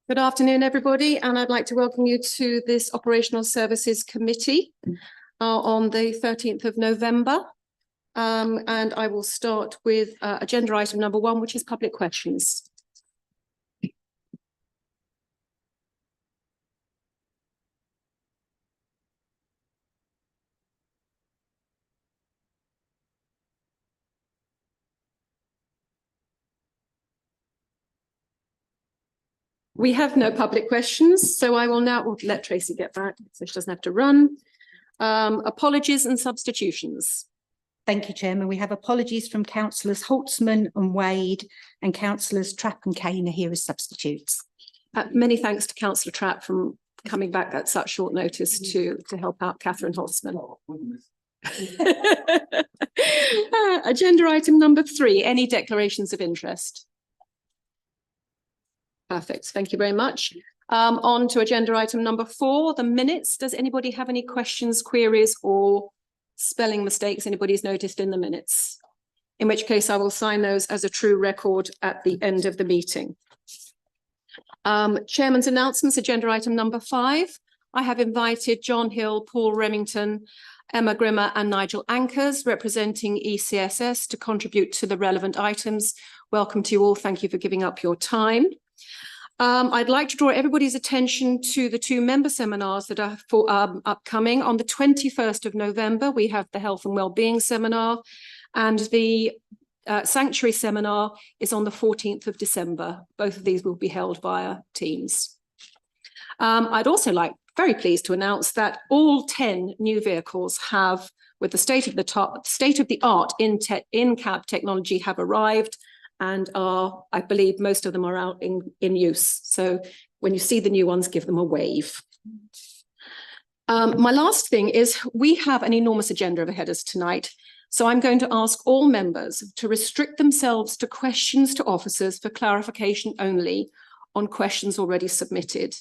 Good afternoon, everybody, and I'd like to welcome you to this Operational Services Committee on the 13th of November. And I will start with agenda item number 1, which is public questions. We have no public questions, so I will now let Tracy get back so she doesn't have to run. Apologies and substitutions. Thank you, Chairman. We have apologies from Councillors Holtzman and Wade, and Councillors Trapp and Kane are here as substitutes. Many thanks to Councillor Trapp for coming back at such short notice to help out Catherine Holtzman. Agenda item number 3, any declarations of interest? Perfect, thank you very much. On to agenda item number 4, the minutes. Does anybody have any questions, queries, or spelling mistakes anybody's noticed in the minutes? In which case I will sign those as a true record at the end of the meeting. Chairman's announcements, agenda item number 5. I have invited John Hill, Paul Remington, Emma Grimmer and Nigel Ankers, representing ECSS, to contribute to the relevant items. Welcome to you all. Thank you for giving up your time. I'd like to draw everybody's attention to the 2 member seminars that are upcoming. On the 21st of November, we have the Health and Wellbeing Seminar, and the Sanctuary Seminar is on the 14th of December. Both of these will be held via Teams. I'd also very pleased to announce that all 10 new vehicles have, with the state of the art in-cab technology, have arrived and are, I believe most of them are out in use. So when you see the new ones, give them a wave. My last thing is we have an enormous agenda ahead of us tonight. So I'm going to ask all members to restrict themselves to questions to officers for clarification only on questions already submitted.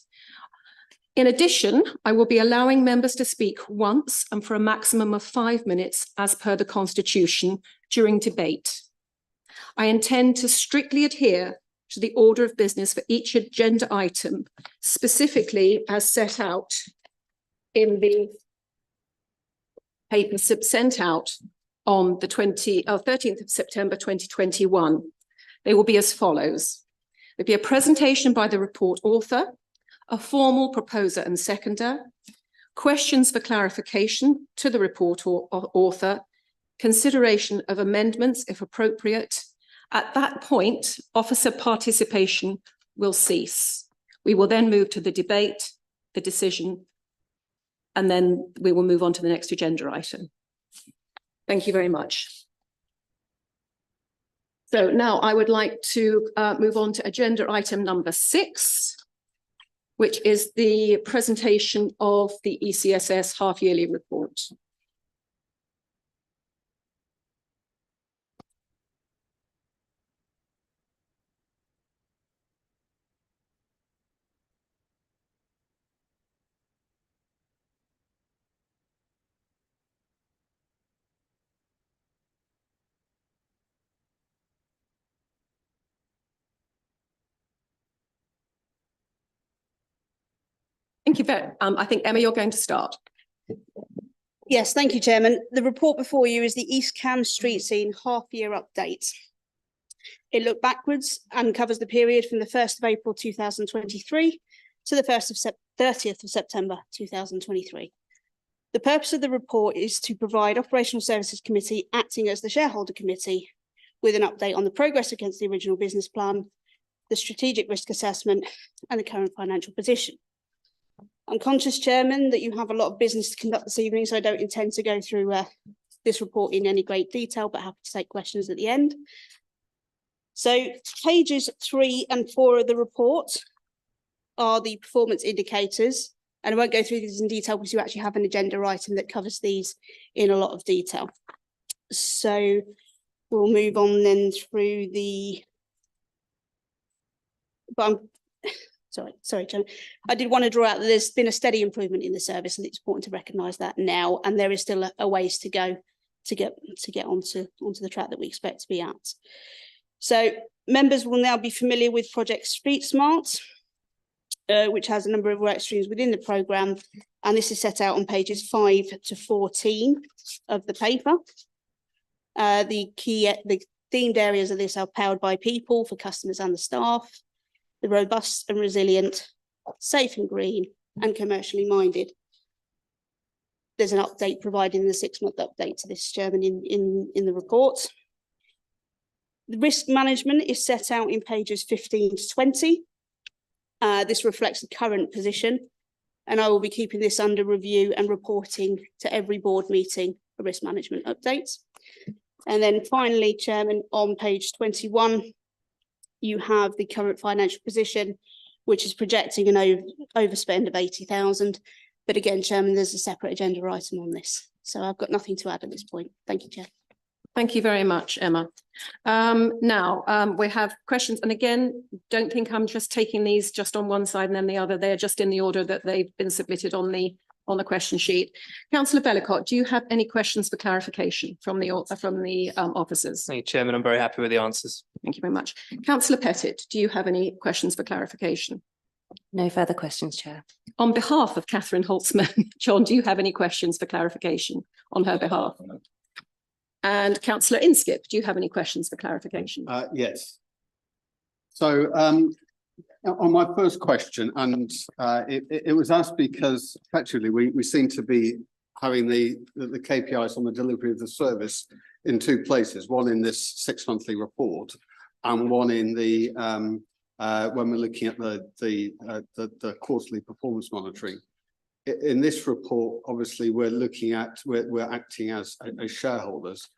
In addition, I will be allowing members to speak once and for a maximum of 5 minutes as per the Constitution during debate. I intend to strictly adhere to the order of business for each agenda item, specifically as set out in the paper sent out on the 13th of September 2021. They will be as follows. There'll be a presentation by the report author, a formal proposer and seconder, questions for clarification to the report author, consideration of amendments if appropriate. At that point, officer participation will cease. We will then move to the debate, the decision, and then we will move on to the next agenda item. Thank you very much. So now I would like to move on to agenda item number 6, which is the presentation of the ECSS half-yearly report. Thank you very much. I think, Emma, you're going to start. Yes, thank you, Chairman. The report before you is the East Cam Street Scene half-year update. It looked backwards and covers the period from the 1st of April 2023 to the 30th of September 2023. The purpose of the report is to provide Operational Services Committee, acting as the shareholder committee, with an update on the progress against the original business plan, the strategic risk assessment, and the current financial position. I'm conscious, Chairman, that you have a lot of business to conduct this evening, so I don't intend to go through this report in any great detail, but happy to take questions at the end. So pages 3 and 4 of the report are the performance indicators, and I won't go through these in detail because you actually have an agenda item that covers these in a lot of detail. So we'll move on then through the... Sorry, Chairman. I did want to draw out that there's been a steady improvement in the service, and it's important to recognise that now, and there is still a ways to go to get onto the track that we expect to be at. So members will now be familiar with Project Street Smart. which has a number of work streams within the programme, and this is set out on pages 5 to 14 of the paper. The themed areas of this are powered by people for customers and the staff, the robust and resilient, safe and green, and commercially minded. There's an update provided in the 6-month update to this, Chairman, in the report. The risk management is set out in pages 15 to 20. This reflects the current position, and I will be keeping this under review and reporting to every board meeting a risk management update. And then finally, Chairman, on page 21, you have the current financial position, which is projecting an overspend of 80,000. But again, Chairman, there's a separate agenda item on this. So I've got nothing to add at this point. Thank you, Chair. Thank you very much, Emma. Now, we have questions. And again, don't think I'm just taking these just on one side and then the other. They're just in the order that they've been submitted on the question sheet. Councillor Bellicott, do you have any questions for clarification from the officers? Thank you, Chairman. I'm very happy with the answers. Thank you very much. Councillor Pettit, do you have any questions for clarification? No further questions, Chair. On behalf of Catherine Holtzman, John, do you have any questions for clarification on her behalf? And Councillor Inskip, do you have any questions for clarification? Yes. So on my first question, and it was asked because effectively we seem to be having the KPIs on the delivery of the service in two places, one in this 6-monthly report and one in the when we're looking at the quarterly performance monitoring. In this report, obviously, we're acting as shareholders.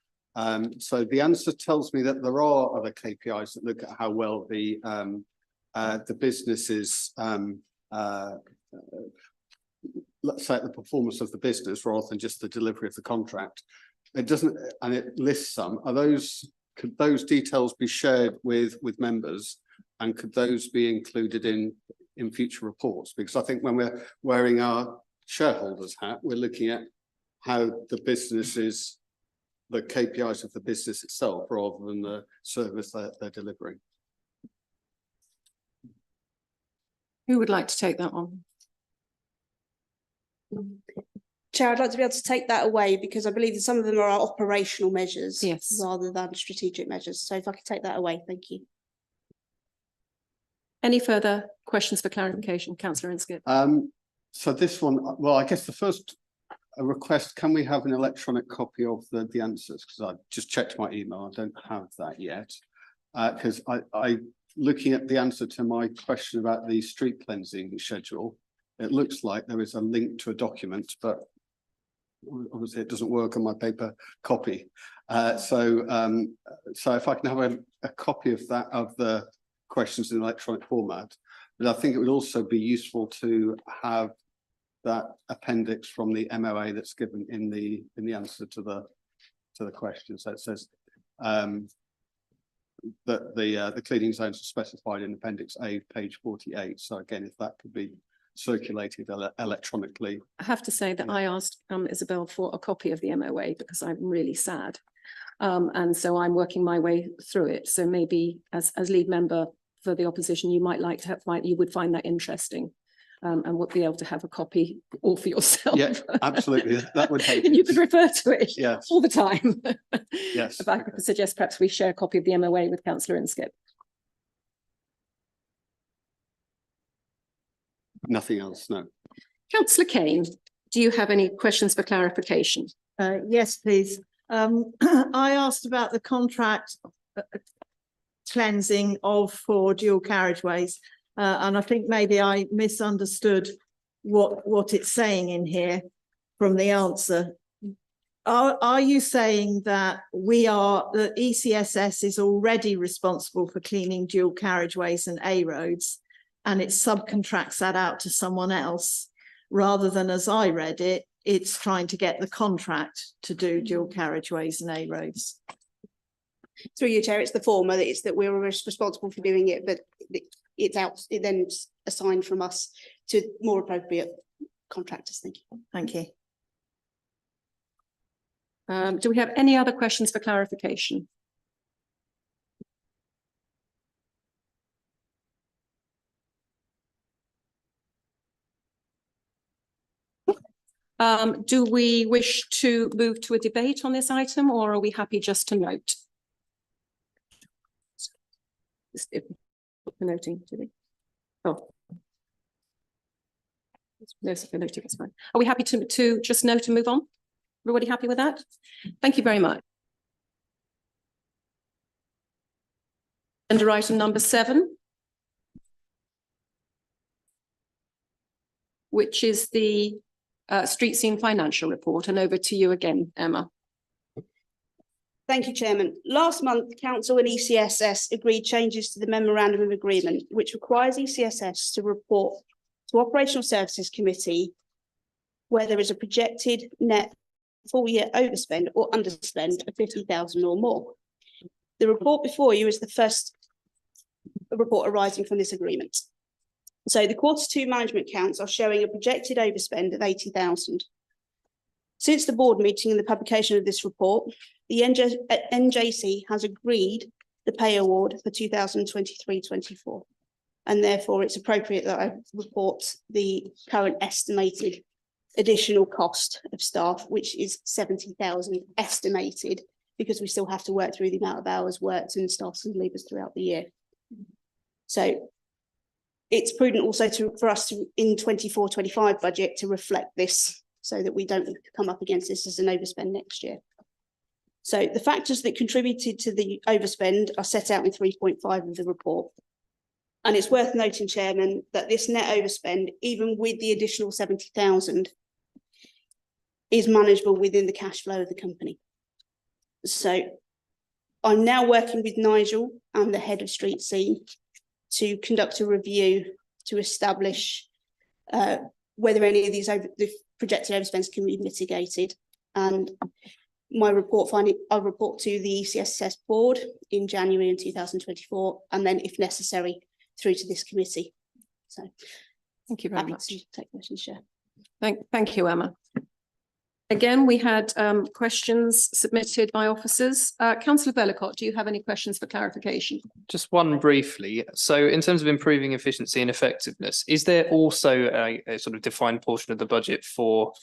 So the answer tells me that there are other KPIs that look at how well the business is, let's say, the performance of the business rather than just the delivery of the contract. It doesn't, and it lists some. Could those details be shared with members, and could those be included in future reports? Because I think when we're wearing our shareholders hat, we're looking at how the business is, the KPIs of the business itself, rather than the service that they're delivering. Who would like to take that one? Chair, I'd like to be able to take that away because I believe that some of them are operational measures, yes, rather than strategic measures. So if I could take that away, thank you. Any further questions for clarification, Councillor Inskip? So this one, well, I guess the first request, can we have an electronic copy of the answers? Because I just checked my email, I don't have that yet. Because I looking at the answer to my question about the street cleansing schedule, it looks like there is a link to a document, but obviously it doesn't work on my paper copy. So if I can have a copy of that, of the questions in electronic format, but I think it would also be useful to have that appendix from the MOA that's given in the answer to the question. So it says that the cleaning zones are specified in Appendix A, page 48. So again, if that could be circulated electronically. I have to say that I asked Isabel for a copy of the MOA because I'm really sad. And so I'm working my way through it. So maybe as lead member for the opposition, you might like to have, you would find that interesting. And would be able to have a copy all for yourself. Yeah, absolutely. That would help. And you could refer to it, yes, all the time. Yes. If I could suggest perhaps we share a copy of the MOA with Councillor Inskip. Nothing else, no. Councillor Kane, do you have any questions for clarification? Yes, please. I asked about the contract cleansing for dual carriageways. And I think maybe I misunderstood what it's saying in here from the answer. Are you saying that the ECSS is already responsible for cleaning dual carriageways and A roads, and it subcontracts that out to someone else, rather than, as I read it, it's trying to get the contract to do dual carriageways and A roads? Through you, Chair, it's the former. It's that we're responsible for doing it, but it then assigned from us to more appropriate contractors. Thank you. Thank you. Do we have any other questions for clarification? Do we wish to move to a debate on this item, or are we happy just to note? For noting, do we? Oh. No, for noting, it's fine. Are we happy to just note and move on? Everybody happy with that? Thank you very much. Under item number 7, which is the street scene financial report, and over to you again, Emma. Thank you, Chairman. Last month, Council and ECSS agreed changes to the Memorandum of Agreement, which requires ECSS to report to Operational Services Committee where there is a projected net full-year overspend or underspend of 50,000 or more. The report before you is the first report arising from this agreement. So the Q2 management accounts are showing a projected overspend of 80,000. Since the board meeting and the publication of this report, the NJC has agreed the pay award for 2023-24, and therefore it's appropriate that I report the current estimated additional cost of staff, which is 70,000 estimated, because we still have to work through the amount of hours worked and staff and leavers throughout the year. So it's prudent also for us to, in 24-25 budget, to reflect this so that we don't come up against this as an overspend next year. So the factors that contributed to the overspend are set out in 3.5 of the report. And it's worth noting, Chairman, that this net overspend, even with the additional 70,000, is manageable within the cash flow of the company. So I'm now working with Nigel and the head of Street Scene to conduct a review to establish whether any of these the projected overspends can be mitigated. And my report finding, I'll report to the ECSS board in January in 2024, and then if necessary through to this committee. So thank you very happy much. to take questions, Chair. Thank you, Emma. Again, we had questions submitted by officers. Councillor Bellicott, do you have any questions for clarification? Just one briefly. So in terms of improving efficiency and effectiveness, is there also a sort of defined portion of the budget for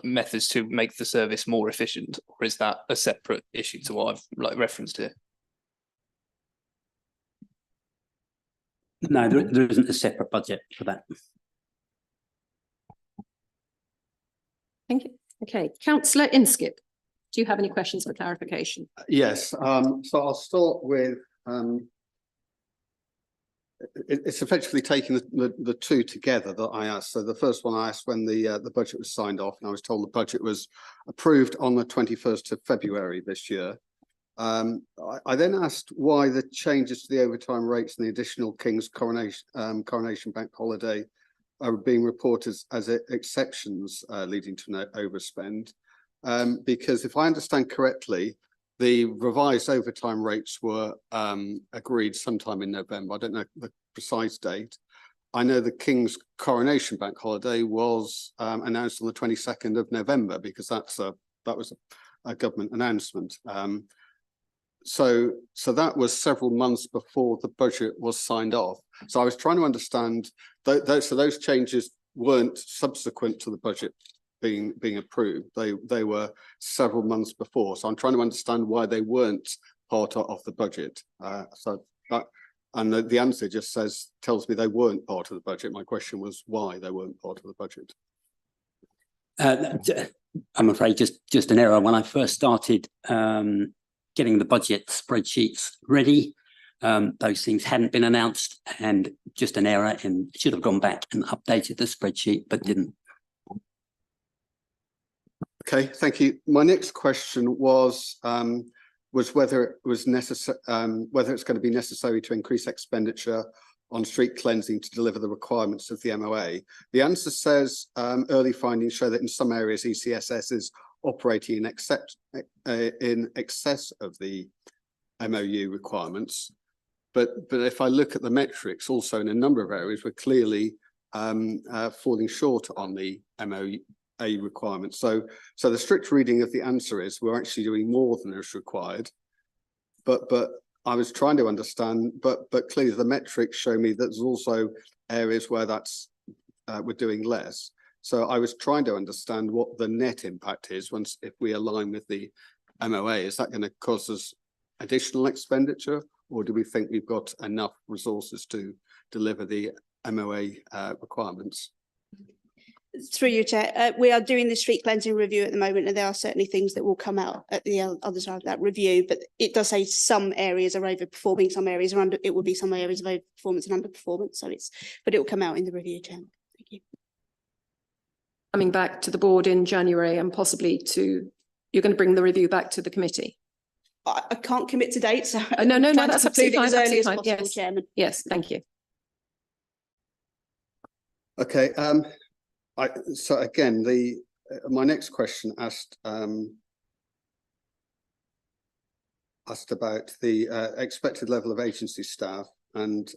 methods to make the service more efficient, or is that a separate issue to what I've referenced here? No, there isn't a separate budget for that. Thank you. Okay, Councillor Inskip, do you have any questions for clarification? Yes, so I'll start with it's effectively taking the two together that I asked. So the first one I asked when the budget was signed off, and I was told the budget was approved on the 21st of February this year. I then asked why the changes to the overtime rates and the additional King's Coronation Bank holiday are being reported as exceptions leading to no overspend. Because if I understand correctly, the revised overtime rates were agreed sometime in November. I don't know the precise date. I know the King's Coronation Bank holiday was announced on the 22nd of November, because that was a government announcement. So that was several months before the budget was signed off. So I was trying to understand so those changes weren't subsequent to the budget being approved. They were several months before. So I'm trying to understand why they weren't part of the budget. And the answer just tells me they weren't part of the budget. My question was why they weren't part of the budget. I'm afraid just an error. When I first started getting the budget spreadsheets ready, those things hadn't been announced, and just an error, and should have gone back and updated the spreadsheet, but didn't. Okay, thank you. My next question was whether it was necessary, whether it's going to be necessary to increase expenditure on street cleansing to deliver the requirements of the MOA. The answer says early findings show that in some areas ECSS is operating in excess of the MOU requirements. But if I look at the metrics, also in a number of areas, we're clearly falling short on the MOA requirements. So the strict reading of the answer is we're actually doing more than is required. But I was trying to understand, but clearly the metrics show me that there's also areas where we're doing less. So I was trying to understand what the net impact is once, if we align with the MOA. Is that going to cause us additional expenditure, or do we think we've got enough resources to deliver the MOA requirements? Through you, Chair, we are doing the street cleansing review at the moment, and there are certainly things that will come out at the other side of that review. But it does say some areas are overperforming, some areas are under. It will be some areas of overperformance and underperformance. So but it will come out in the review, Chair. Thank you. Coming back to the board in January and possibly you're going to bring the review back to the committee. I can't commit to dates. So No, I'm trying to that's conclude absolutely it fine. as early Absolutely as fine. possible, Yes, Chairman. yes, thank you. Okay, so again, my next question asked about the expected level of agency staff and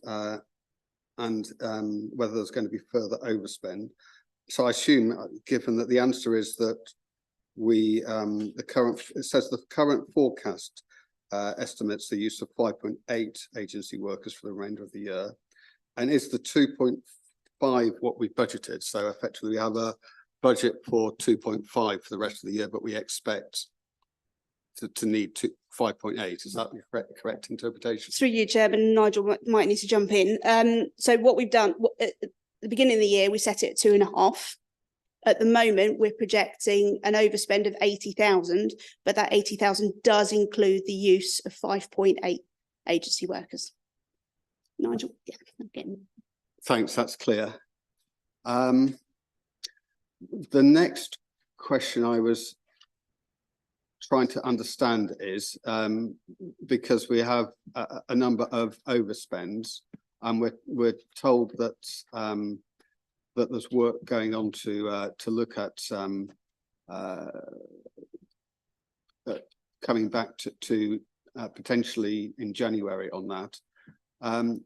whether there's going to be further overspend. So I assume, given that the answer is that it says the current forecast estimates the use of 5.8 agency workers for the remainder of the year, and is the 2.5 what we budgeted? So effectively we have a budget for 2.5 for the rest of the year, but we expect to need 5.8. Is that the correct interpretation? Through you, Chairman, Nigel might need to jump in. So what we've done at the beginning of the year, we set it at 2.5. At the moment, we're projecting an overspend of 80,000, but that 80,000 does include the use of 5.8 agency workers. Nigel, yeah, again. Thanks, that's clear. The next question I was trying to understand is because we have a number of overspends, and we're told that that there's work going on to look at coming back to potentially in January on that. I'm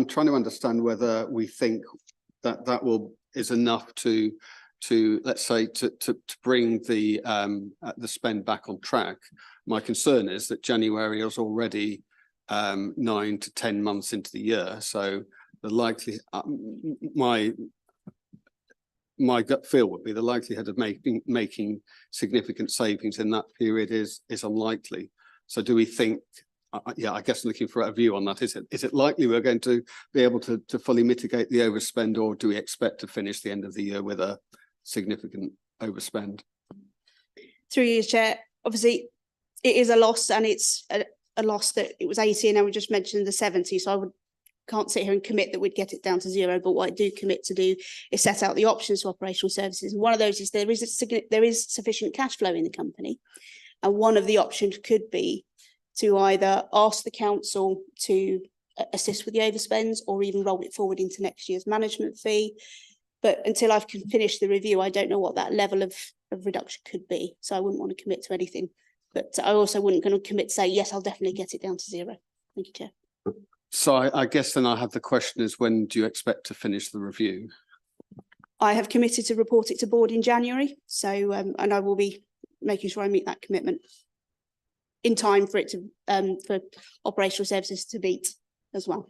trying to understand whether we think that is enough to let's say to bring the spend back on track. My concern is that January is already 9 to 10 months into the year, so the likely my gut feel would be the likelihood of making significant savings in that period is unlikely. So do we think? Yeah, I guess looking for a view on that. Is it likely we're going to be able to fully mitigate the overspend, or do we expect to finish the end of the year with a significant overspend? Through you, Chair, obviously it is a loss, and it's a loss that it was 80 and now we just mentioned the 70. So I can't sit here and commit that we'd get it down to 0, but what I do commit to do is set out the options for operational services. And one of those is there is sufficient cash flow in the company. And one of the options could be to either ask the council to assist with the overspends or even roll it forward into next year's management fee. But until I've finished the review, I don't know what that level of reduction could be. So I wouldn't want to commit to anything. But I also wouldn't going to commit to say, yes, I'll definitely get it down to 0. Thank you, Chair. So I guess then I have the question is, when do you expect to finish the review? I have committed to report it to board in January. So, and I will be making sure I meet that commitment in time for it to for operational services to meet as well.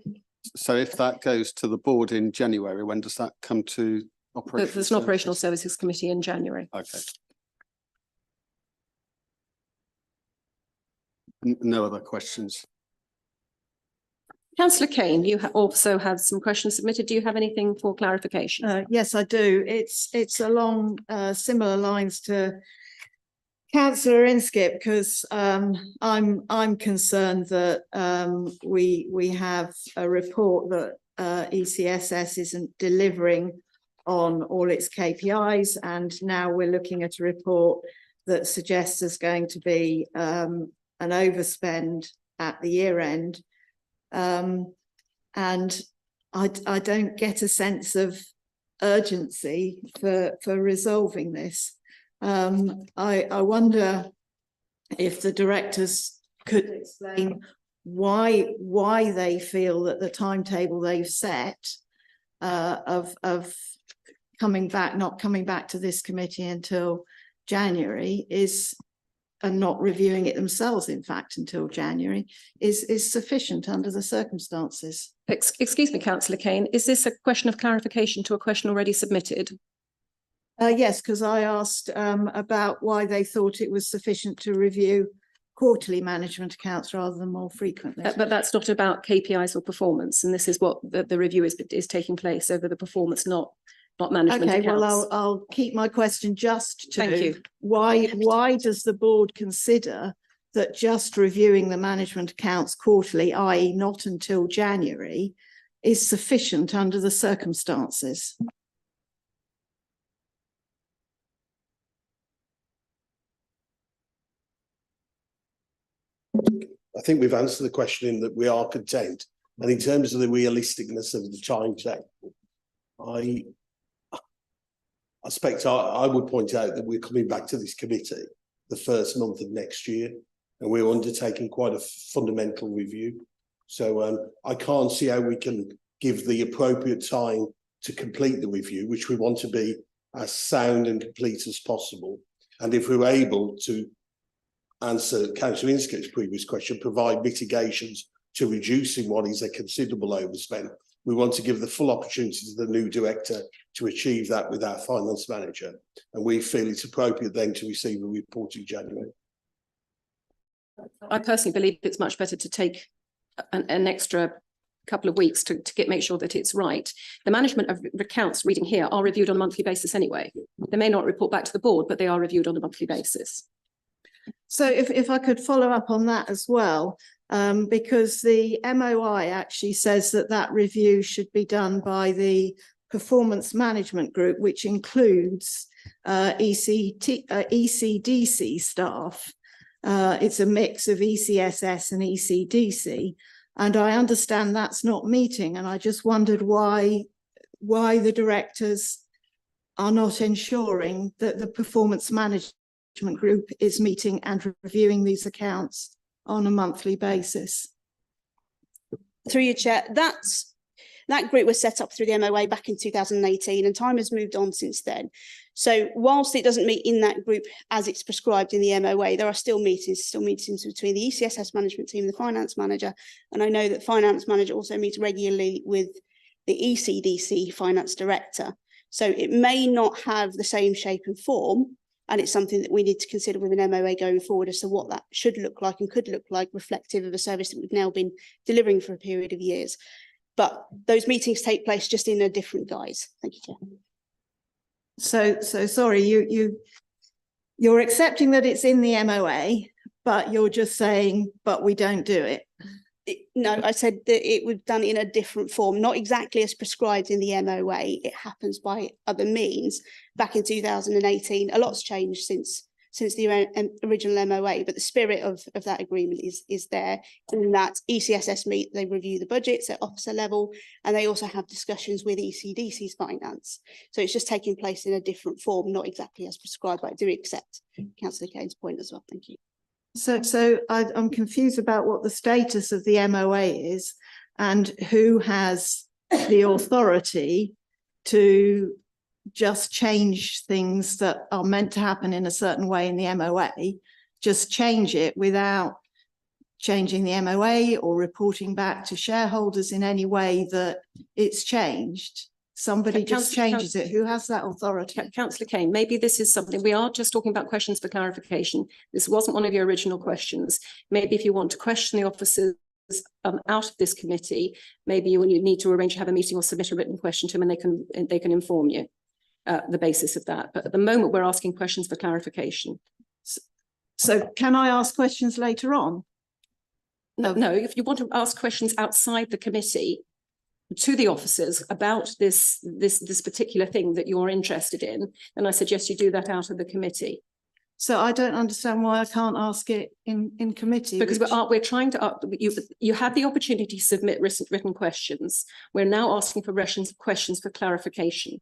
So if that goes to the board in January, when does that come to operational? There's an operational services committee in January. Okay. No other questions. Councillor Kane, you also have some questions submitted. Do you have anything for clarification? Yes, I do. It's along similar lines to Councillor Inskip, because I'm concerned that we have a report that ECSS isn't delivering on all its KPIs, and now we're looking at a report that suggests there's going to be an overspend at the year end. And I don't get a sense of urgency for resolving this. I wonder if the directors could explain why they feel that the timetable they've set of not coming back to this committee until January is not reviewing it themselves, in fact, until January is sufficient under the circumstances. Excuse me, councillor Kane, is this a question of clarification to a question already submitted? Yes, because I asked about why they thought it was sufficient to review quarterly management accounts rather than more frequently. But that's not about KPIs or performance, and this is what the review is taking place over the performance, not management Okay, accounts. well, I'll keep my question just Thank to you. why does the board consider that just reviewing the management accounts quarterly, i.e. not until January, is sufficient under the circumstances? I think we've answered the question in that we are content. And in terms of the realisticness of the timetable, I expect I would point out that we're coming back to this committee the first month of next year, and we're undertaking quite a fundamental review. So I can't see how we can give the appropriate time to complete the review, which we want to be as sound and complete as possible. And if we're able to answer Councillor Inskip's previous question, provide mitigations to reducing what is a considerable overspend, we want to give the full opportunity to the new director to achieve that with our finance manager. And we feel it's appropriate then to receive a report in January. I personally believe it's much better to take an extra couple of weeks to make sure that it's right. The management of accounts reading here are reviewed on a monthly basis anyway. They may not report back to the board, but they are reviewed on a monthly basis. So if I could follow up on that as well, because the MOI actually says that review should be done by the performance management group, which includes ECDC staff. It's a mix of ECSS and ECDC, and I understand that's not meeting, and I just wondered why the directors are not ensuring that the performance management group is meeting and reviewing these accounts on a monthly basis. Through your chair, that group was set up through the MOA back in 2018, and time has moved on since then. So whilst it doesn't meet in that group as it's prescribed in the MOA, there are still meetings between the ECSS management team and the finance manager. And I know that finance manager also meets regularly with the ECDC finance director. So it may not have the same shape and form, and it's something that we need to consider with an MOA going forward as to what that should look like and could look like, reflective of a service that we've now been delivering for a period of years. But those meetings take place just in a different guise. Thank you, Chair. So sorry, you're accepting that it's in the MOA, but you're just saying, but we don't do it. No, I said that it was done in a different form, not exactly as prescribed in the MOA. It happens by other means. Back in 2018, a lot's changed since the original MOA, but the spirit of that agreement is there, in that ECSS meet, they review the budgets at officer level, and they also have discussions with ECDC's finance. So it's just taking place in a different form, not exactly as prescribed, but I do accept Councillor Kane's point as well. Thank you. So I'm confused about what the status of the MOA is and who has the authority to just change things that are meant to happen in a certain way in the MOA, just change it without changing the MOA or reporting back to shareholders in any way that it's changed. Somebody just changes it. Who has that authority? Councillor Kane, maybe this is something, we are just talking about questions for clarification. This wasn't one of your original questions. Maybe if you want to question the officers out of this committee, maybe you need to arrange to have a meeting or submit a written question to them, and they can inform you the basis of that. But at the moment, we're asking questions for clarification. So can I ask questions later on? No, if you want to ask questions outside the committee to the officers about this particular thing that you're interested in, then I suggest you do that out of the committee. So I don't understand why I can't ask it in committee. Because we're trying to, you had the opportunity to submit written questions. We're now asking for questions for clarification.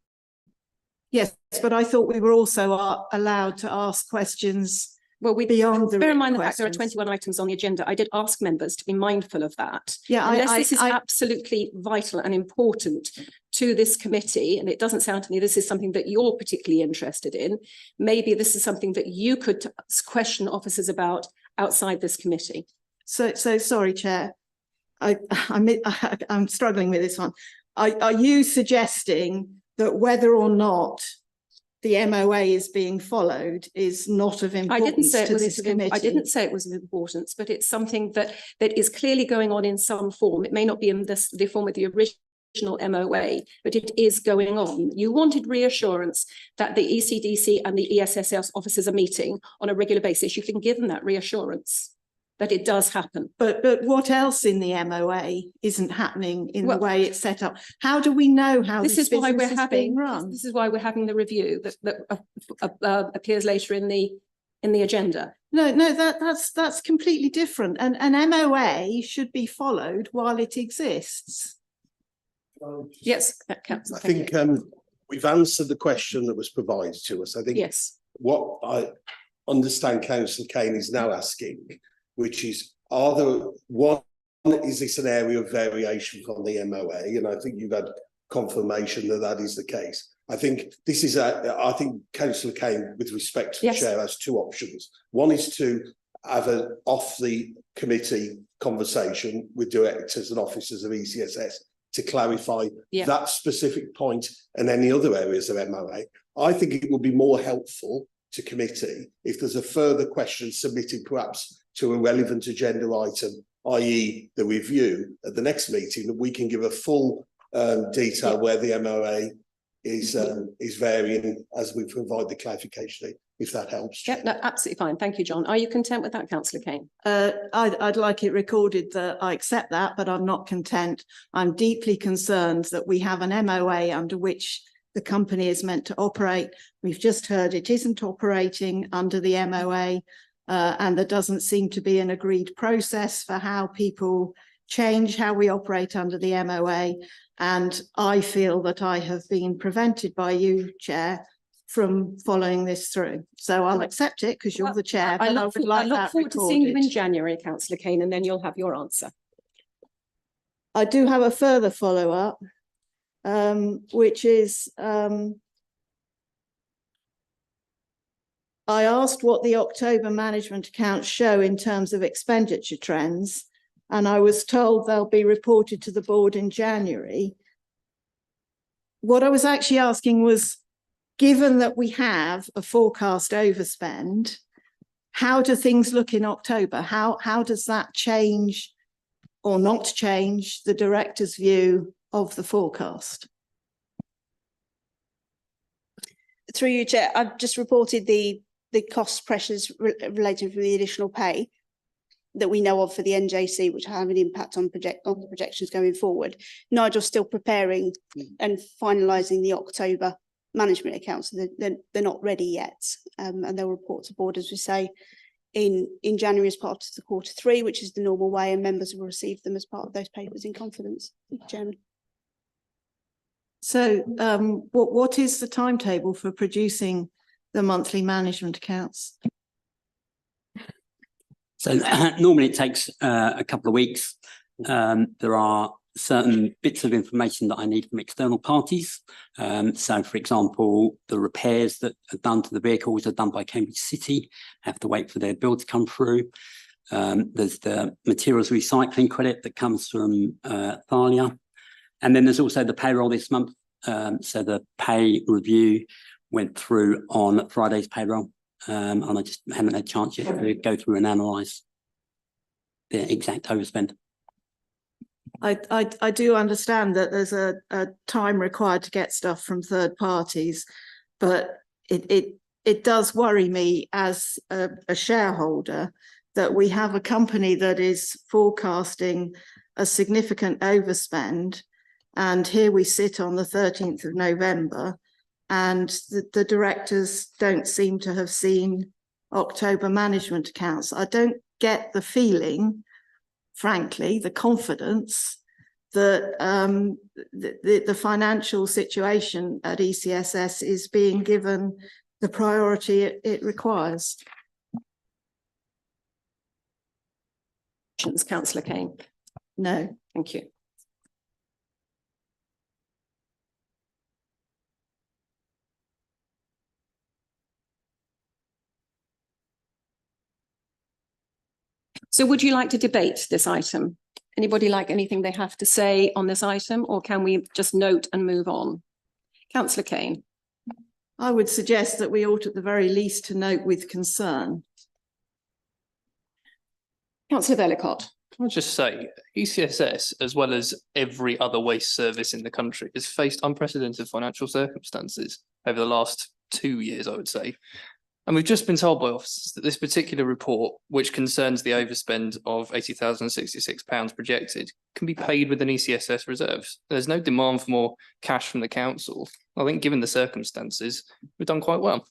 Yes, but I thought we were also allowed to ask questions Well, we beyond the bear in written mind the fact there are questions. 21 items on the agenda. I did ask members to be mindful of that. Yeah, Unless this is I, absolutely vital and important to this committee, and it doesn't sound to me this is something that you're particularly interested in, maybe this is something that you could question officers about outside this committee. so sorry, Chair. I'm struggling with this one. Are you suggesting that whether or not the MOA is being followed is not of I didn't importance say it to was this of im- I committee? didn't say it was of importance, but it's something that is clearly going on in some form. It may not be in the form of the original MOA, but it is going on. You wanted reassurance that the ECDC and the ESSS officers are meeting on a regular basis. You can give them that reassurance that it does happen. But what else in the MOA isn't happening in the Well, way it's set up? How do we know how This this is why business we're is being having, run? this is why we're having the review that appears later in the agenda. No, that's completely different. And an MOA should be followed while it exists. Yes, Councillor. I think we've answered the question that was provided to us. I think Yes. what I understand Councillor Kane is now asking, which is, is this an area of variation from the MOA? And I think you've had confirmation that that is the case. I think this is I think Councillor Kane, with respect to the Yes. chair, has two options. One is to have an off the committee conversation with directors and officers of ECSS to clarify Yeah. that specific point and any other areas of MOA. I think it would be more helpful to committee if there's a further question submitted perhaps to a relevant agenda item, i.e. the review at the next meeting, that we can give a full detail where the MOA is varying as we provide the clarification, if that helps. Yeah, no, absolutely fine. Thank you, John. Are you content with that, Councillor Kane? I'd like it recorded that I accept that, but I'm not content. I'm deeply concerned that we have an MOA under which the company is meant to operate. We've just heard it isn't operating under the MOA, and there doesn't seem to be an agreed process for how people change how we operate under the MOA. And I feel that I have been prevented by you, Chair, from following this through. So I'll accept it because you're the chair, I but I look would like that forward to seeing you in recorded. January, Councillor Kane, and then you'll have your answer. I do have a further follow-up, which is I asked what the October management accounts show in terms of expenditure trends, and I was told they'll be reported to the board in January. What I was actually asking was, given that we have a forecast overspend, how do things look in October? How does that change or not change the director's view of the forecast? Through you, Chair, I've just reported the cost pressures related to the additional pay that we know of for the NJC, which have an impact on the projections going forward. Nigel's still preparing and finalising the October management accounts. They're not ready yet, and they'll report to board, as we say, in January as part of the Q3, which is the normal way, and members will receive them as part of those papers in confidence. Chairman. So what is the timetable for producing the monthly management accounts? So normally it takes a couple of weeks. There are certain bits of information that I need from external parties. So, for example, the repairs that are done to the vehicles are done by Cambridge City, have to wait for their bill to come through. There's the materials recycling credit that comes from Thalia. And then there's also the payroll this month. So the pay review went through on Friday's payroll. And I just haven't had a chance yet to go through and analyse the exact overspend. I do understand that there's a time required to get stuff from third parties, but it does worry me as a shareholder that we have a company that is forecasting a significant overspend, and here we sit on the 13th of November, and the directors don't seem to have seen October management accounts. I don't get the feeling, frankly, the confidence that the financial situation at ECSS is being given the priority it requires. Councillor Kane. No. Thank you. So would you like to debate this item? Anybody like anything they have to say on this item, or can we just note and move on? Councillor Kane. I would suggest that we ought at the very least to note with concern. Councillor Vellacott. Can I just say, ECSS, as well as every other waste service in the country, has faced unprecedented financial circumstances over the last 2 years, I would say. And we've just been told by officers that this particular report, which concerns the overspend of £80,066 projected, can be paid within ECSS reserves. There's no demand for more cash from the council. I think given the circumstances, we've done quite well.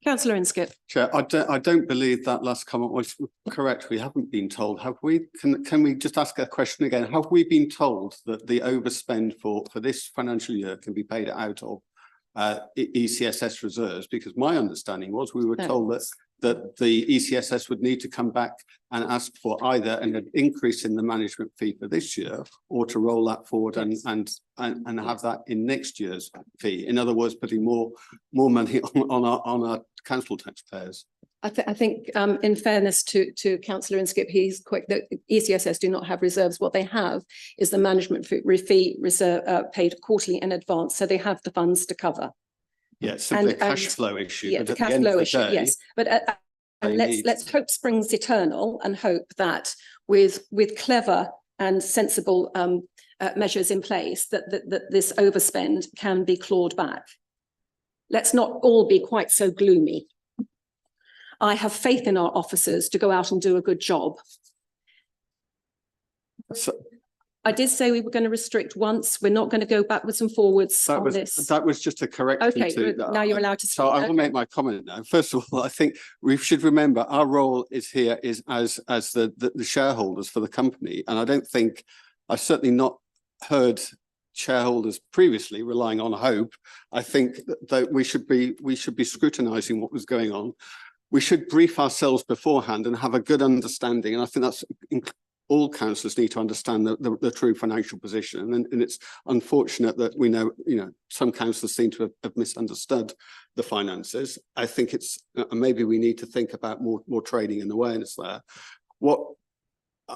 Councillor Inskip. Chair, I don't believe that last comment was correct. We haven't been told, have we? Can we just ask a question again? Have we been told that the overspend for this financial year can be paid out of ECSS reserves? Because my understanding was we were told that the ECSS would need to come back and ask for either an increase in the management fee for this year, or to roll that forward and have that in next year's fee. In other words, putting more money on our council taxpayers. I think in fairness to Councillor Inskip, he's quick that ECSS do not have reserves. What they have is the management fee reserve paid quarterly in advance, so they have the funds to cover. Yeah, it's simply a cash flow issue. Yeah, but the at cash the end of flow the issue, day, yes. But let's hope springs eternal, and hope that with clever and sensible measures in place that this overspend can be clawed back. Let's not all be quite so gloomy. I have faith in our officers to go out and do a good job. So I did say we were going to restrict once. We're not going to go backwards and forwards on this. that was just a correction Okay, to now you're allowed to speak. So I will Okay. make my comment now. First of all, I think we should remember our role is as the shareholders for the company, and I don't think I've certainly not heard shareholders previously relying on hope. I think that we should be scrutinising what was going on. We should brief ourselves beforehand and have a good understanding, and I think that's all councillors need to understand the true financial position. And it's unfortunate that we know, some councillors seem to have misunderstood the finances. I think it's maybe we need to think about more training and awareness there. What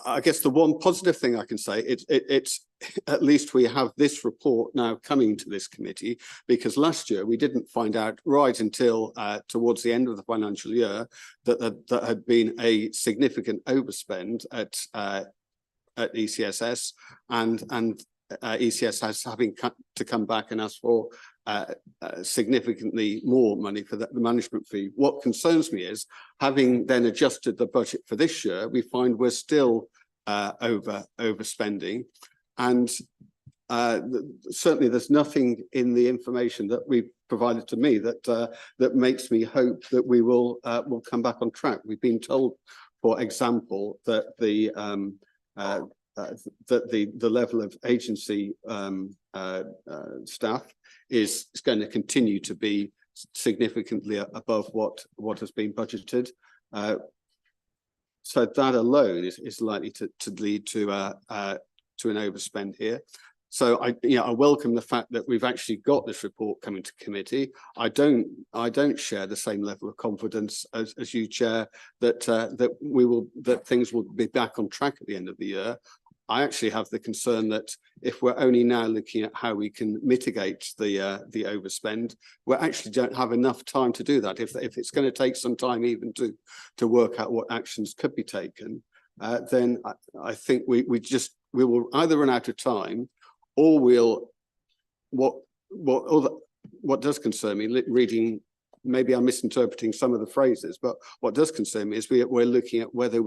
I guess the one positive thing I can say, it's at least we have this report now coming to this committee, because last year we didn't find out right until towards the end of the financial year that had been a significant overspend at ECSS, and ECSS having to come back and ask for significantly more money for the management fee. What concerns me is, having then adjusted the budget for this year, we find we're still overspending, and certainly there's nothing in the information that we provided to me that makes me hope that we will come back on track. We've been told, for example, that the level of agency staff is going to continue to be significantly above what has been budgeted. So that alone is likely to lead to an overspend here. So I welcome the fact that we've actually got this report coming to committee. I don't share the same level of confidence as you, Chair, that things will be back on track at the end of the year. I actually have the concern that if we're only now looking at how we can mitigate the overspend, we actually don't have enough time to do that. If it's going to take some time even to work out what actions could be taken, then I think we will either run out of time, or what does concern me, reading, maybe I'm misinterpreting some of the phrases, but what does concern me is we're looking at whether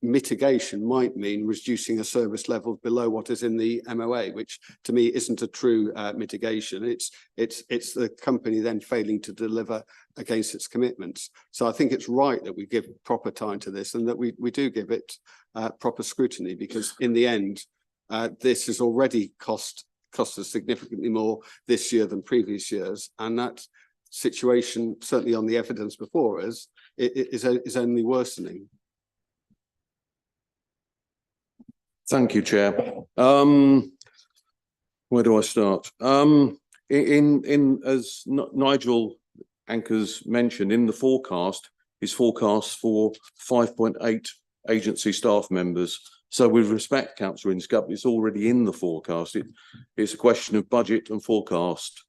mitigation might mean reducing a service level below what is in the MOA, which to me isn't a true mitigation. It's the company then failing to deliver against its commitments. So I think it's right that we give proper time to this, and that we do give it proper scrutiny, because in the end, this has already cost us significantly more this year than previous years, and that situation, certainly on the evidence before us, is only worsening. Thank you, Chair. Where do I start? As Nigel Anchors mentioned, in the forecast is forecast for 5.8 agency staff members. So with respect, Councillor Inscup, it's already in the forecast. It's a question of budget and forecast,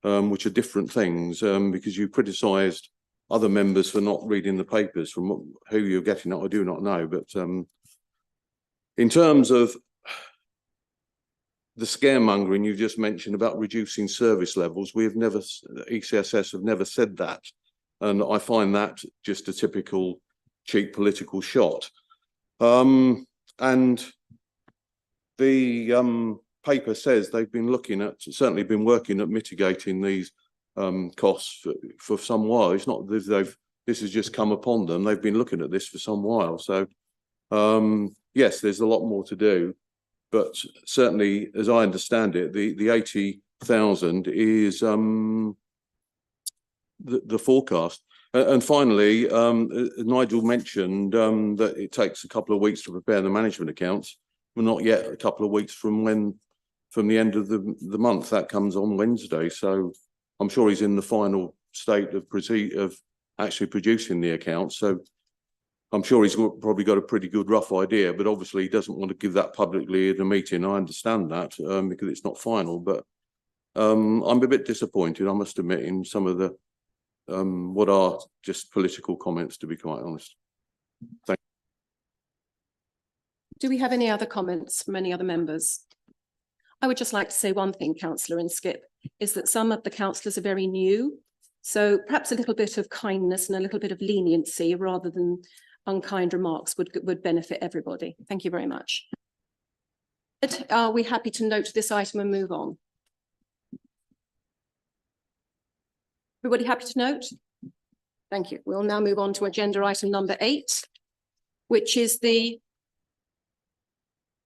which are different things, because you criticised other members for not reading the papers. From who you're getting that, I do not know. But in terms of the scaremongering you just mentioned about reducing service levels, ECSS have never said that. And I find that just a typical cheap political shot. And the paper says they've been certainly been working at mitigating these costs for some while. It's not as if this has just come upon them. They've been looking at this for some while. So yes, there's a lot more to do, but certainly, as I understand it, the 80,000 is the forecast. And finally, Nigel mentioned that it takes a couple of weeks to prepare the management accounts. We're not yet a couple of weeks from the end of the month. That comes on Wednesday, so I'm sure he's in the final state of actually producing the accounts. So I'm sure he's probably got a pretty good rough idea, but obviously he doesn't want to give that publicly at a meeting. I understand that because it's not final, but I'm a bit disappointed, I must admit, in some of the what are just political comments, to be quite honest. Thank you. Do we have any other comments from any other members? I would just like to say one thing, Councillor Inskip, is that some of the councillors are very new. So perhaps a little bit of kindness and a little bit of leniency rather than unkind remarks would benefit everybody. Thank you very much. Are we happy to note this item and move on? Everybody happy to note? Thank you. We'll now move on to agenda item number 8, which is the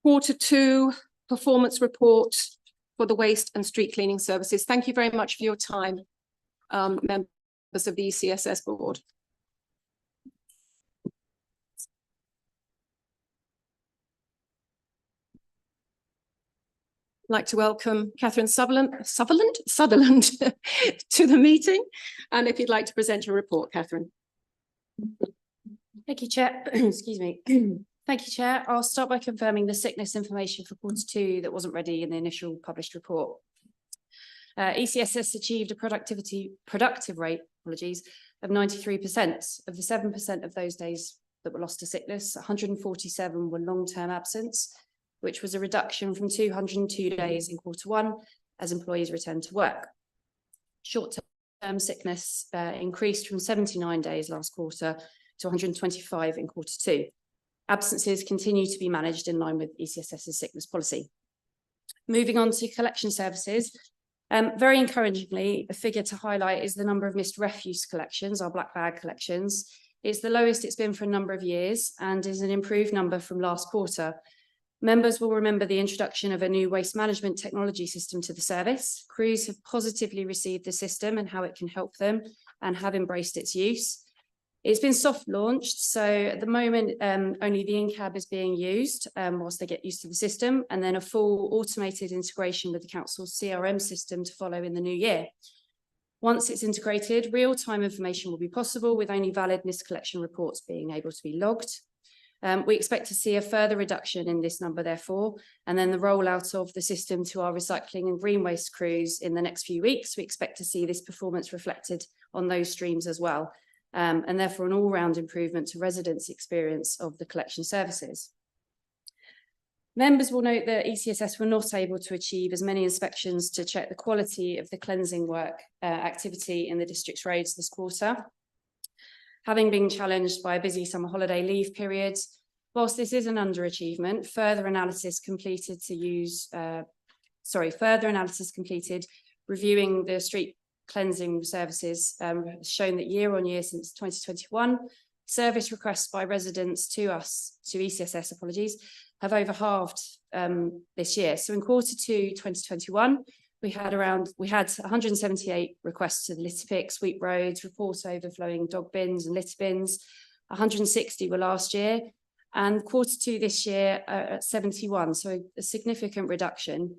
Q2 performance report for the waste and street cleaning services. Thank you very much for your time, members of the ECSS board. I'd like to welcome Catherine Sutherland to the meeting. And if you'd like to present your report, Catherine. Thank you, Chair. Excuse me. Thank you, Chair. I'll start by confirming the sickness information for Q2 that wasn't ready in the initial published report. ECSS achieved a productive rate, of 93%. Of the 7% of those days that were lost to sickness, 147 were long-term absence, which was a reduction from 202 days in Q1 as employees returned to work. Short-term sickness increased from 79 days last quarter to 125 in Q2. Absences continue to be managed in line with ECSS's sickness policy. Moving on to collection services, very encouragingly, a figure to highlight is the number of missed refuse collections, our black bag collections. It's the lowest it's been for a number of years and is an improved number from last quarter. Members will remember the introduction of a new waste management technology system to the service. Crews have positively received the system and how it can help them and have embraced its use. It's been soft launched, so at the moment only the in-cab is being used whilst they get used to the system, and then a full automated integration with the council's CRM system to follow in the new year. Once it's integrated, real-time information will be possible with only valid miscollection reports being able to be logged. We expect to see a further reduction in this number, therefore, and then the rollout of the system to our recycling and green waste crews in the next few weeks. We expect to see this performance reflected on those streams as well, and therefore an all-round improvement to residents' experience of the collection services. Members will note that ECSS were not able to achieve as many inspections to check the quality of the cleansing work activity in the district's roads this quarter. Having been challenged by a busy summer holiday leave period, whilst this is an underachievement, further analysis completed reviewing the street cleansing services has shown that year on year since 2021, service requests by residents to ECSS, have over halved this year. So in Q2 2021, we had 178 requests to the litter pick, sweep roads, report overflowing dog bins and litter bins. 160 were last year, And Q2 this year at 71, so a significant reduction.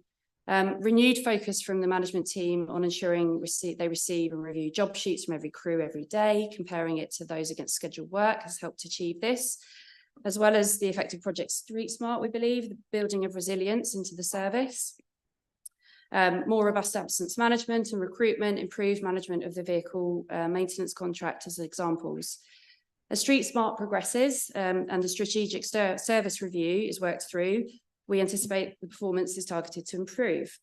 Renewed focus from the management team on ensuring they receive and review job sheets from every crew every day, comparing it to those against scheduled work has helped achieve this, as well as the effective project Street Smart, we believe, the building of resilience into the service. More robust absence management and recruitment, improved management of the vehicle maintenance contract as examples. As Street Smart progresses and the strategic service review is worked through, we anticipate the performance is targeted to improve.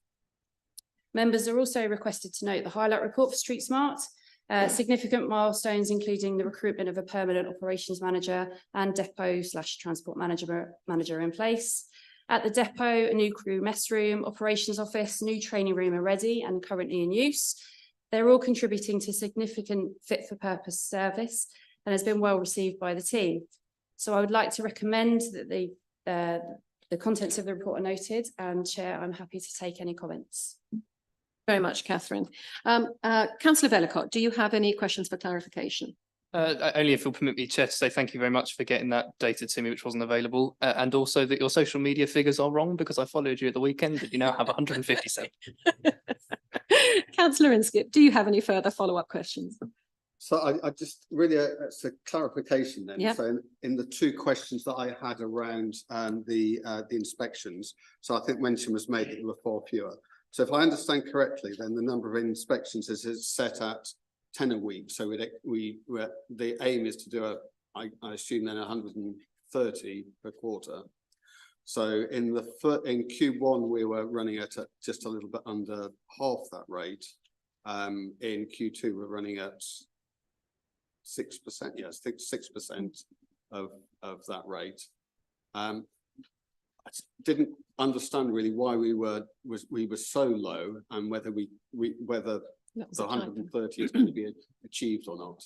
Members are also requested to note the highlight report for Street Smart, significant milestones including the recruitment of a permanent operations manager and depot/transport manager in place. At the depot, a new crew mess room, operations office, new training room are ready and currently in use. They're all contributing to significant fit for purpose service and has been well received by the team. So I would like to recommend that the contents of the report are noted, and Chair, I'm happy to take any comments. Very much, Catherine. Councillor Vellacott, do you have any questions for clarification? Only if you'll permit me, Chair, to say thank you very much for getting that data to me, which wasn't available, and also that your social media figures are wrong because I followed you at the weekend, that you now have 157. Councillor Inskip, do you have any further follow-up questions? So I just really, it's a clarification then. Yep. So in the two questions that I had around the inspections, so I think mention was made that there were 4 fewer. So if I understand correctly, then the number of inspections is set at 10 a week. So the aim is to do I assume then 130 per quarter. So in Q1 we were running at just a little bit under half that rate. In Q2 we're running at 6%, yes, 6% of that rate. I didn't understand really why we were so low, and whether whether the 130 is going to be achieved or not.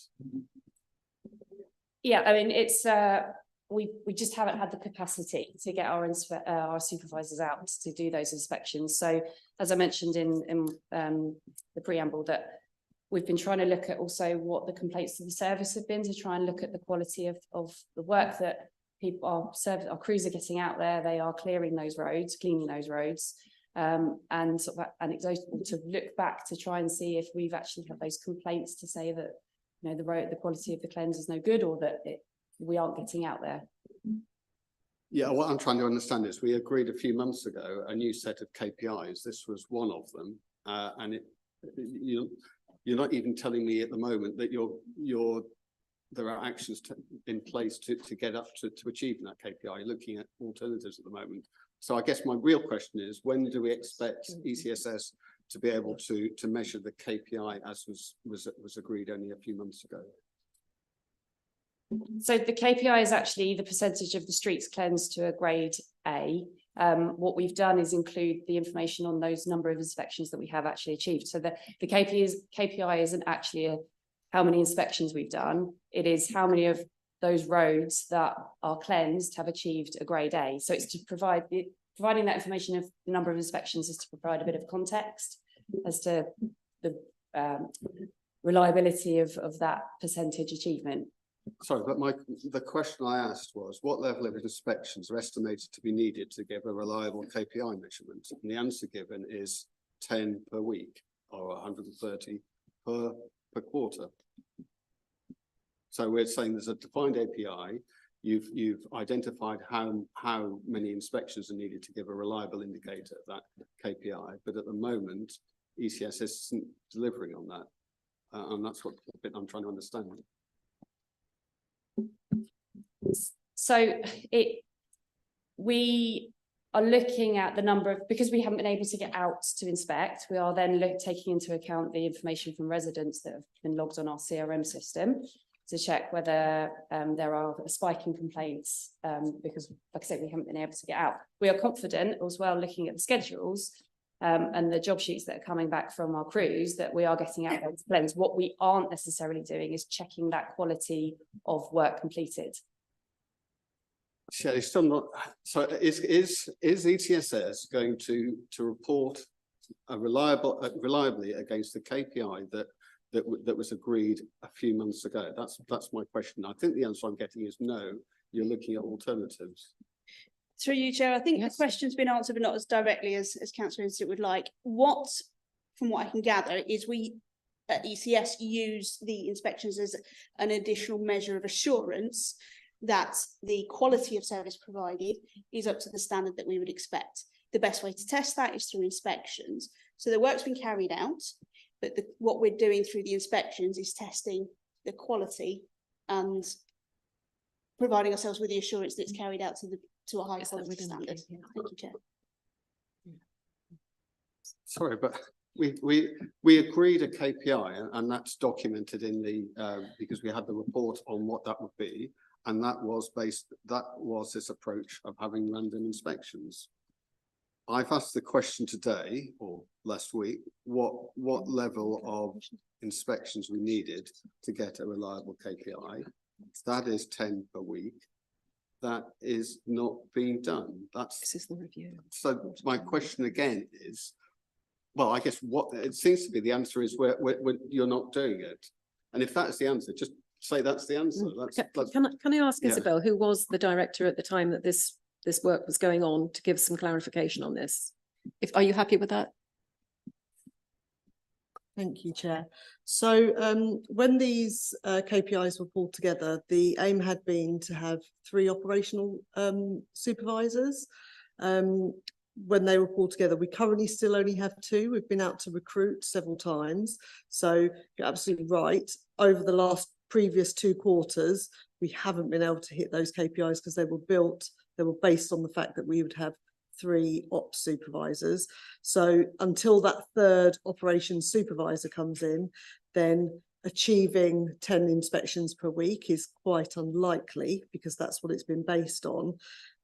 Yeah, I mean, it's we just haven't had the capacity to get our supervisors out to do those inspections. So as I mentioned in the preamble, that we've been trying to look at also what the complaints to the service have been, to try and look at the quality of the work that our crews are getting out there. They are clearing those roads, cleaning those roads, and sort of anecdotal to look back to try and see if we've actually had those complaints to say that, you know, the quality of the cleanse is no good, or that we aren't getting out there. Yeah, what I'm trying to understand is we agreed a few months ago a new set of KPIs. This was one of them, and you're not even telling me at the moment that there are actions in place to get up to achieving that KPI. You're looking at alternatives at the moment. So I guess my real question is, when do we expect ECSS to be able to measure the KPI as was agreed only a few months ago? So the KPI is actually the percentage of the streets cleansed to a grade A. What we've done is include the information on those number of inspections that we have actually achieved. So the KPI isn't actually how many inspections we've done. It is how many of those roads that are cleansed have achieved a grade A. So it's to providing that information of the number of inspections is to provide a bit of context as to the reliability of that percentage achievement. Sorry, but the question I asked was, what level of inspections are estimated to be needed to give a reliable KPI measurement? And the answer given is 10 per week, or 130 per quarter. So we're saying there's a defined API. You've identified how many inspections are needed to give a reliable indicator of that KPI, but at the moment ECSS isn't delivering on that, and that's what bit I'm trying to understand. So we are looking at the number of, because we haven't been able to get out to inspect, we are then taking into account the information from residents that have been logged on our CRM system to check whether there are a spike in complaints, because like I said, we haven't been able to get out. We are confident as well, looking at the schedules and the job sheets that are coming back from our crews, that we are getting out there to cleanse. What we aren't necessarily doing is checking that quality of work completed. Shelley, still not. So is ECSS going to report reliably against the KPI that was agreed a few months ago? That's my question. I think the answer I'm getting is no. you're looking at alternatives. Through you, Chair, I think the Yes. question's been answered, but not as directly as Councillor Institute would like. What, from what I can gather, is we at ECS use the inspections as an additional measure of assurance that the quality of service provided is up to the standard that we would expect. The best way to test that is through inspections. So the work's been carried out, but what we're doing through the inspections is testing the quality and providing ourselves with the assurance that it's carried out to a high Is that quality within the standard. KPI? Thank you, Chair. Sorry, but we agreed a KPI and that's documented in the, because we had the report on what that would be. And that was this approach of having random inspections. I've asked the question today or last week, what level of inspections we needed to get a reliable KPI. That is 10 per week. That is not being done. This is the review. So my question again is, well, I guess what it seems to be the answer is you're not doing it. And if that's the answer, just say that's the answer. Can I ask yeah. Isabel, who was the director at the time that this work was going on, to give some clarification on this? Are you happy with that? Thank you, Chair. So when these KPIs were pulled together, the aim had been to have 3 operational supervisors. When they were pulled together, we currently still only have 2. We've been out to recruit several times. So you're absolutely right. Over the previous 2 quarters, we haven't been able to hit those KPIs because they were based on the fact that we would have 3 ops supervisors. So until that 3rd operations supervisor comes in, then achieving 10 inspections per week is quite unlikely because that's what it's been based on.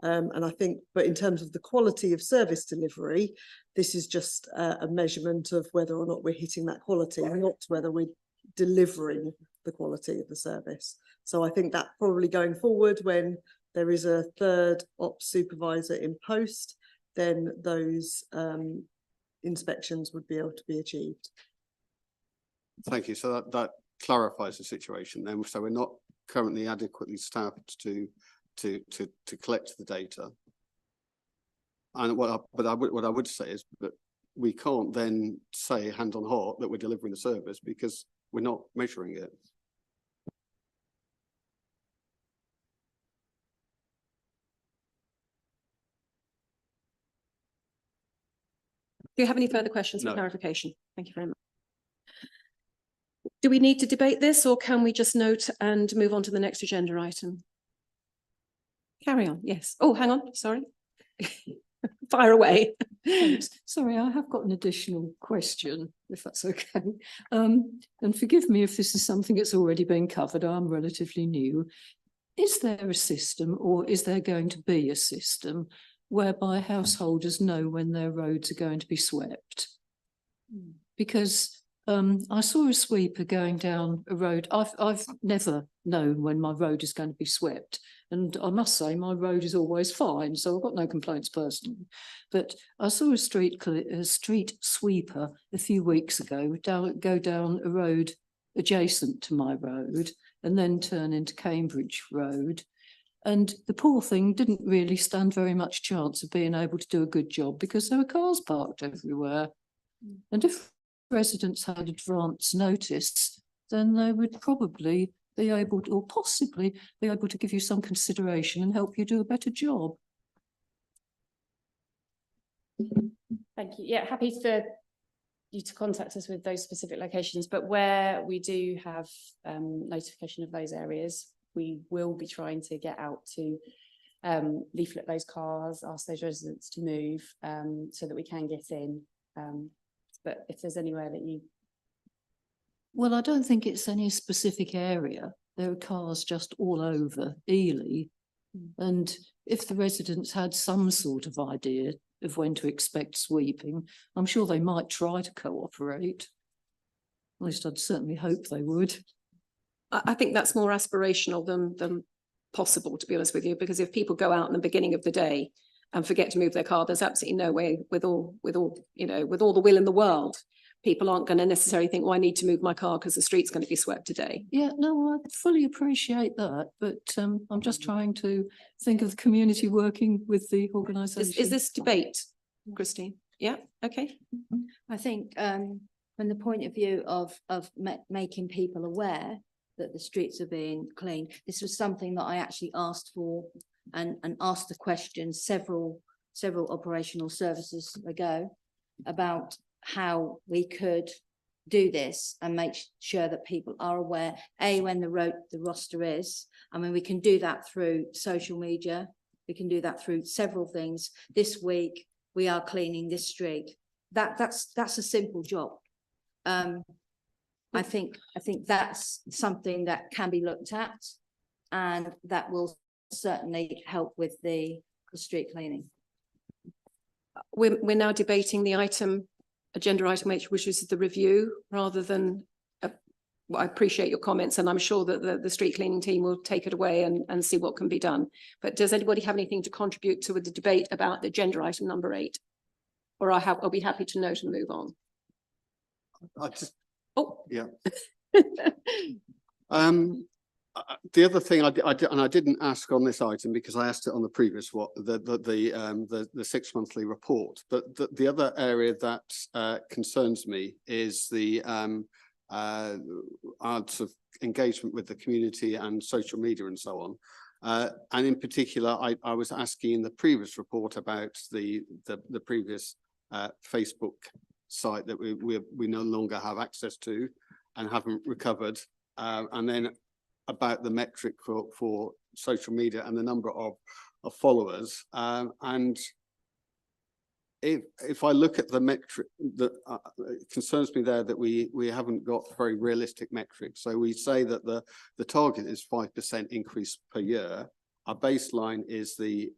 And I think, but in terms of the quality of service delivery, this is just a measurement of whether or not we're hitting that quality, not whether we're delivering the quality of the service. So I think that probably going forward, when there is a 3rd ops supervisor in post, then those inspections would be able to be achieved. Thank you. So that clarifies the situation then. So we're not currently adequately staffed to collect the data. And what I would say is that we can't then say hand on heart that we're delivering the service because we're not measuring it. Do you have any further questions for No. clarification? Thank you very much. Do we need to debate this, or can we just note and move on to the next agenda item? Carry on, yes. Oh, hang on, sorry. Fire away. Thanks. Sorry, I have got an additional question, if that's okay. And forgive me if this is something that's already been covered. I'm relatively new. Is there a system, or is there going to be a system whereby householders know when their roads are going to be swept? Because I saw a sweeper going down a road. I've never known when my road is going to be swept. And I must say my road is always fine, so I've got no complaints personally. But I saw a street sweeper a few weeks ago go down a road adjacent to my road and then turn into Cambridge Road. And the poor thing didn't really stand very much chance of being able to do a good job because there were cars parked everywhere. And if residents had advance notice, then they would probably be able to, or possibly be able to give you some consideration and help you do a better job. Thank you. Yeah, happy for you to contact us with those specific locations, but where we do have notification of those areas, we will be trying to get out to leaflet those cars, ask those residents to move so that we can get in. But if there's anywhere that you... Well, I don't think it's any specific area. There are cars just all over Ely. And if the residents had some sort of idea of when to expect sweeping, I'm sure they might try to cooperate. At least I'd certainly hope they would. I think that's more aspirational than possible, to be honest with you, because if people go out in the beginning of the day and forget to move their car, there's absolutely no way with all the will in the world people aren't going to necessarily think, well, I need to move my car because the street's going to be swept today. Yeah, no, I fully appreciate that, but I'm just trying to think of the community working with the organisation. Is this debate, Christine? Yeah, okay. I think from the point of view of making people aware that the streets are being cleaned, this was something that I actually asked for and asked the question several operational services ago about how we could do this and make sure that people are aware, when the roster is. I mean, we can do that through social media. We can do that through several things. This week, we are cleaning this street. That's a simple job. I think that's something that can be looked at, and that will certainly help with the street cleaning. We're now debating the agenda item H, which is the review, rather than. Well, I appreciate your comments, and I'm sure that the street cleaning team will take it away and see what can be done. But does anybody have anything to contribute to the debate about the agenda item number 8? Or I'll be happy to note and move on. Yeah. The other thing I didn't ask on this item because I asked it on the previous the 6 monthly report. But the other area that concerns me is the sort of engagement with the community and social media and so on. And in particular, I was asking in the previous report about the previous Facebook site that we no longer have access to and haven't recovered, and then about the metric for social media and the number of followers, and if I look at the metric that it concerns me there that we haven't got very realistic metrics. So we say that the target is 5% increase per year. Our baseline is the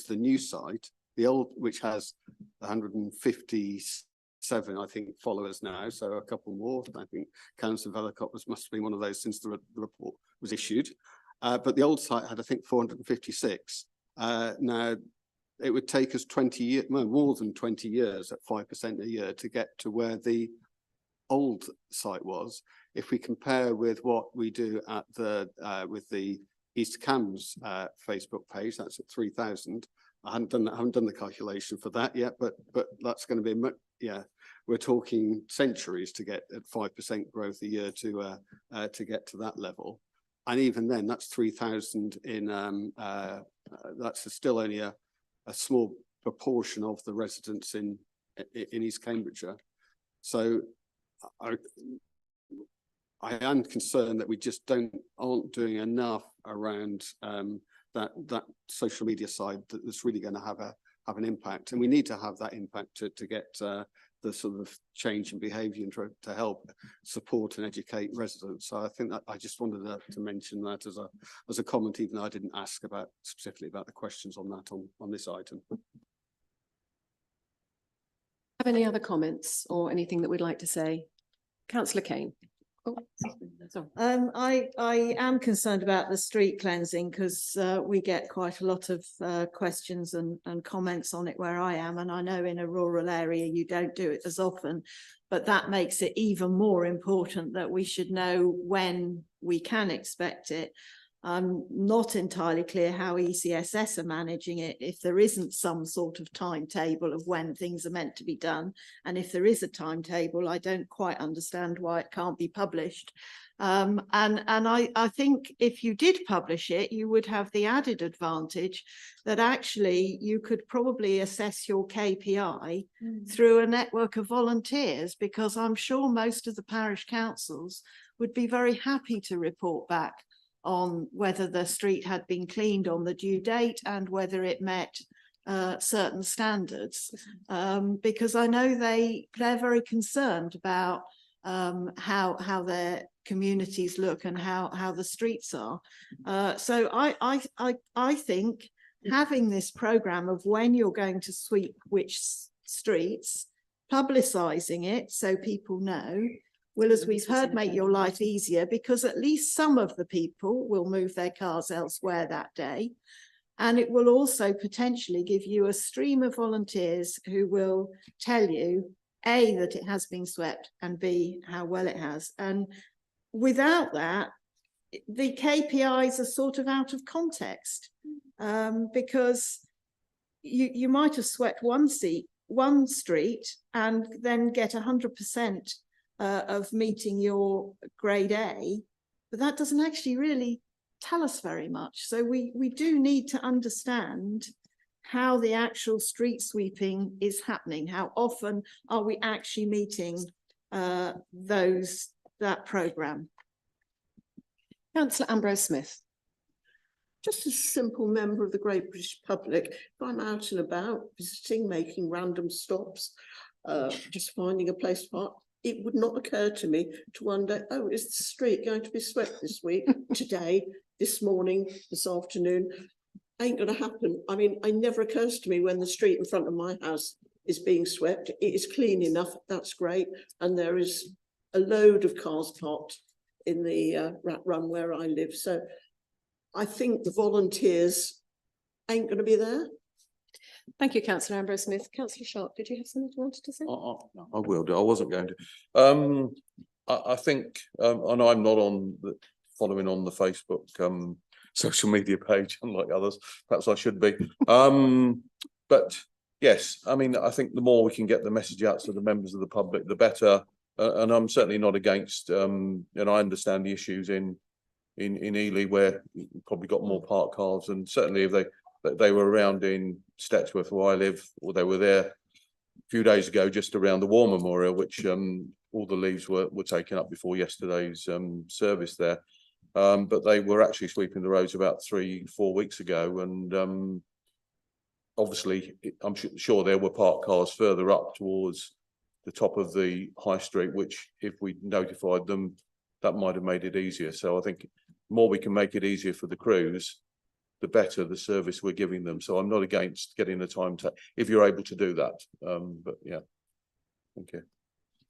new site, the old, which has 157, I think, followers now, so a couple more. I think Council of Helicopters must have been one of those since the report was issued. But the old site had, I think, 456. Now, it would take us 20 years, more than 20 years at 5% a year to get to where the old site was. If we compare with what we do at with the East Cambs Facebook page, that's at 3,000. I haven't done the calculation for that yet, but that's going to be we're talking centuries to get at 5% growth a year to get to that level. And even then, that's 3,000 in that's still only a small proportion of the residents in East Cambridgeshire. So I am concerned that we just aren't doing enough around that social media side that's really going to have an impact, and we need to have that impact to get the sort of change in behaviour and to help support and educate residents. So I think that I just wanted to mention that as a comment, even though I didn't ask specifically about the questions on that on this item. Have any other comments or anything that we'd like to say? Councillor Kane. Oh, sorry. I am concerned about the street cleansing because we get quite a lot of questions and comments on it where I am, and I know in a rural area you don't do it as often, but that makes it even more important that we should know when we can expect it. I'm not entirely clear how ECSS are managing it if there isn't some sort of timetable of when things are meant to be done. And if there is a timetable, I don't quite understand why it can't be published. And I think if you did publish it, you would have the added advantage that actually you could probably assess your KPI through a network of volunteers, because I'm sure most of the parish councils would be very happy to report back on whether the street had been cleaned on the due date and whether it met certain standards, because I know they're very concerned about how their communities look and how the streets are. So I think having this programme of when you're going to sweep which streets, publicising it so people know, will, as we've heard, make your life easier, because at least some of the people will move their cars elsewhere that day. And it will also potentially give you a stream of volunteers who will tell you A, that it has been swept, and B, how well it has. And without that, the KPIs are sort of out of context, because you might have swept one street and then get 100% of meeting your grade A, but that doesn't actually really tell us very much. So we do need to understand how the actual street sweeping is happening. How often are we actually meeting that programme? Councillor Ambrose Smith. Just as a simple member of the great British public, if I'm out and about visiting, making random stops, just finding a place to park, it would not occur to me to wonder, oh, is the street going to be swept this week, today, this morning, this afternoon? Ain't going to happen. I mean, it never occurs to me when the street in front of my house is being swept. It is clean enough, that's great. And there is a load of cars parked in the Rat Run where I live. So I think the volunteers ain't going to be there. Thank you, Councillor Ambrose Smith. Councillor Sharp, did you have something you wanted to say? I will do. I wasn't going to. I think, and I'm not following on the Facebook social media page, unlike others. Perhaps I should be. But yes, I mean, I think the more we can get the message out to the members of the public, the better. And I'm certainly not against. And I understand the issues in Ely, where you probably got more parked cars, and certainly if they were around in Stetsworth, where I live, or they were there a few days ago, just around the War Memorial, which all the leaves were taken up before yesterday's service there. But they were actually sweeping the roads about 3-4 weeks ago, and obviously I'm sure there were parked cars further up towards the top of the high street, which if we notified them, that might have made it easier. So I think the more we can make it easier for the crews, the better the service we're giving them. So I'm not against getting the time to, if you're able to do that. But yeah, thank you.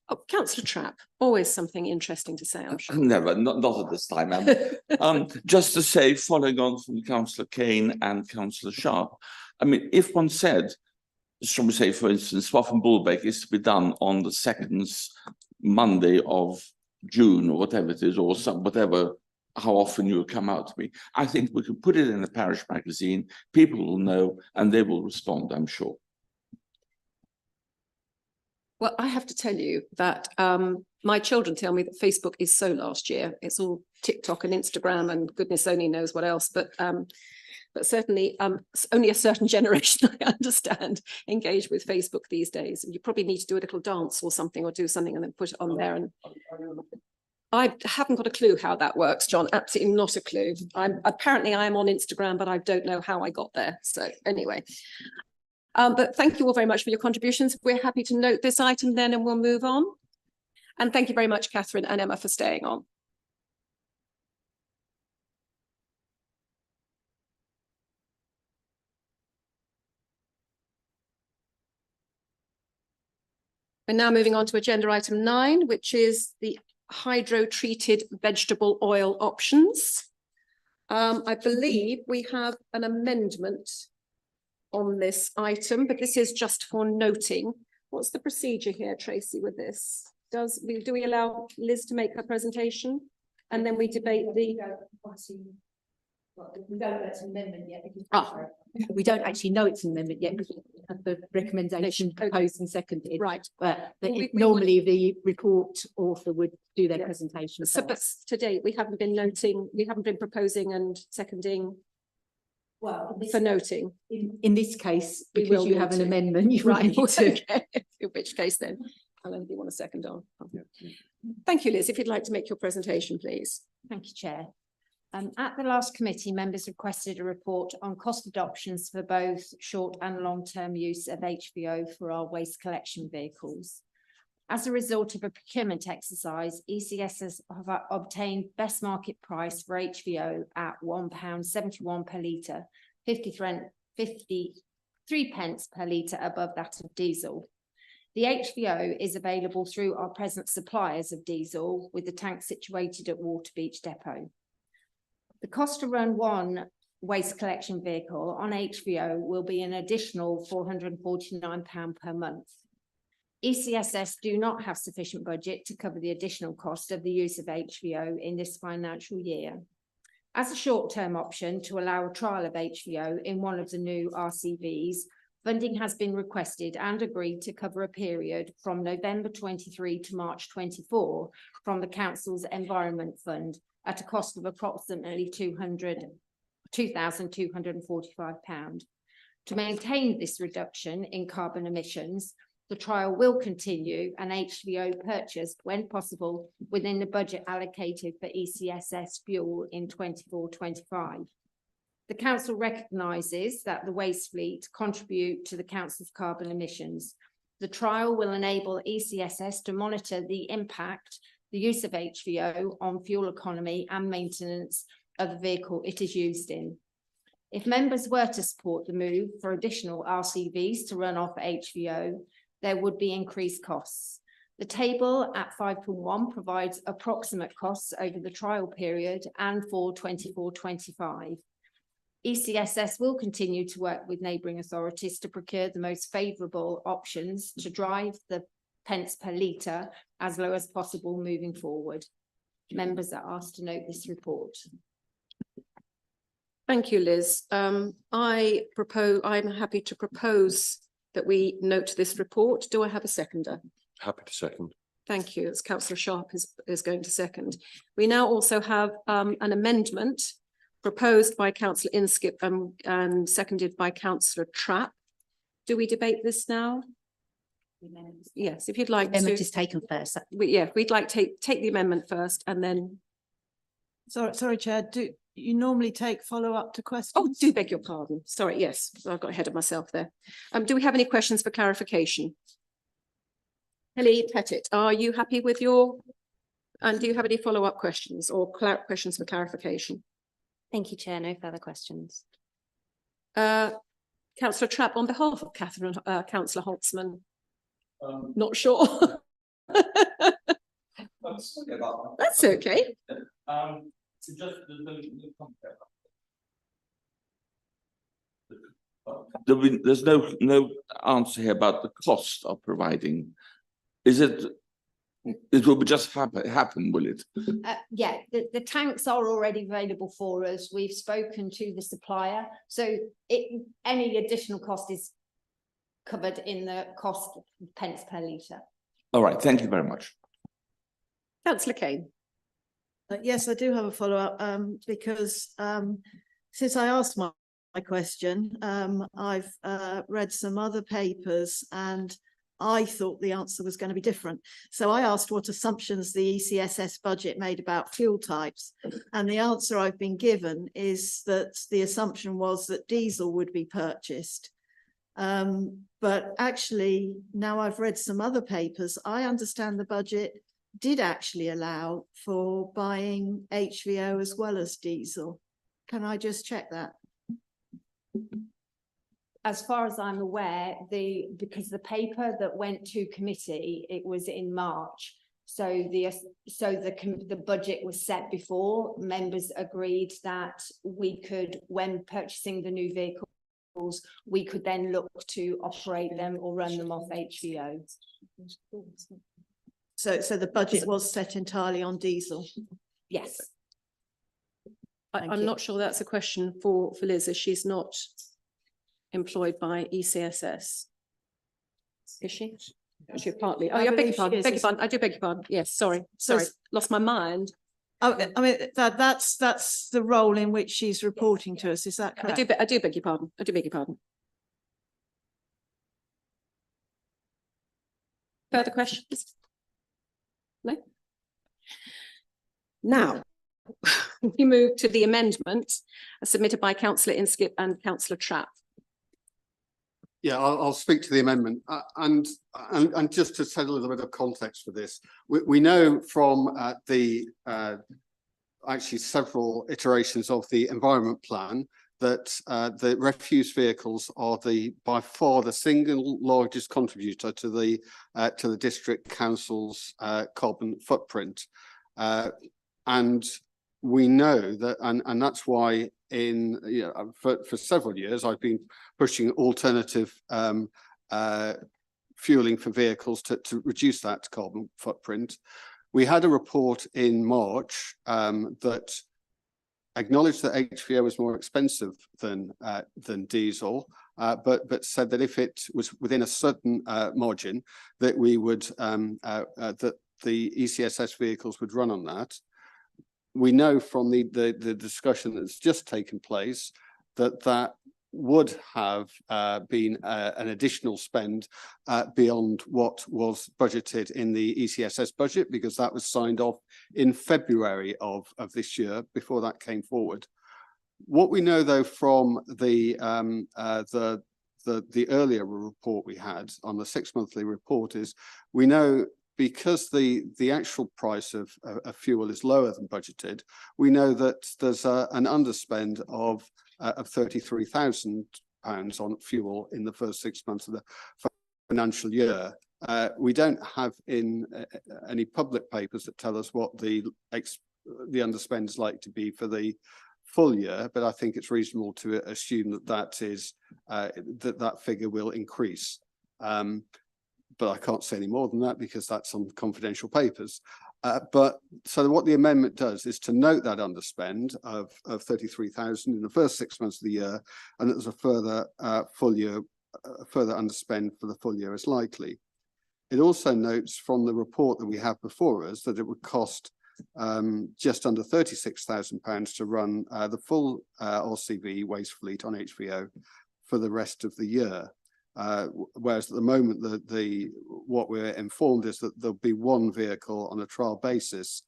Oh, Councillor Trapp, always something interesting to say, I'm sure. Never, not at this time. Just to say, following on from Councillor Kane and Councillor Sharp, I mean, if one said, shall we say, for instance, Swaff and Bullbeck is to be done on the second Monday of June or whatever it is, or whatever, how often you come out to me, I think we could put it in the parish magazine, people will know and they will respond, I'm sure. Well, I have to tell you that my children tell me that Facebook is so last year. It's all TikTok and Instagram and goodness only knows what else. But certainly only a certain generation, I understand, engage with Facebook these days. You probably need to do a little dance or something, or do something and then put it on there. And I haven't got a clue how that works, John. Absolutely not a clue. Apparently I'm on Instagram, but I don't know how I got there. So anyway. But thank you all very much for your contributions. We're happy to note this item then, and we'll move on. And thank you very much, Catherine and Emma, for staying on. We're now moving on to agenda item 9, which is the hydro-treated vegetable oil options. I believe we have an amendment on this item, but this is just for noting. What's the procedure here, Tracy, with this? Do we allow Liz to make her presentation and then we debate the? We don't know it's an amendment yet. We don't actually know it's an amendment yet because we have the recommendation proposed and seconded. Right. But normally the report author would do their presentation. So, but to date, we haven't been proposing and seconding. Well, for noting. In this case, because you have an amendment, you right need to. Okay. In which case then, Alan, do you want a second on? Thank you, Liz. If you'd like to make your presentation, please. Thank you, Chair. At the last committee, members requested a report on cost adoptions for both short and long-term use of HVO for our waste collection vehicles. As a result of a procurement exercise, ECS have obtained best market price for HVO at £1.71 per litre, 53 pence per litre above that of diesel. The HVO is available through our present suppliers of diesel, with the tank situated at Waterbeach Depot. The cost to run one waste collection vehicle on HVO will be an additional £449 per month. ECSS do not have sufficient budget to cover the additional cost of the use of HVO in this financial year. As a short-term option to allow a trial of HVO in one of the new RCVs, funding has been requested and agreed to cover a period from November 23 to March 24 from the Council's Environment Fund at a cost of approximately £2,245. To maintain this reduction in carbon emissions, the trial will continue and HVO purchased when possible within the budget allocated for ECSS fuel in 24-25. The council recognises that the waste fleet contribute to the council's carbon emissions. The trial will enable ECSS to monitor the impact the use of HVO on fuel economy and maintenance of the vehicle it is used in. If members were to support the move for additional RCVs to run off HVO, there would be increased costs. The table at 5.1 provides approximate costs over the trial period and for 24-25. ECSS will continue to work with neighbouring authorities to procure the most favourable options to drive the pence per litre as low as possible moving forward. Members are asked to note this report. Thank you, Liz. I'm happy to propose that we note this report. Do I have a seconder? Happy to second. Thank you. It's Councillor Sharp is going to second. We now also have an amendment proposed by Councillor Inskip and seconded by Councillor Trapp. Do we debate this now? Yes, if you'd like to. Amendment is taken first. We'd like to take the amendment first and then. Sorry, Chair, do you normally take follow-up to questions? Oh, do beg your pardon. Sorry, yes, I got ahead of myself there. Do we have any questions for clarification? Kelly Pettit, are you happy with and do you have any follow-up questions or questions for clarification? Thank you, Chair. No further questions. Councillor Trapp, on behalf of Councillor Holtzman. Not sure. That's okay. There's no answer here about the cost of providing. Is it? It will just happen, will it? Yeah, the tanks are already available for us. We've spoken to the supplier, so any additional cost is covered in the cost of pence per litre. All right, thank you very much. Councillor Kane. Yes, I do have a follow-up because since I asked my question, I've read some other papers and I thought the answer was going to be different. So I asked what assumptions the ECSS budget made about fuel types. And the answer I've been given is that the assumption was that diesel would be purchased. But actually, now I've read some other papers, I understand the budget did actually allow for buying HVO as well as diesel. Can I just check that? As far as I'm aware, because the paper that went to committee, it was in March. So the budget was set before. Members agreed that we could, when purchasing the new vehicles, we could then look to operate them or run them off HVO. So the budget was set entirely on diesel? Yes. I'm not sure that's a question for Liz, as she's not employed by ECSS. Is she? She partly. Oh, I beg your pardon. Beg your pardon. I do beg your pardon. Yes, sorry. Lost my mind. Oh, I mean, that's the role in which she's reporting to us. Is that correct? I do beg your pardon. I do beg your pardon. Further questions? No? Now, we move to the amendment submitted by Councillor Inskip and Councillor Trapp. Yeah, I'll speak to the amendment and just to set a little bit of context for this. We know from actually several iterations of the environment plan that the refuse vehicles are by far the single largest contributor to the district council's carbon footprint, and we know that, and that's why for several years I've been pushing alternative fueling for vehicles to reduce that carbon footprint. We had a report in March that acknowledged that HVO was more expensive than diesel, but said that if it was within a certain margin, that we would that the ECSS vehicles would run on that. We know from the discussion that's just taken place that would have been an additional spend beyond what was budgeted in the ECSS budget, because that was signed off in February of this year before that came forward. What we know though from the earlier report we had on the 6-monthly report is we know, because the actual price of fuel is lower than budgeted, we know that there's an underspend of £33,000 on fuel in the first 6 months of the financial year. We don't have in any public papers that tell us what the underspend is like to be for the full year, but I think it's reasonable to assume that that figure will increase. But I can't say any more than that because that's on confidential papers. But so what the amendment does is to note that underspend of 33,000 in the first 6 months of the year, and that there's a further further underspend for the full year is likely. It also notes from the report that we have before us that it would cost just under £36,000 to run the full RCV waste fleet on HVO for the rest of the year. Whereas at the moment, what we're informed is that there'll be one vehicle on a trial basis.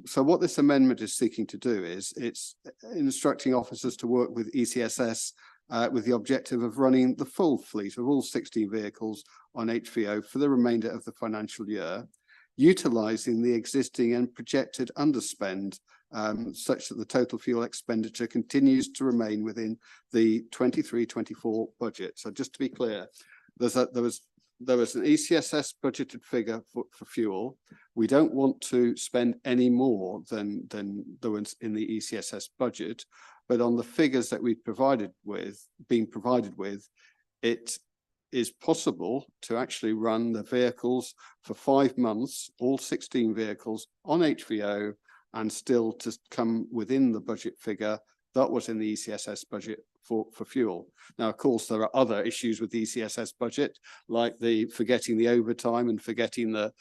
So what this amendment is seeking to do is it's instructing officers to work with ECSS with the objective of running the full fleet of all 16 vehicles on HVO for the remainder of the financial year, utilising the existing and projected underspend such that the total fuel expenditure continues to remain within the 23-24 budget. So just to be clear, there was an ECSS budgeted figure for fuel. We don't want to spend any more than there was in the ECSS budget, but on the figures that we've been provided with, it is possible to actually run the vehicles for 5 months, all 16 vehicles on HVO, and still to come within the budget figure that was in the ECSS budget for fuel. Now, of course, there are other issues with the ECSS budget, like forgetting the overtime and forgetting the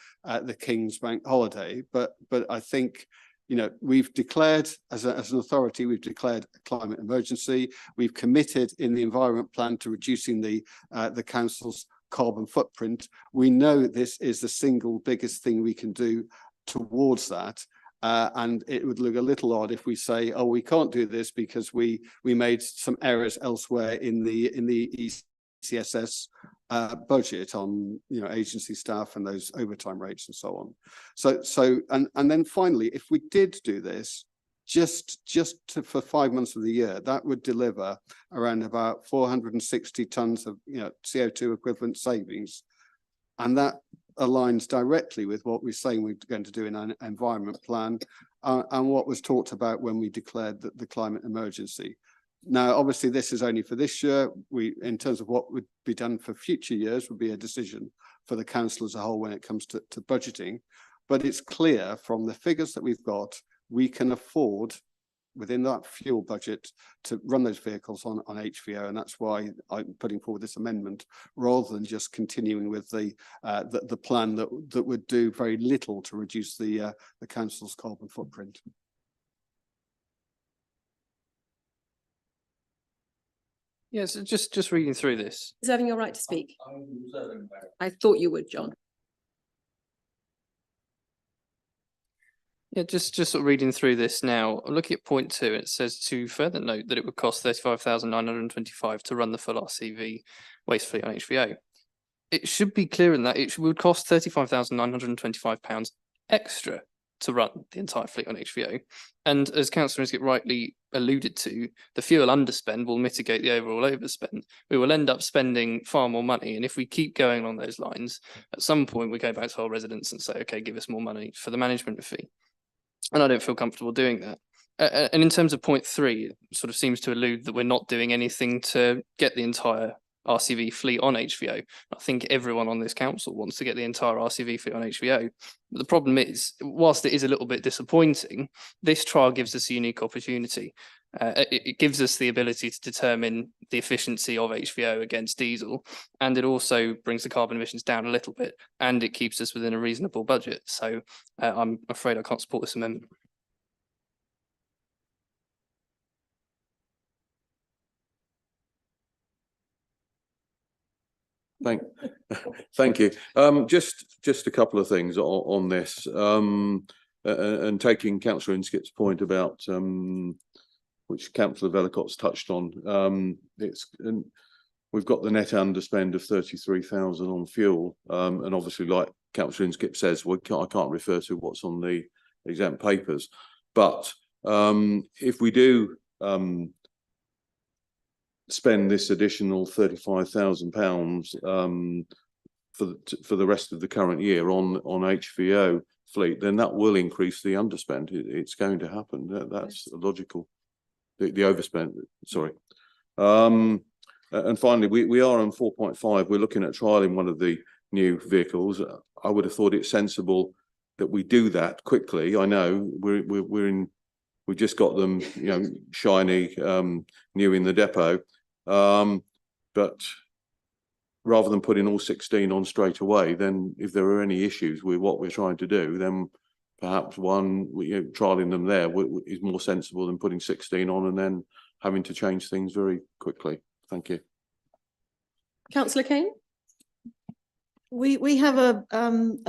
King's Bank holiday. But I think, you know, we've declared as an authority, we've declared a climate emergency. We've committed in the environment plan to reducing the council's carbon footprint. We know this is the single biggest thing we can do towards that. And it would look a little odd if we say, oh, we can't do this because we made some errors elsewhere in the ECSS budget on, you know, agency staff and those overtime rates and so on. So and then finally, if we did do this for 5 months of the year, that would deliver around about 460 tons of, you know, CO2 equivalent savings, and that aligns directly with what we're saying we're going to do in an environment plan and what was talked about when we declared the climate emergency. Now, obviously, this is only for this year. In terms of what would be done for future years, would be a decision for the council as a whole when it comes to budgeting. But it's clear from the figures that we've got, we can afford within that fuel budget to run those vehicles on HVO, and that's why I'm putting forward this amendment rather than just continuing with the plan that would do very little to reduce the council's carbon footprint. Yes, just reading through this. Reserving your right to speak. I thought you would, John. Yeah, just sort of reading through this now. Looking at point 2, it says to further note that it would cost 35,925 to run the full RCV waste fleet on HVO. It should be clear in that it would cost £35,925 extra to run the entire fleet on HVO. And as Councillor Inskip rightly alluded to, the fuel underspend will mitigate the overall overspend. We will end up spending far more money. And if we keep going along those lines, at some point we go back to our residents and say, okay, give us more money for the management fee. And I don't feel comfortable doing that. And in terms of point 3, it sort of seems to allude that we're not doing anything to get the entire RCV fleet on HVO. I think everyone on this council wants to get the entire RCV fleet on HVO. But the problem is, whilst it is a little bit disappointing, this trial gives us a unique opportunity. It gives us the ability to determine the efficiency of HVO against diesel, and it also brings the carbon emissions down a little bit, and it keeps us within a reasonable budget. So I'm afraid I can't support this amendment. Thank you. Just a couple of things on this, and taking Councillor Inskip's point about which Councillor Vellacott's touched on. And we've got the net underspend of 33,000 on fuel, and obviously, like Councillor Inskip says, I can't refer to what's on the exempt papers, but if we do spend this additional £35,000 for the rest of the current year on HVO fleet, then that will increase the underspend. It's going to happen. That's logical. The overspend. Sorry. And finally, we are on 4.5. We're looking at trialing one of the new vehicles. I would have thought it sensible that we do that quickly. I know we've just got them, shiny, new in the depot. But rather than putting all 16 on straight away, then if there are any issues with what we're trying to do, then perhaps trialing them there is more sensible than putting 16 on and then having to change things very quickly. Thank you. Councillor Kane? We have a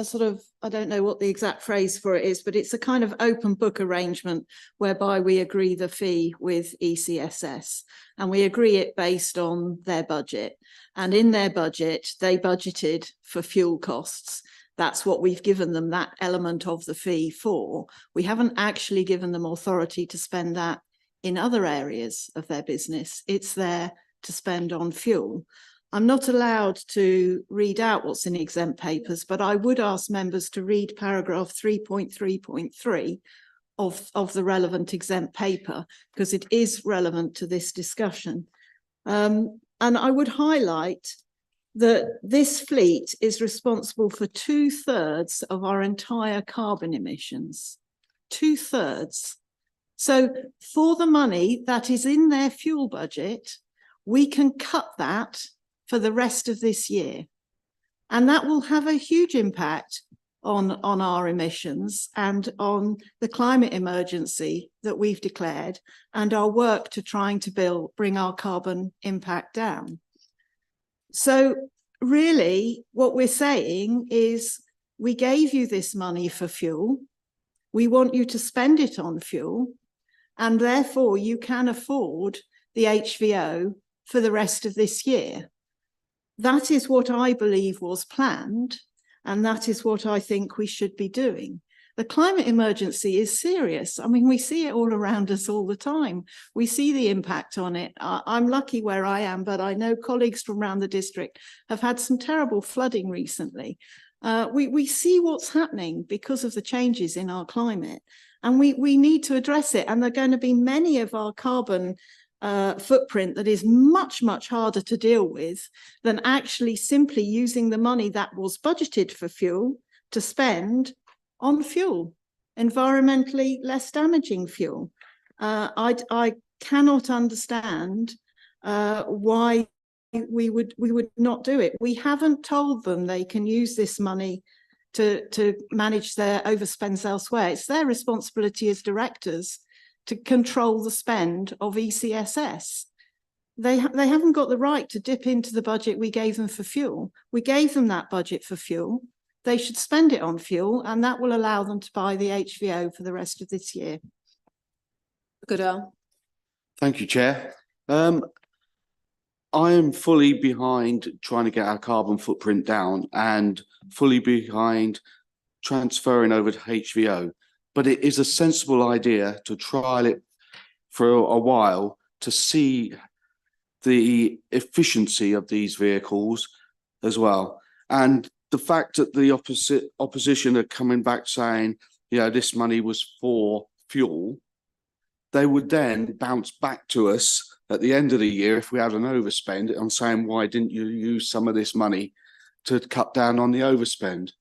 sort of, I don't know what the exact phrase for it is, but it's a kind of open book arrangement whereby we agree the fee with ECSS, and we agree it based on their budget. And in their budget, they budgeted for fuel costs. That's what we've given them that element of the fee for. We haven't actually given them authority to spend that in other areas of their business. It's there to spend on fuel. I'm not allowed to read out what's in exempt papers, but I would ask members to read paragraph 3.3.3 of the relevant exempt paper, because it is relevant to this discussion. And I would highlight that this fleet is responsible for 2/3 of our entire carbon emissions. 2/3. So for the money that is in their fuel budget, we can cut that for the rest of this year. And that will have a huge impact on our emissions and on the climate emergency that we've declared and our work to trying to bring our carbon impact down. So really what we're saying is we gave you this money for fuel. We want you to spend it on fuel, and therefore you can afford the HVO for the rest of this year. That is what I believe was planned, and that is what I think we should be doing. The climate emergency is serious. I mean, we see it all around us all the time. We see the impact on it. I'm lucky where I am, but I know colleagues from around the district have had some terrible flooding recently. We see what's happening because of the changes in our climate, and we need to address it. And there are going to be many of our carbon footprint that is much, much harder to deal with than actually simply using the money that was budgeted for fuel to spend on fuel, environmentally less damaging fuel. I cannot understand why we would not do it. We haven't told them they can use this money to manage their overspends elsewhere. It's their responsibility as directors to control the spend of ECSS. They haven't got the right to dip into the budget we gave them for fuel. We gave them that budget for fuel. They should spend it on fuel, and that will allow them to buy the HVO for the rest of this year. Goodall. Thank you, Chair. I am fully behind trying to get our carbon footprint down and fully behind transferring over to HVO. But it is a sensible idea to trial it for a while to see the efficiency of these vehicles as well. And the fact that the opposition are coming back saying, this money was for fuel, they would then bounce back to us at the end of the year if we had an overspend on saying, why didn't you use some of this money to cut down on the overspend?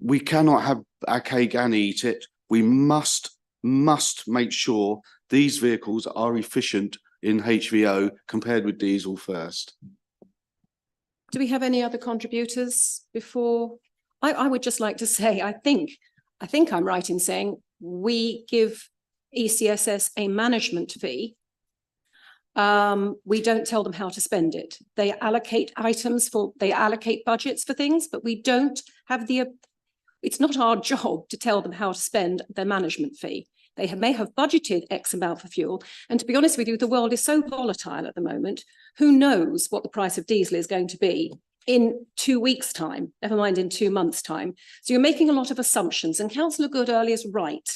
We cannot have our cake and eat it. We must make sure these vehicles are efficient in HVO compared with diesel first. Do we have any other contributors before? I would just like to say, I think I'm right in saying we give ECSS a management fee. We don't tell them how to spend it. They allocate they allocate budgets for things, but we don't have it's not our job to tell them how to spend their management fee. They may have budgeted X amount for fuel. And to be honest with you, the world is so volatile at the moment. Who knows what the price of diesel is going to be in 2 weeks' time, never mind in 2 months' time. So you're making a lot of assumptions. And Councillor Goodall is right.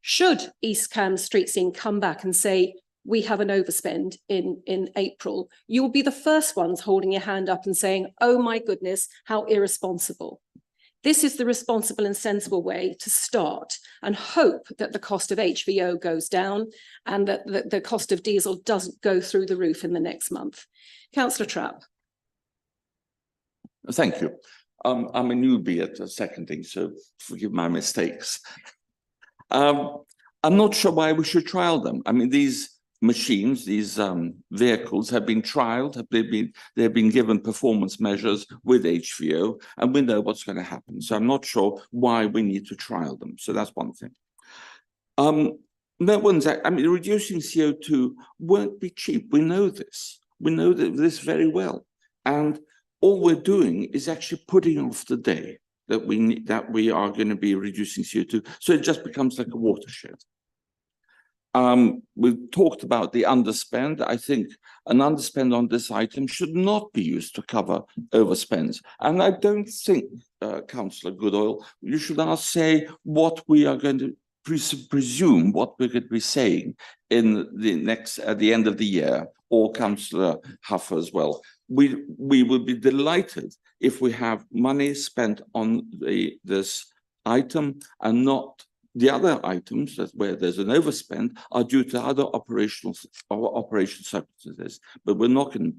Should East Cam Street Scene come back and say, we have an overspend in April, you will be the first ones holding your hand up and saying, oh my goodness, how irresponsible. This is the responsible and sensible way to start and hope that the cost of HVO goes down and that the cost of diesel doesn't go through the roof in the next month. Councillor Trapp. Thank you. I'm a newbie at seconding, so forgive my mistakes. I'm not sure why we should trial them. I mean, these machines, these vehicles have been trialed, they've been given performance measures with HVO, and we know what's going to happen. So I'm not sure why we need to trial them. So that's one thing. Reducing CO2 won't be cheap. We know this. We know this very well. And all we're doing is actually putting off the day that we are going to be reducing CO2. So it just becomes like a watershed. We've talked about the underspend. I think an underspend on this item should not be used to cover overspends. And I don't think, Councillor Goodall, you should now say what we are going to presume what we could be saying in at the end of the year, or Councillor Huffer as well. We would be delighted if we have money spent on this item and not the other items where there's an overspend are due to other operational circumstances, but we're not going to.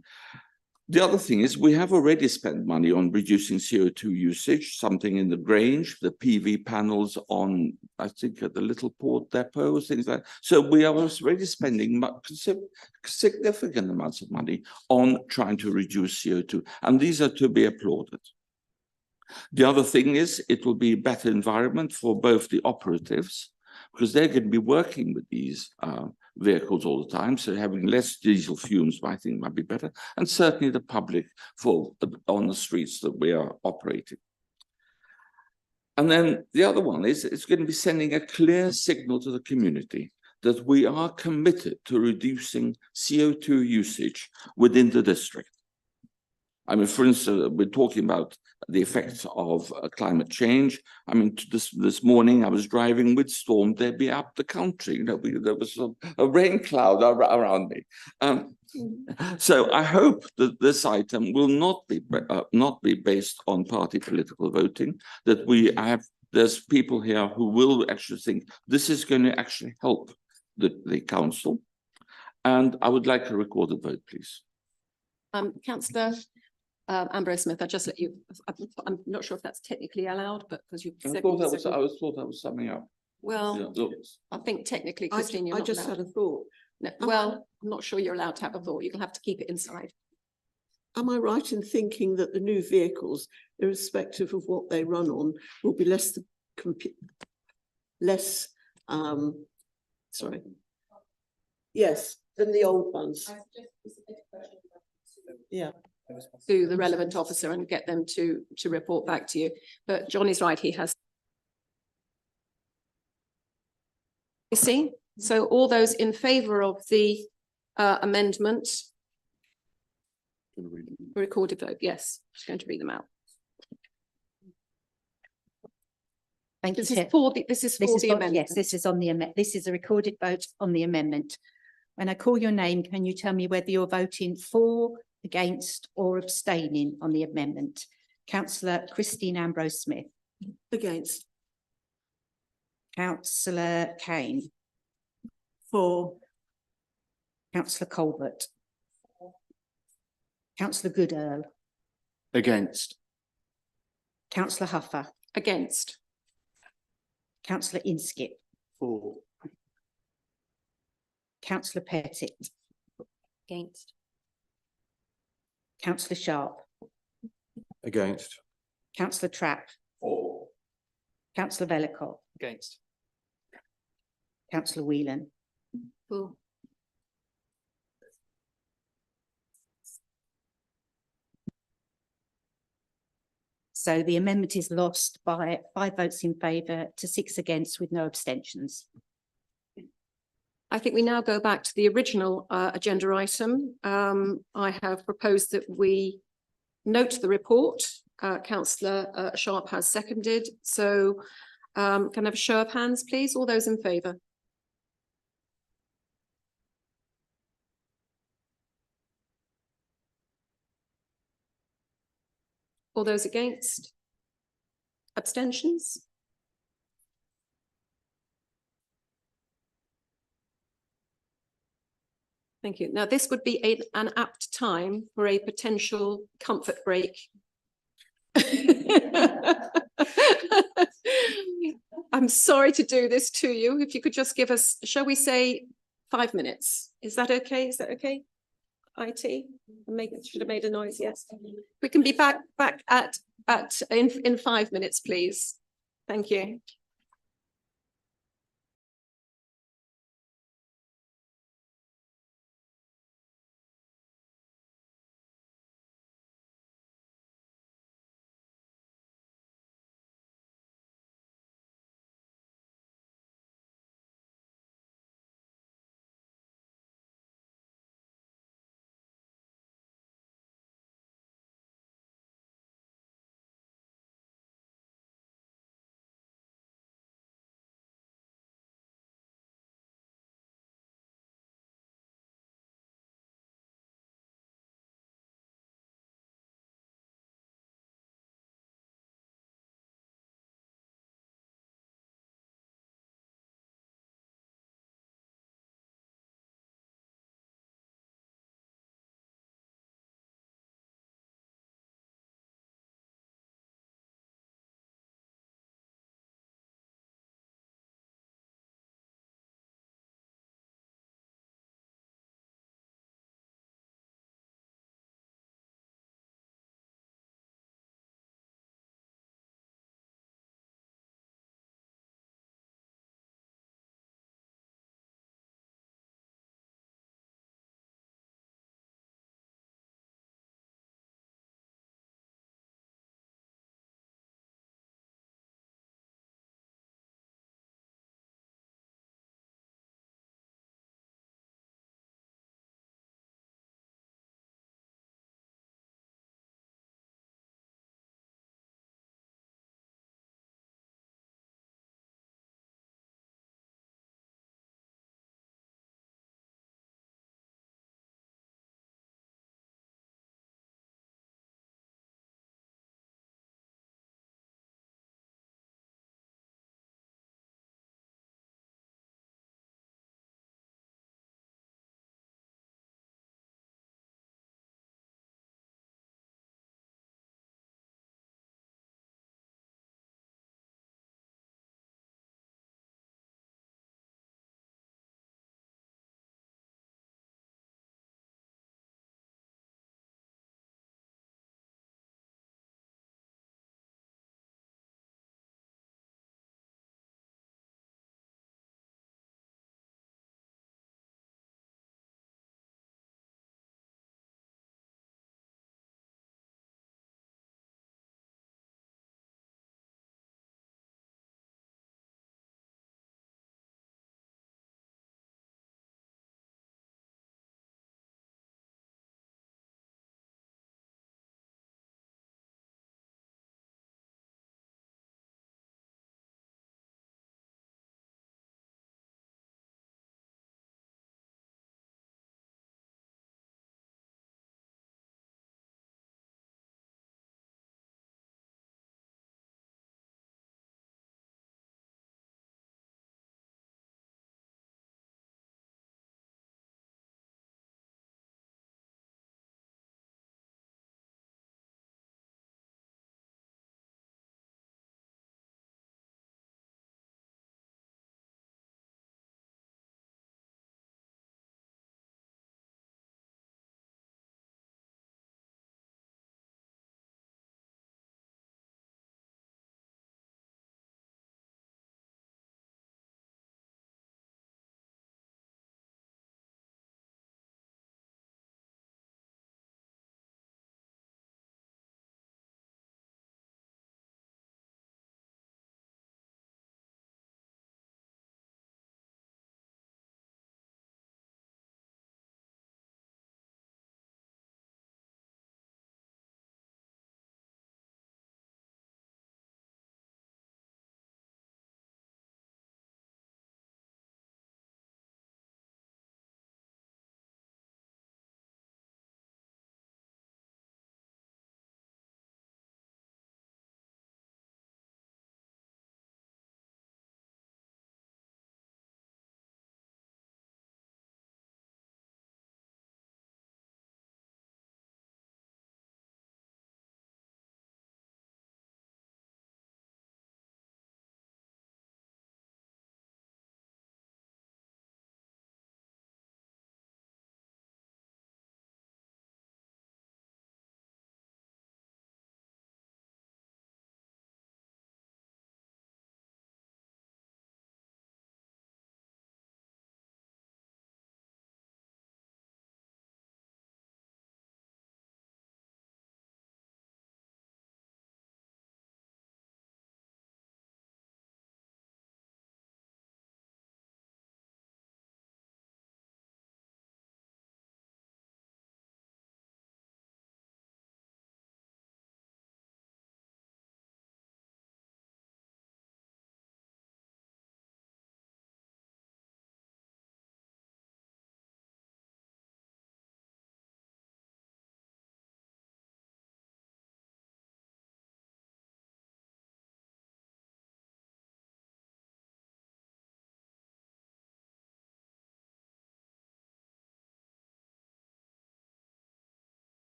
The other thing is we have already spent money on reducing CO2 usage, something in the Grange, the PV panels on, I think, at the Little Port Depot, things like that. So we are already spending significant amounts of money on trying to reduce CO2, and these are to be applauded. The other thing is it will be a better environment for both the operatives, because they're going to be working with these vehicles all the time. So having less diesel fumes, I think, might be better. And certainly the public on the streets that we are operating. And then the other one is it's going to be sending a clear signal to the community that we are committed to reducing CO2 usage within the district. I mean, for instance, we're talking about the effects of climate change. I mean, this morning I was driving with storm Debbie up the country. You know, there was a rain cloud around me. So I hope that this item will not be based on party political voting. That there's people here who will actually think this is going to actually help the council. And I would like a recorded vote, please. Councillor Ambrose Smith, I just let you. I'm not sure if that's technically allowed, but because you said. I thought that was summing up. Well, yeah, I think technically, Christine, you're not just allowed. had a thought. No, well, I'm not sure you're allowed to have a thought. You're gonna have to keep it inside. Am I right in thinking that the new vehicles, irrespective of what they run on, will be less yes, than the old ones? Yeah. To the relevant officer and get them to report back to you. But John is right, he has. You see, so all those in favour of the amendment. Recorded vote, yes, just going to read them out. Thank you. This is for the amendment. Yes, this is on the amendment. This is a recorded vote on the amendment. When I call your name, can you tell me whether you're voting for, against, or abstaining on the amendment? Councillor Christine Ambrose Smith. Against. Councillor Kane. For. Councillor Colbert. Councillor Goodall. Against. Councillor Huffer. Against. Councillor Inskip. For. Councillor Pettit. Against. Councillor Sharp. Against. Councillor Trapp. Councillor Velicott. Against. Councillor Whelan. For. So the amendment is lost by 5 votes in favour to 6 against with no abstentions. I think we now go back to the original agenda item. I have proposed that we note the report. Councillor Sharp has seconded. So can I have a show of hands, please? All those in favour? All those against? Abstentions? Thank you. Now, this would be an apt time for a potential comfort break. I'm sorry to do this to you. If you could just give us, shall we say 5 minutes? Is that okay? Is that okay? IT, should have made a noise, yes. We can be back in 5 minutes, please. Thank you.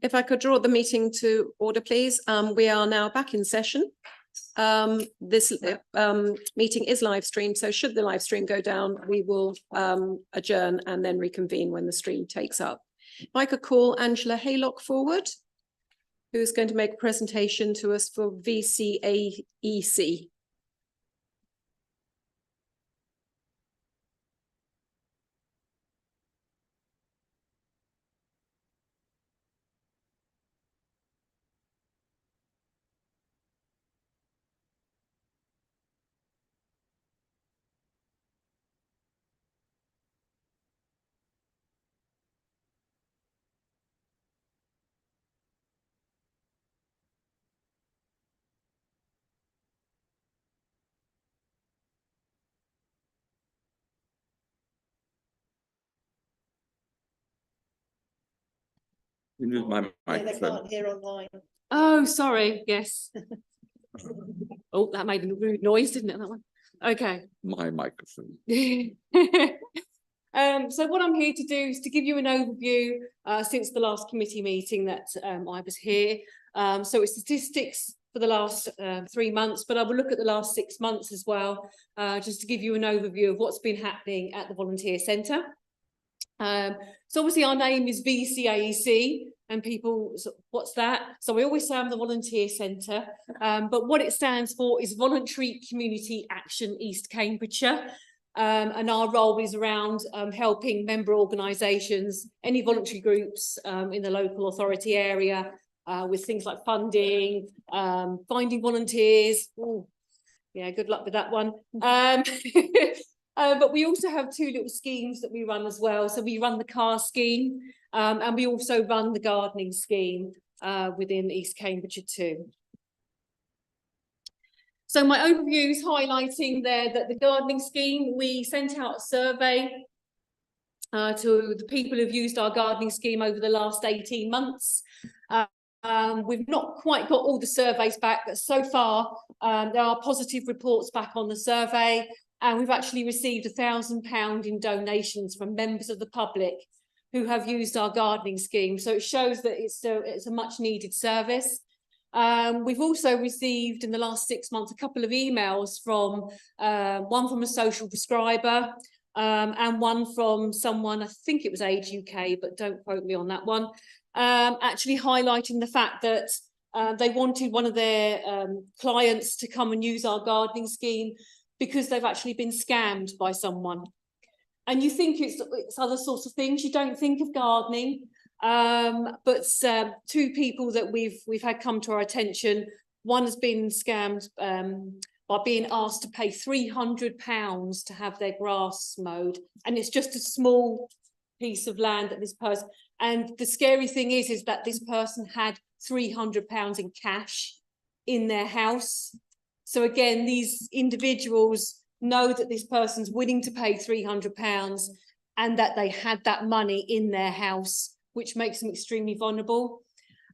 If I could draw the meeting to order, please. We are now back in session. This meeting is live streamed, so should the live stream go down, we will adjourn and then reconvene when the stream takes up. If I could call Angela Haylock forward, who's going to make a presentation to us for VCAEC. You need my They microphone. can't hear online. Oh, sorry, yes. Oh, that made a rude noise, didn't it, that one? Okay. My microphone. So what I'm here to do is to give you an overview since the last committee meeting that I was here. So it's statistics for the last 3 months, but I will look at the last 6 months as well, just to give you an overview of what's been happening at the Volunteer Centre. So obviously our name is VCAEC and people, what's that? So we always say I'm the Volunteer Centre, but what it stands for is Voluntary Community Action East Cambridgeshire. And our role is around helping member organisations, any voluntary groups in the local authority area with things like funding, finding volunteers. Ooh, yeah, good luck with that one. But we also have 2 little schemes that we run as well. So we run the car scheme and we also run the gardening scheme within East Cambridgeshire too. So my overview is highlighting there that the gardening scheme, we sent out a survey to the people who've used our gardening scheme over the last 18 months. We've not quite got all the surveys back, but so far there are positive reports back on the survey, and we've actually received £1,000 in donations from members of the public who have used our gardening scheme. So it shows that it's a much needed service. We've also received in the last 6 months a couple of emails from one from a social prescriber and one from someone, I think it was Age UK, but don't quote me on that one, actually highlighting the fact that they wanted one of their clients to come and use our gardening scheme because they've actually been scammed by someone. And you think it's other sorts of things, you don't think of gardening. But 2 people that we've had come to our attention, one has been scammed by being asked to pay £300 to have their grass mowed, and it's just a small piece of land that this person, and the scary thing is that this person had £300 in cash in their house. So again, these individuals know that this person's willing to pay £300 and that they had that money in their house, which makes them extremely vulnerable.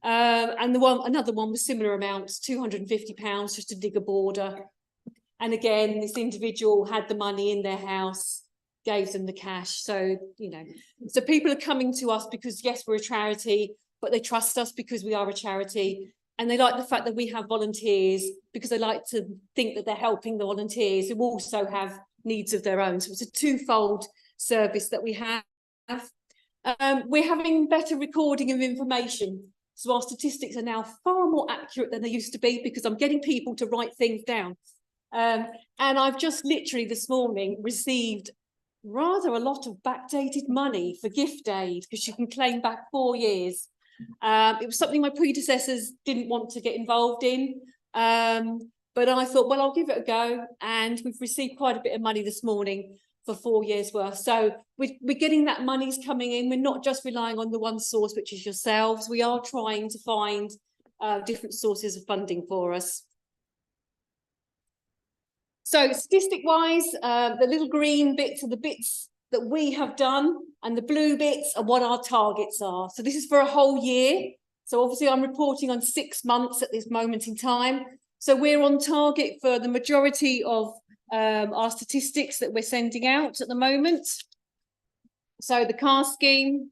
And another one with similar amounts, £250 just to dig a border. And again, this individual had the money in their house, gave them the cash. So, you know, so people are coming to us because yes, we're a charity, but they trust us because we are a charity. And they like the fact that we have volunteers because they like to think that they're helping the volunteers who also have needs of their own. So it's a twofold service that we have. We're having better recording of information. So our statistics are now far more accurate than they used to be because I'm getting people to write things down. And I've just literally this morning received rather a lot of backdated money for gift aid because you can claim back 4 years. It was something my predecessors didn't want to get involved in. But I thought, well, I'll give it a go. And we've received quite a bit of money this morning for 4 years worth. So we're getting that money's coming in. We're not just relying on the one source, which is yourselves. We are trying to find different sources of funding for us. So statistic wise, the little green bits are the bits that we have done, and the blue bits are what our targets are. So this is for a whole year. So obviously I'm reporting on 6 months at this moment in time. So we're on target for the majority of our statistics that we're sending out at the moment. So the car scheme,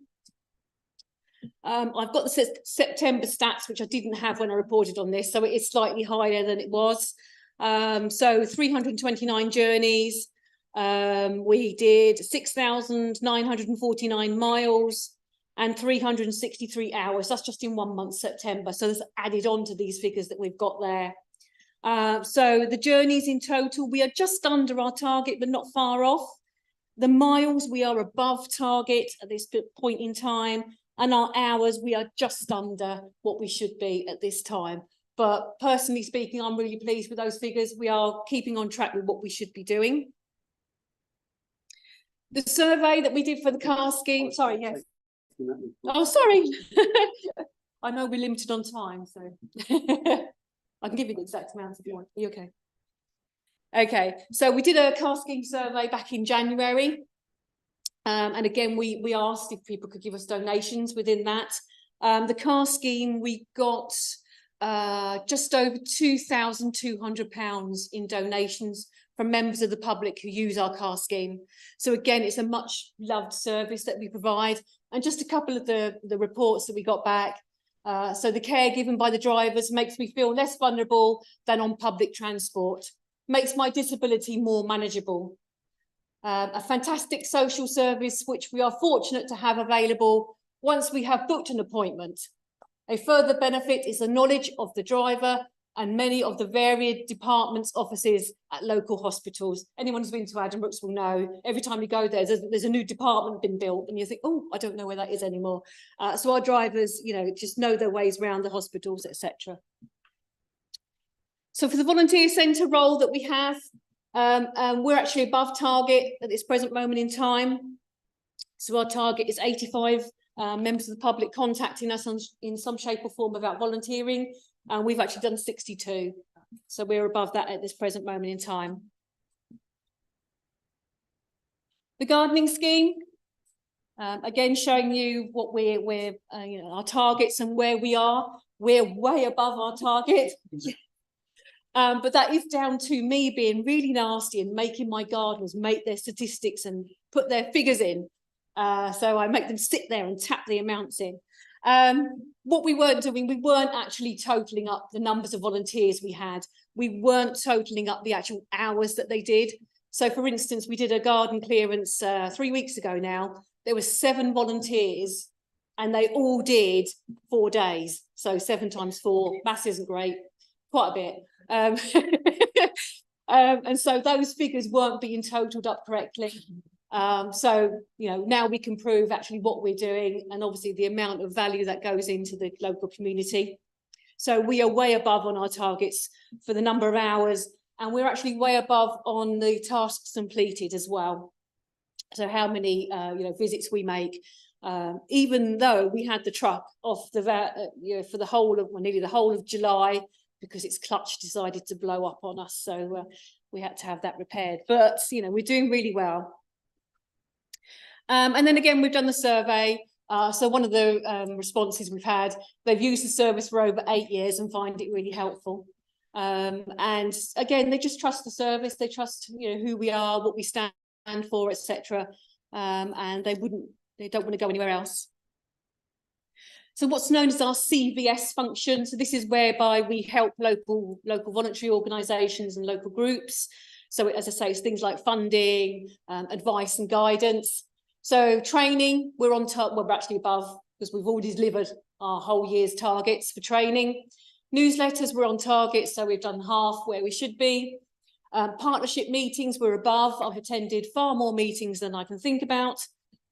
I've got the September stats, which I didn't have when I reported on this, so it is slightly higher than it was. So 329 journeys. We did 6,949 miles and 363 hours. That's just in 1 month, September. So that's added on to these figures that we've got there. So the journeys in total, we are just under our target, but not far off. The miles, we are above target at this point in time. And our hours, we are just under what we should be at this time. But personally speaking, I'm really pleased with those figures. We are keeping on track with what we should be doing. The survey that we did for the car scheme, sorry, yes. Oh, sorry. I know we're limited on time, so I can give you the exact amount if you want. Are you okay? Okay, so we did a car scheme survey back in January. And again, we asked if people could give us donations within that. The car scheme, we got just over £2,200 in donations from members of the public who use our car scheme. So again, it's a much loved service that we provide. And just a couple of the reports that we got back. So the care given by the drivers makes me feel less vulnerable than on public transport, makes my disability more manageable. A fantastic social service, which we are fortunate to have available once we have booked an appointment. A further benefit is the knowledge of the driver and many of the varied departments, offices at local hospitals. Anyone who's been to Addenbrooke's will know, every time you go there, there's a new department been built and you think, oh, I don't know where that is anymore. So our drivers, you know, just know their ways around the hospitals, etc. So for the volunteer centre role that we have, we're actually above target at this present moment in time. So our target is 85 members of the public contacting us in some shape or form about volunteering. And we've actually done 62. So we're above that at this present moment in time. The gardening scheme, again, showing you what we're you know, our targets and where we are. We're way above our target. But that is down to me being really nasty and making my gardeners make their statistics and put their figures in. So I make them sit there and tap the amounts in. What we weren't doing, we weren't actually totaling up the numbers of volunteers we had. We weren't totaling up the actual hours that they did. So for instance, we did a garden clearance 3 weeks ago now. There were 7 volunteers and they all did 4 days. So 7 times 4, maths isn't great, quite a bit. And so those figures weren't being totaled up correctly. So, you know, now we can prove actually what we're doing and obviously the amount of value that goes into the local community. So we are way above on our targets for the number of hours, and we're actually way above on the tasks completed as well. So how many, you know, visits we make, even though we had the truck off the, you know, for the whole of, well, nearly the whole of July, because its clutch decided to blow up on us. So we had to have that repaired, but, you know, we're doing really well. And then again, we've done the survey. So one of the responses we've had, they've used the service for over 8 years and find it really helpful. And again, they just trust the service. They trust, you know, who we are, what we stand for, etc. And they don't want to go anywhere else. So what's known as our CVS function. So this is whereby we help local voluntary organisations and local groups. So as I say, it's things like funding, advice and guidance. So training, we're on top, well, we're actually above because we've already delivered our whole year's targets for training. Newsletters, we're on target, so we've done half where we should be. Partnership meetings, we're above. I've attended far more meetings than I can think about.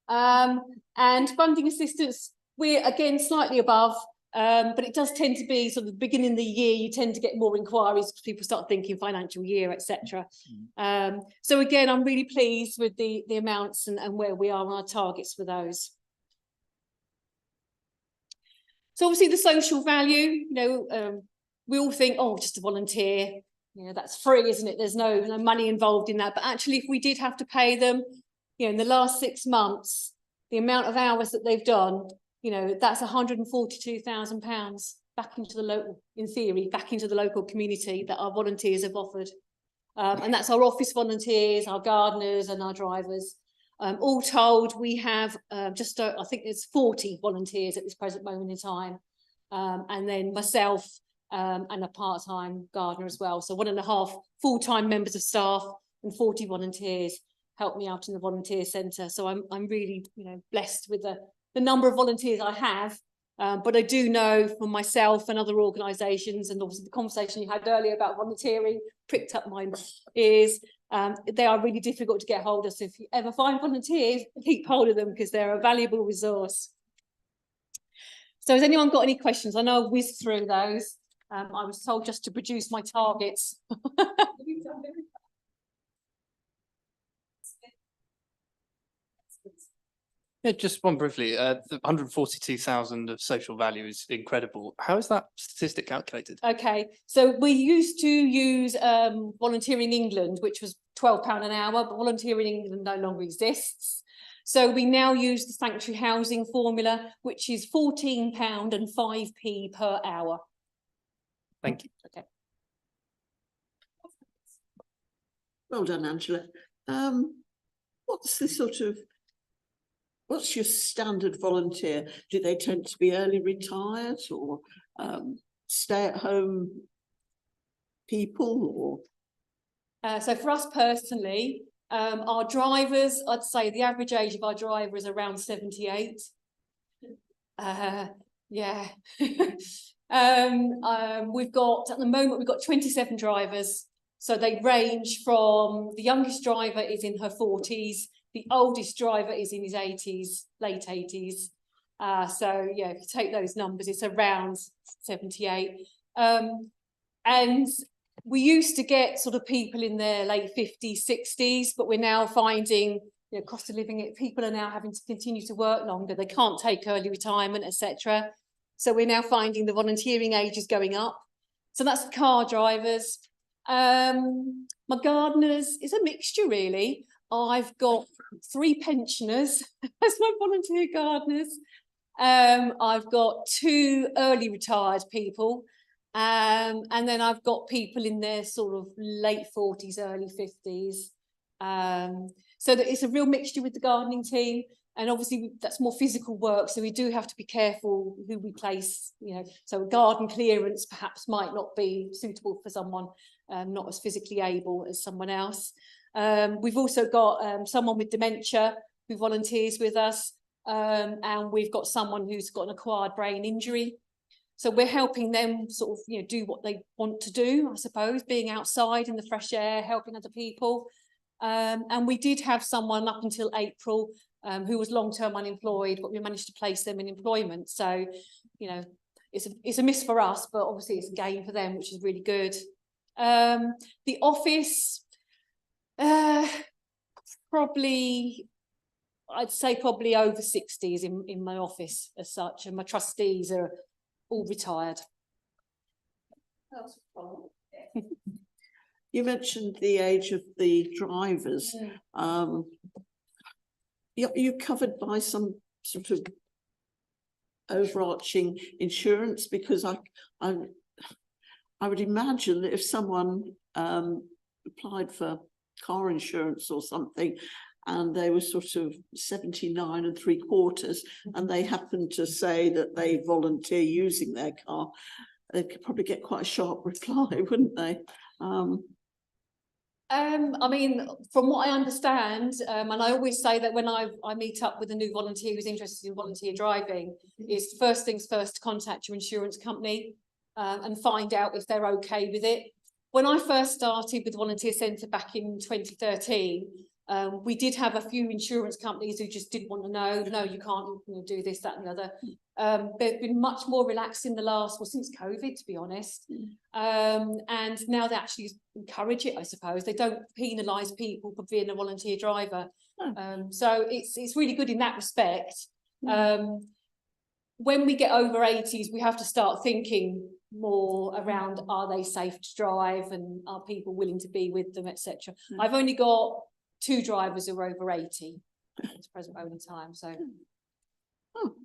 And funding assistance, we're again slightly above, but it does tend to be sort of the beginning of the year, you tend to get more inquiries because people start thinking financial year, etc. So again, I'm really pleased with the amounts and where we are on our targets for those. So obviously the social value, you know, we all think, oh, just a volunteer, you know, that's free, isn't it? There's no money involved in that. But actually, if we did have to pay them, you know, in the last 6 months, the amount of hours that they've done, you know, that's £142,000 back into the local, in theory, back into the local community that our volunteers have offered. And that's our office volunteers, our gardeners and our drivers. All told, we have just, I think there's 40 volunteers at this present moment in time. And then myself and a part-time gardener as well. So 1.5 full-time members of staff and 40 volunteers help me out in the volunteer centre. So I'm really, blessed with the number of volunteers I have. But I do know from myself and other organisations, and obviously the conversation you had earlier about volunteering pricked up my ears. They are really difficult to get hold of. So if you ever find volunteers, keep hold of them because they're a valuable resource. So has anyone got any questions? I know I whizzed through those. I was told just to produce my targets. Yeah, just one briefly, the 142,000 of social value is incredible. How is that statistic calculated? Okay, so we used to use Volunteering England, which was £12 an hour, but Volunteering England no longer exists. So we now use the Sanctuary Housing formula, which is £14 and 5p per hour. Thank you. Okay. Well done, Angela. What's your standard volunteer? Do they tend to be early retired or stay-at-home people? Or So for us personally, our drivers, I'd say the average age of our driver is around 78. Yeah. We've got, at the moment, we've got 27 drivers. So they range from, the youngest driver is in her 40s, the oldest driver is in his 80s, late 80s. So yeah, if you take those numbers, it's around 78. And we used to get sort of people in their late 50s, 60s, but we're now finding, cost of living, people are now having to continue to work longer. They can't take early retirement, etc. So we're now finding the volunteering age is going up. So that's the car drivers. My gardeners is a mixture, really. I've got 3 pensioners as my volunteer gardeners. I've got 2 early retired people. And then I've got people in their sort of late 40s, early 50s. So that it's a real mixture with the gardening team. And obviously that's more physical work. So we do have to be careful who we place, so garden clearance perhaps might not be suitable for someone not as physically able as someone else. We've also got someone with dementia who volunteers with us. And we've got someone who's got an acquired brain injury. So we're helping them sort of, do what they want to do, I suppose, being outside in the fresh air, helping other people. And we did have someone up until April who was long-term unemployed, but we managed to place them in employment. So, it's a miss for us, but obviously it's a gain for them, which is really good. The office, probably, I'd say probably over 60s in my office as such, and my trustees are all retired. you mentioned the age of the drivers. You're covered by some sort of overarching insurance, because I would imagine that if someone applied for car insurance or something and they were sort of 79 3/4 and they happened to say that they volunteer using their car, they could probably get quite a sharp reply, wouldn't they? I mean, from what I understand, and I always say that when I meet up with a new volunteer who's interested in volunteer driving, is first things first, contact your insurance company and find out if they're okay with it. When I first started with Volunteer Centre back in 2013, we did have a few insurance companies who just didn't want to know, no, you can't do this, that and the other. They've been much more relaxed in the last, well, since COVID, to be honest. And now they actually encourage it, I suppose. They don't penalise people for being a volunteer driver. So it's really good in that respect. When we get over 80s, we have to start thinking more around, are they safe to drive and are people willing to be with them, etc. I've only got 2 drivers who are over 80 at the present moment in time. So,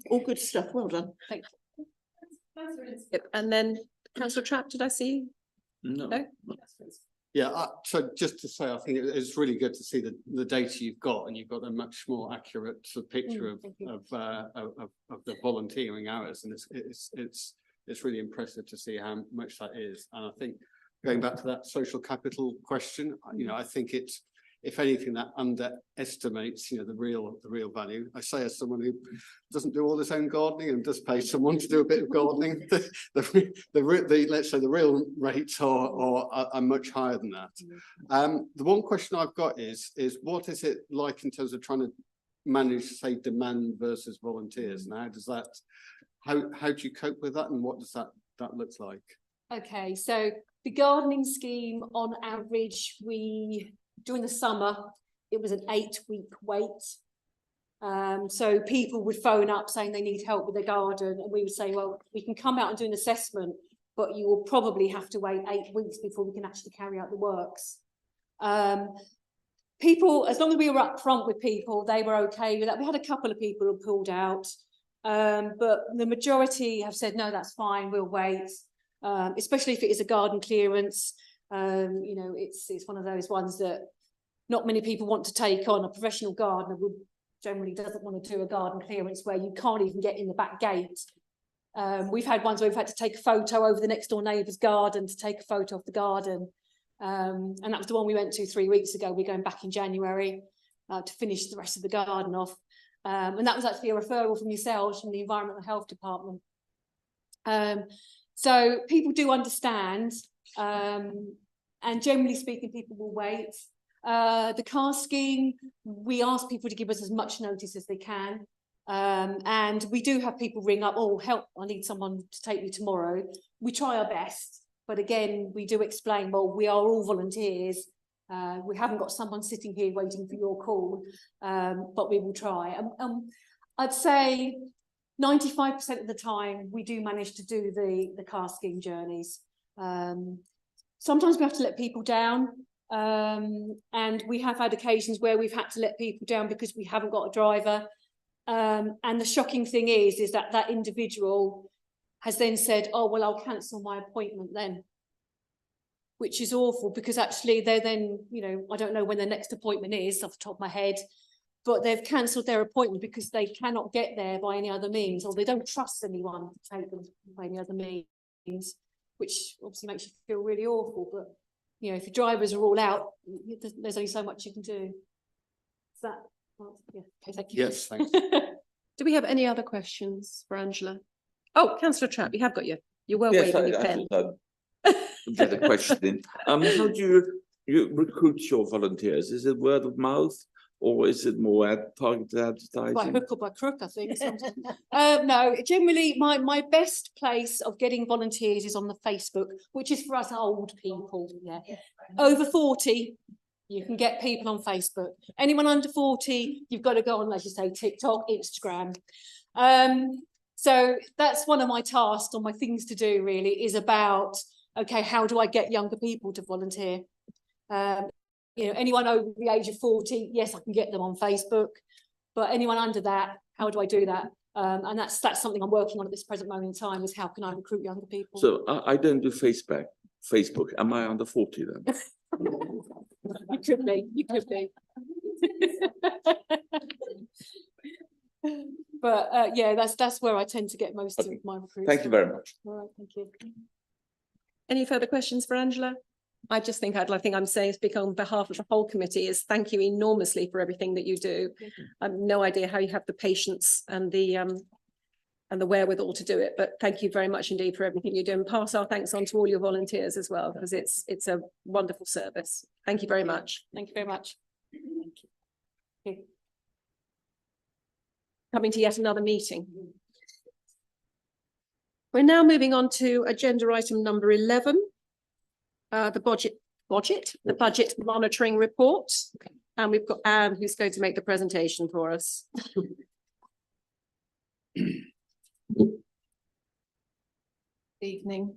all good stuff. Well done. Thank you. And then Councillor Trapp, did I see? No. Yeah, so just to say, I think it's really good to see the data you've got, and you've got a much more accurate sort of picture of the volunteering hours, and it's really impressive to see how much that is. And I think going back to that social capital question, you know, I think it's, if anything, that underestimates, you know, the real value. I say as someone who doesn't do all his own gardening and does pay someone to do a bit of gardening, let's say the real rates are much higher than that. The one question I've got is what is it like in terms of trying to manage, say, demand versus volunteers, and how does that, how do you cope with that, and what does that look like? Okay, so the gardening scheme, on average, during the summer, it was an 8-week wait. So people would phone up saying they need help with their garden, and we would say, well, we can come out and do an assessment, but you will probably have to wait 8 weeks before we can actually carry out the works. People, as long as we were upfront with people, they were okay with that. We had a couple of people who pulled out, but the majority have said, no, that's fine, we'll wait. Especially if it is a garden clearance. You know, it's one of those ones that not many people want to take on. A professional gardener would generally doesn't want to do a garden clearance where you can't even get in the back gate. We've had ones where we've had to take a photo over the next door neighbour's garden to take a photo of the garden. And that was the one we went to 3 weeks ago. We're going back in January to finish the rest of the garden off. And that was actually a referral from yourselves, from the Environmental Health Department. So people do understand, and generally speaking, people will wait. The car scheme, we ask people to give us as much notice as they can. And we do have people ring up, oh, help, I need someone to take me tomorrow. We try our best, but again, we do explain, well, we are all volunteers. We haven't got someone sitting here waiting for your call, but we will try. I'd say 95% of the time we do manage to do the car scheme journeys. Sometimes we have to let people down, and we have had occasions where we've had to let people down because we haven't got a driver. And the shocking thing is that that individual has then said, oh, well, I'll cancel my appointment then, which is awful, because actually they're then, you know, I don't know when their next appointment is off the top of my head, but they've cancelled their appointment because they cannot get there by any other means, or they don't trust anyone to take them by any other means, which obviously makes you feel really awful. But, you know, if your drivers are all out, there's only so much you can do. Is that, well, yeah, okay, thank you. Yes, thanks. Do we have any other questions for Angela? Oh, Councillor Trapp, we have got you. You're well waving your pen. Get a question in. How do you recruit your volunteers? Is it word of mouth, or is it more targeted advertising? By hook or by crook, I think. No, generally my best place of getting volunteers is on the Facebook, which is for us old people. Yeah, over 40, you can get people on Facebook. Anyone under 40, you've got to go on, as you say, TikTok, Instagram. So that's one of my tasks, or my things to do really, is about, okay, how do I get younger people to volunteer? You know, anyone over the age of 40, yes, I can get them on Facebook, but anyone under that, how do I do that? And that's something I'm working on at this present moment in time, is how can I recruit younger people? So I don't do Facebook. Am I under 40 then? You could be, you could be. But yeah, that's where I tend to get most of my recruits. Thank you very much. All right, thank you. Any further questions for Angela? I just think I'm saying, speak on behalf of the whole committee, is thank you enormously for everything that you do. I have no idea how you have the patience and the wherewithal to do it, but thank you very much indeed for everything you do, and pass our thanks on to all your volunteers as well, because it's a wonderful service. Thank you very much. Thank you very much. Thank you. Okay. Coming to yet another meeting. We're now moving on to agenda item number 11. The budget monitoring report, and we've got Anne who's going to make the presentation for us. Evening.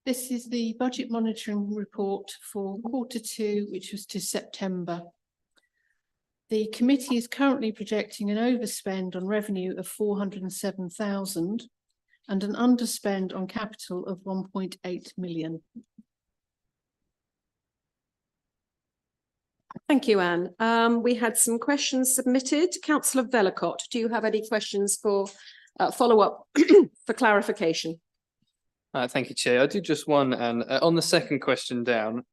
This is the budget monitoring report for Q2, which was to September. The committee is currently projecting an overspend on revenue of 407,000 and an underspend on capital of 1.8 million. Thank you, Anne. We had some questions submitted. Councillor Vellacott, do you have any questions for follow-up for clarification? Thank you, Chair. I do just one, and on the second question down,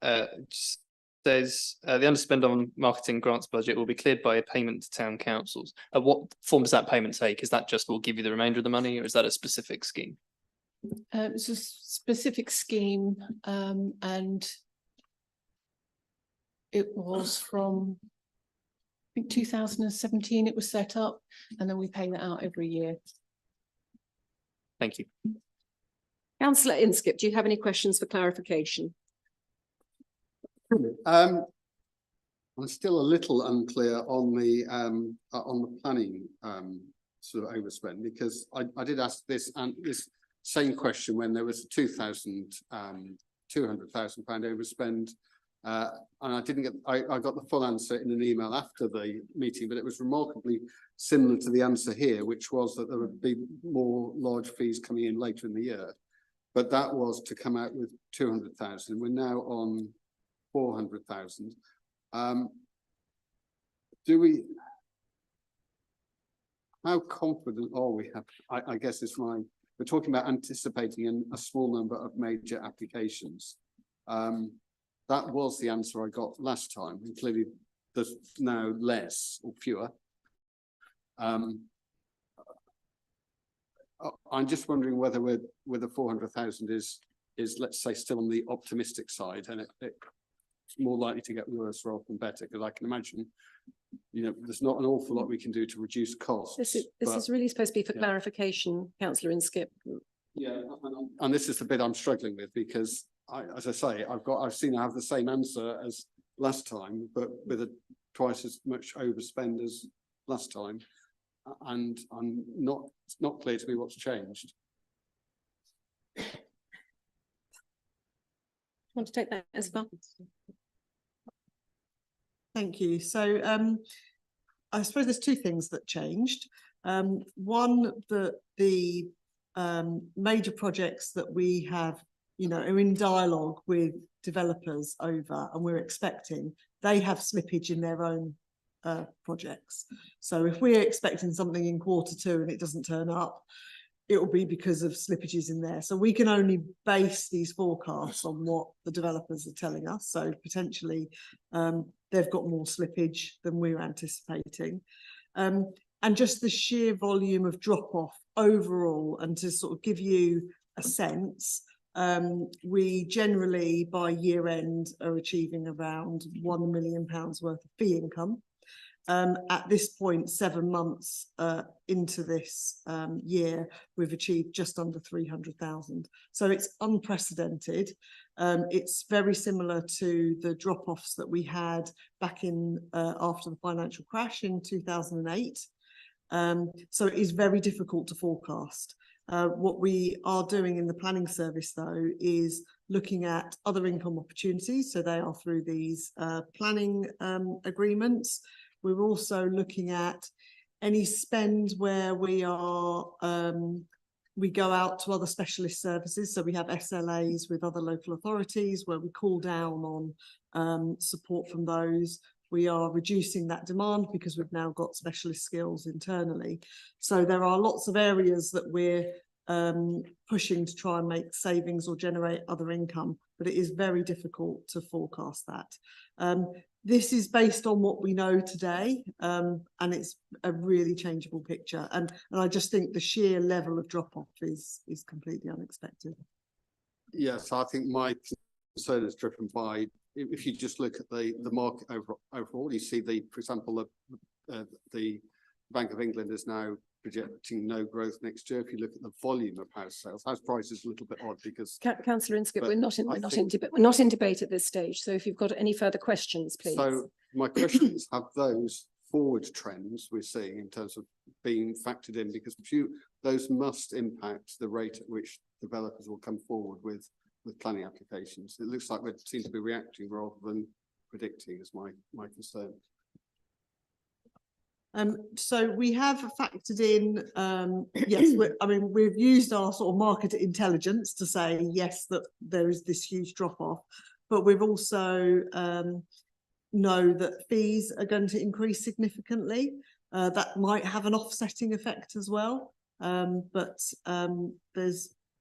just says the underspend on marketing grants budget will be cleared by a payment to town councils. What form does that payment take? Is that just we'll give you the remainder of the money, or is that a specific scheme? It's a specific scheme, and it was from, I think, 2017 it was set up, and then we pay that out every year. Thank you. Councillor Inskip, do you have any questions for clarification? I'm still a little unclear on the planning sort of overspend, because I did ask this and this same question when there was a £200,000 overspend, and I didn't get. I got the full answer in an email after the meeting, but it was remarkably similar to the answer here, which was that there would be more large fees coming in later in the year, but that was to come out with 200,000. We're now on 400,000. How confident are we? I guess it's we're talking about anticipating a small number of major applications. That was the answer I got last time, and clearly there's now less or fewer. I'm just wondering whether with the 400,000 is let's say still on the optimistic side, and it's more likely to get worse rather than better, because I can imagine, you know, there's not an awful lot we can do to reduce costs. This is really supposed to be for clarification, Councillor Inskip. Yeah, and this is the bit I'm struggling with, because as I say, I've seen I have the same answer as last time, but with twice as much overspend as last time, and it's not clear to me what's changed. Want to take that as well? Thank you. So I suppose there's two things that changed. One, that the major projects that we have, are in dialogue with developers over, and we're expecting, they have slippage in their own projects. So if we're expecting something in Q2 and it doesn't turn up, it will be because of slippages in there. So we can only base these forecasts on what the developers are telling us. So potentially they've got more slippage than we're anticipating. And just the sheer volume of drop off overall, and to sort of give you a sense, we generally by year end are achieving around £1 million worth of fee income. At this point, 7 months into this year, we've achieved just under 300,000. So it's unprecedented. It's very similar to the drop-offs that we had back in after the financial crash in 2008. So it is very difficult to forecast. What we are doing in the planning service, though, is looking at other income opportunities. So they are through these planning agreements. We're also looking at any spend where we are, we go out to other specialist services. So we have SLAs with other local authorities where we call down on support from those. We are reducing that demand because we've now got specialist skills internally. So there are lots of areas that we're pushing to try and make savings or generate other income, but it is very difficult to forecast that. This is based on what we know today, and it's a really changeable picture. And I just think the sheer level of drop-off is completely unexpected. Yes, I think my concern is driven by, if you just look at the market overall, you see for example, the Bank of England is now projecting no growth next year. If you look at the volume of house sales, house prices a little bit odd because Councillor Inskip, we're not in debate at this stage. So if you've got any further questions, please. So my question is, have those forward trends we're seeing in terms of being factored in, because those must impact the rate at which developers will come forward with planning applications. It looks like we seem to be reacting rather than predicting, is my concern. So we have factored in, yes, we've used our sort of market intelligence to say, yes, that there is this huge drop off, but we've also know that fees are going to increase significantly. That might have an offsetting effect as well. There's,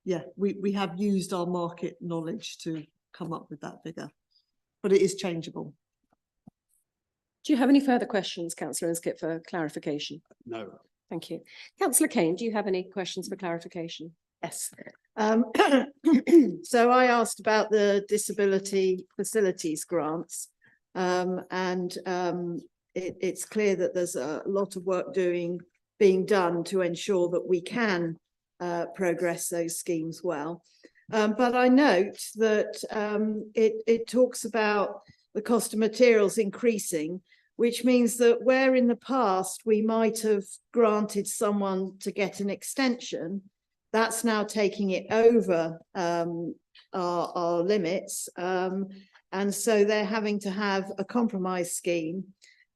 yeah, we have used our market knowledge to come up with that figure, but it is changeable. Do you have any further questions, Councillor Inskip, for clarification? No. Thank you. Councillor Kane, do you have any questions for clarification? Yes. So I asked about the disability facilities grants, it's clear that there's a lot of work being done to ensure that we can progress those schemes well. But I note that it talks about the cost of materials increasing, which means that where in the past we might have granted someone to get an extension, that's now taking it over our limits. And so they're having to have a compromise scheme,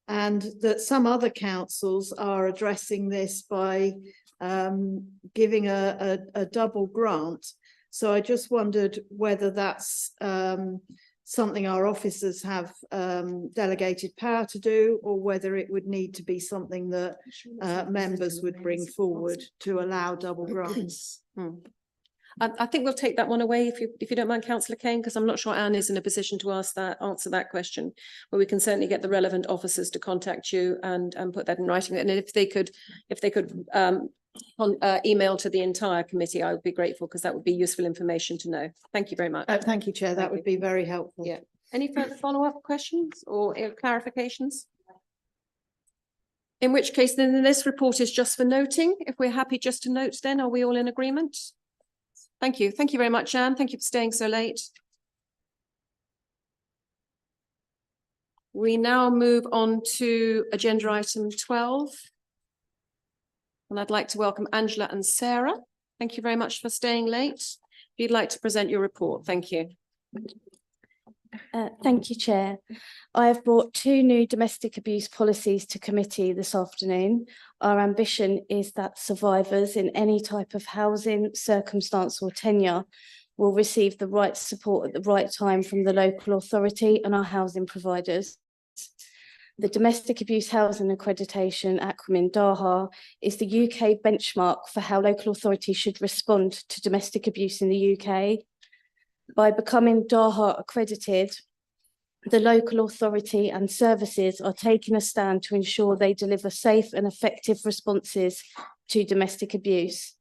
and that some other councils are addressing this by giving a double grant. So I just wondered whether that's something our officers have delegated power to do, or whether it would need to be something that members would bring forward to allow double grants. I think we'll take that one away if you don't mind, Councillor Kane, because I'm not sure Anne is in a position to answer that question. But we can certainly get the relevant officers to contact you and put that in writing. And if they could email to the entire committee, I would be grateful, because that would be useful information to know. Thank you very much. Thank you, Chair. That would be very helpful. Yeah. Any further follow-up questions or clarifications? In which case, then this report is just for noting. If we're happy just to note, then are we all in agreement? Thank you. Thank you very much, Anne. Thank you for staying so late. We now move on to agenda item 12. And I'd like to welcome Angela and Sarah. Thank you very much for staying late. If you'd like to present your report, thank you. Thank you, Chair. I have brought 2 new domestic abuse policies to committee this afternoon. Our ambition is that survivors in any type of housing, circumstance or tenure will receive the right support at the right time from the local authority and our housing providers. The Domestic Abuse Housing Accreditation acronym DAHA is the UK benchmark for how local authorities should respond to domestic abuse in the UK. By becoming DAHA accredited, the local authority and services are taking a stand to ensure they deliver safe and effective responses to domestic abuse.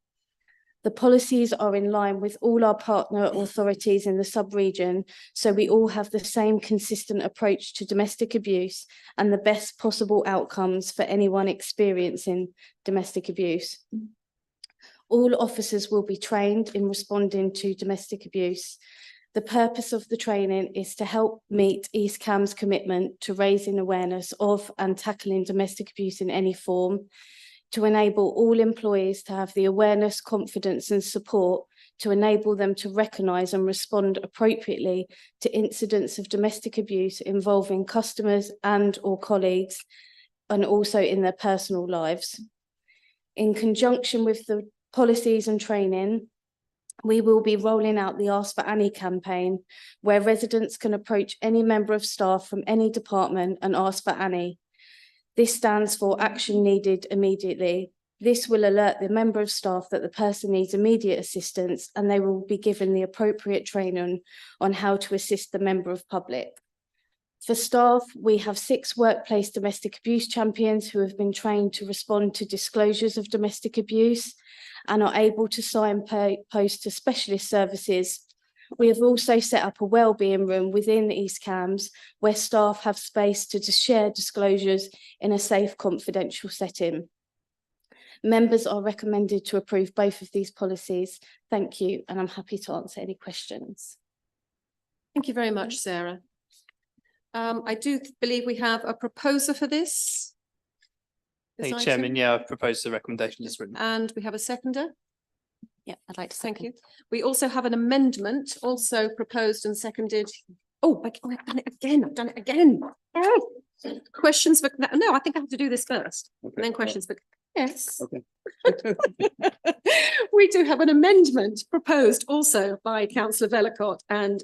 The policies are in line with all our partner authorities in the sub-region, so we all have the same consistent approach to domestic abuse and the best possible outcomes for anyone experiencing domestic abuse. All officers will be trained in responding to domestic abuse. The purpose of the training is to help meet East Cam's commitment to raising awareness of and tackling domestic abuse in any form, to enable all employees to have the awareness, confidence and support to enable them to recognise and respond appropriately to incidents of domestic abuse involving customers and or colleagues, and also in their personal lives. In conjunction with the policies and training, we will be rolling out the Ask for Annie campaign, where residents can approach any member of staff from any department and ask for Annie. This stands for action needed immediately. This will alert the member of staff that the person needs immediate assistance, and they will be given the appropriate training on how to assist the member of public. For staff, we have 6 workplace domestic abuse champions who have been trained to respond to disclosures of domestic abuse and are able to signpost to specialist services. We have also set up a wellbeing room within East Cams where staff have space to share disclosures in a safe, confidential setting. Members are recommended to approve both of these policies. Thank you, and I'm happy to answer any questions. Thank you very much, Sarah. I do believe we have a proposer for this. Hey, item. Chairman, yeah, I've proposed the recommendation as written. And we have a seconder. Yeah, I'd like to Thank you. We also have an amendment also proposed and seconded. Oh, I've done it again. I've done it again. Oh. Questions for, no, I think I have to do this first. Okay. And then questions for, yes. Okay. We do have an amendment proposed also by Councillor Vellacott and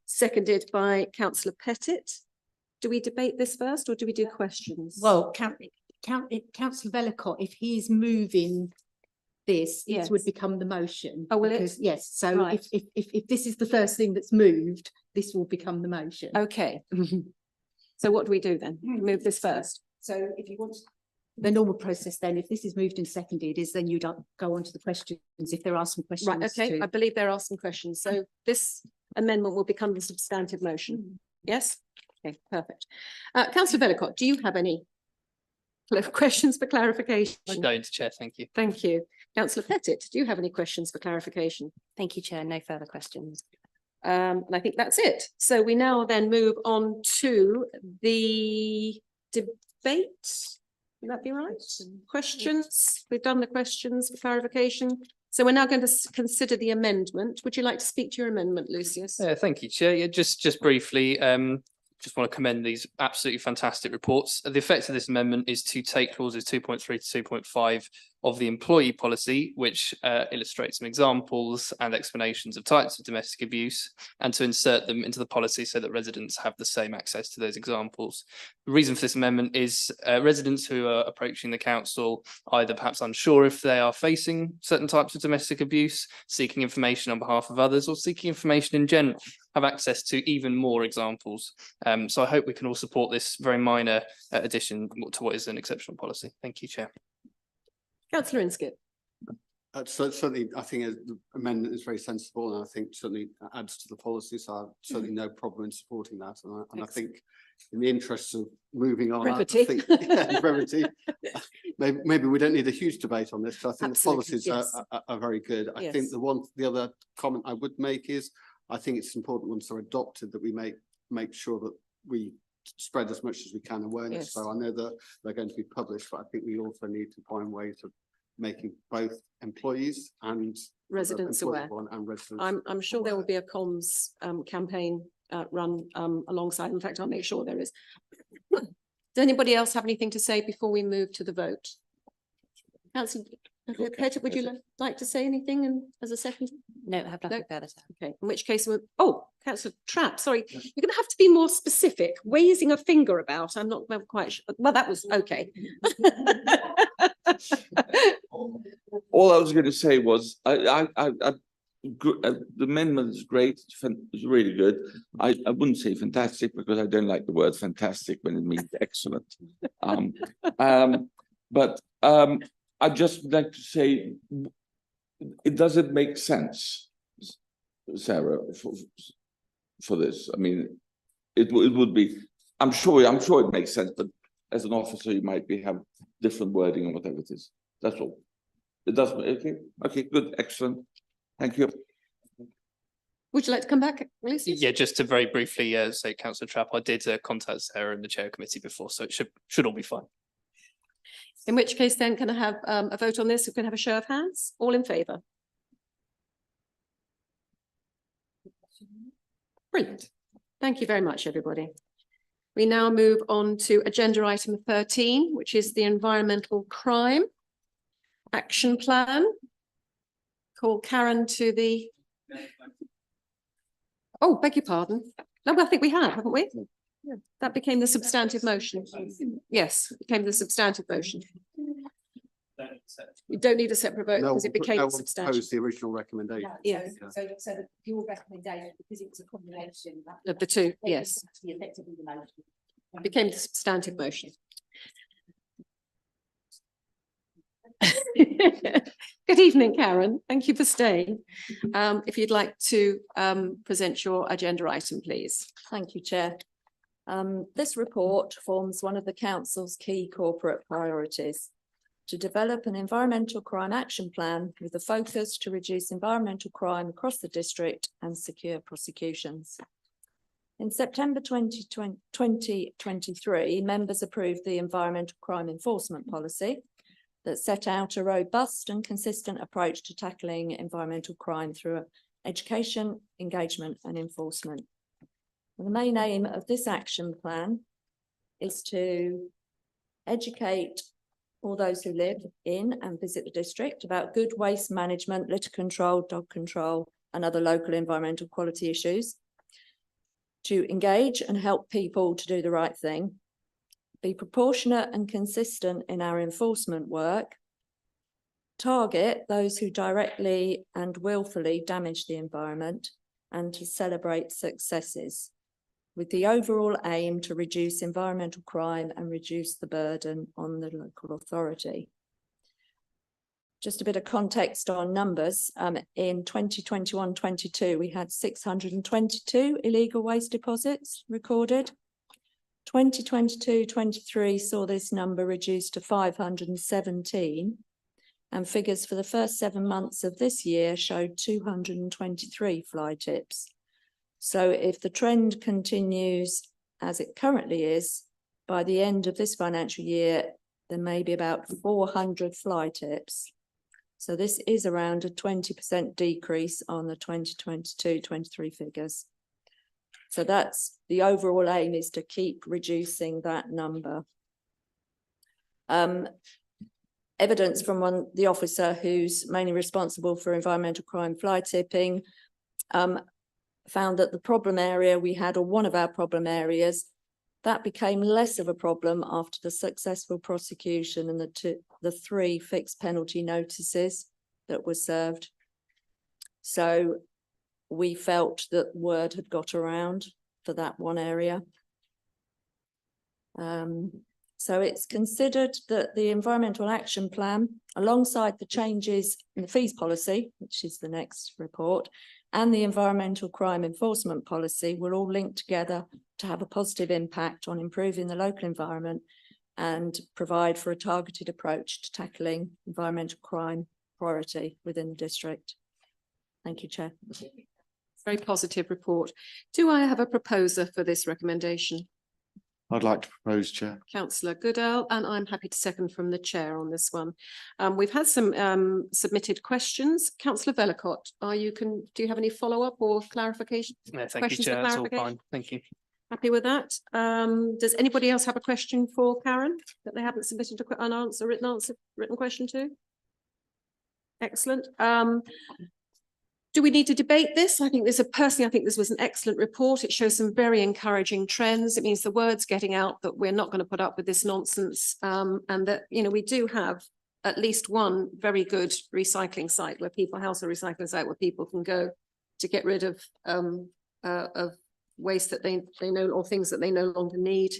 seconded by Councillor Pettit do we debate this first or do we do questions? Well, councillor Vellacott, if he is moving this, Yes. it would become the motion. Oh, will it? Because, yes, so Right. if this is the first thing that's moved, this will become the motion. Okay. So what do we do then? Move this first? So if you want. The normal process then, if this is moved and seconded, is then you don't go on to the questions, if there are some questions. Right, okay, to- I believe there are some questions. So this amendment will become the substantive motion. Yes? Okay, perfect. Councillor Vellacott, do you have any questions for clarification? I don't, Chair, thank you. Thank you. Councillor Pettit, do you have any questions for clarification? Thank you, Chair. No further questions. And I think that's it. So we now then move on to the debate. Would that be right? Questions? We've done the questions for clarification. So we're now going to consider the amendment. Would you like to speak to your amendment, Lucius? Thank you, Chair. Yeah, just briefly, just want to commend these absolutely fantastic reports. The effect of this amendment is to take clauses 2.3 to 2.5 of the employee policy, which illustrates some examples and explanations of types of domestic abuse, and to insert them into the policy so that residents have the same access to those examples. The reason for this amendment is residents who are approaching the council, either perhaps unsure if they are facing certain types of domestic abuse, seeking information on behalf of others, or seeking information in general, have access to even more examples. So I hope we can all support this very minor addition to what is an exceptional policy. Thank you, Chair. Councillor Inskip. So certainly, I think the amendment is very sensible, and I think certainly adds to the policy. So I have certainly no problem in supporting that. And I think, in the interests of moving on, Brevity. I think, brevity. Maybe we don't need a huge debate on this. Because I think Absolutely, the policies yes. are very good. I Yes. think the other comment I would make is, I think it's important once they're adopted that we make sure that we spread as much as we can awareness. Yes. So I know that they're going to be published, but I think we also need to find ways of making both employees and Residents aware. and residents. I'm sure there will be a comms campaign run alongside. In fact, I'll make sure there is. Does anybody else have anything to say before we move to the vote? Councillor Pettit, would you like to say anything as a second? No, I have nothing further to say. Okay, in which case, Councillor Trapp, sorry, you're going to have to be more specific. Raising a finger about, I'm not quite sure. Well, that was okay. All I was going to say was, the amendment is great, it's really good. I wouldn't say fantastic because I don't like the word fantastic when it means excellent. But I'd just like to say, it doesn't make sense, Sarah, for this. I mean, it would be, I'm sure it makes sense, but as an officer, you might have different wording or whatever it is. That's all. It doesn't, okay, good, excellent. Thank you. Would you like to come back, Lucius? Yeah, just to very briefly say, Councillor Trapp, I did contact Sarah in the chair committee before, so it should all be fine. In which case then, can I have a vote on this? We can have a show of hands. All in favour? Brilliant. Thank you very much, everybody. We now move on to agenda item 13, which is the environmental crime action plan. Call Karen to the. Oh, beg your pardon. No, I think we have, haven't we? Yeah, that became the substantive motion. Yes, it became the substantive motion. You don't need a separate vote because it became substantive. Propose the original recommendation. Yeah. So your recommendation, because it was a combination. Of the two, yes. Effectively the motion. Became the substantive motion. Good evening, Karen. Thank you for staying. If you'd like to present your agenda item, please. Thank you, Chair. This report forms one of the Council's key corporate priorities to develop an environmental crime action plan with a focus to reduce environmental crime across the district and secure prosecutions. In September 2023, members approved the Environmental Crime Enforcement Policy that set out a robust and consistent approach to tackling environmental crime through education, engagement and enforcement. And the main aim of this action plan is to educate all those who live in and visit the district about good waste management, litter control, dog control and other local environmental quality issues. to engage and help people to do the right thing, be proportionate and consistent in our enforcement work, target those who directly and willfully damage the environment, and to celebrate successes, with the overall aim to reduce environmental crime and reduce the burden on the local authority. Just a bit of context on numbers. In 2021-22, we had 622 illegal waste deposits recorded. 2022-23 saw this number reduced to 517, and figures for the first 7 months of this year showed 223 fly tips. So if the trend continues as it currently is, by the end of this financial year, there may be about 400 fly tips. So this is around a 20% decrease on the 2022-23 figures. So that's the overall aim, is to keep reducing that number. Evidence from the officer who's mainly responsible for environmental crime fly tipping found that the problem area we had, or one of our problem areas, that became less of a problem after the successful prosecution and the 3 fixed penalty notices that were served. So we felt that word had got around for that one area. So it's considered that the Environmental Action Plan, alongside the changes in the fees policy, which is the next report, and the Environmental Crime Enforcement Policy, will all link together to have a positive impact on improving the local environment and provide for a targeted approach to tackling environmental crime priority within the district. Thank you, Chair. Very positive report. Do I have a proposer for this recommendation? I'd like to propose, Chair. Councillor Goodall, and I'm happy to second from the chair on this one. We've had some submitted questions. Councillor Vellacott, do you have any follow-up or clarification? No, thank you, Questions for Chair. That's all clarification? fine. Thank you. Happy with that? Does anybody else have a question for Karen that they haven't submitted a written question to? Excellent. Do we need to debate this? I think personally, I think this was an excellent report. It shows some very encouraging trends. It means the word's getting out that we're not going to put up with this nonsense, and that, we do have at least one very good recycling site where household recycling site where people can go to get rid of waste that they know, or things that they no longer need.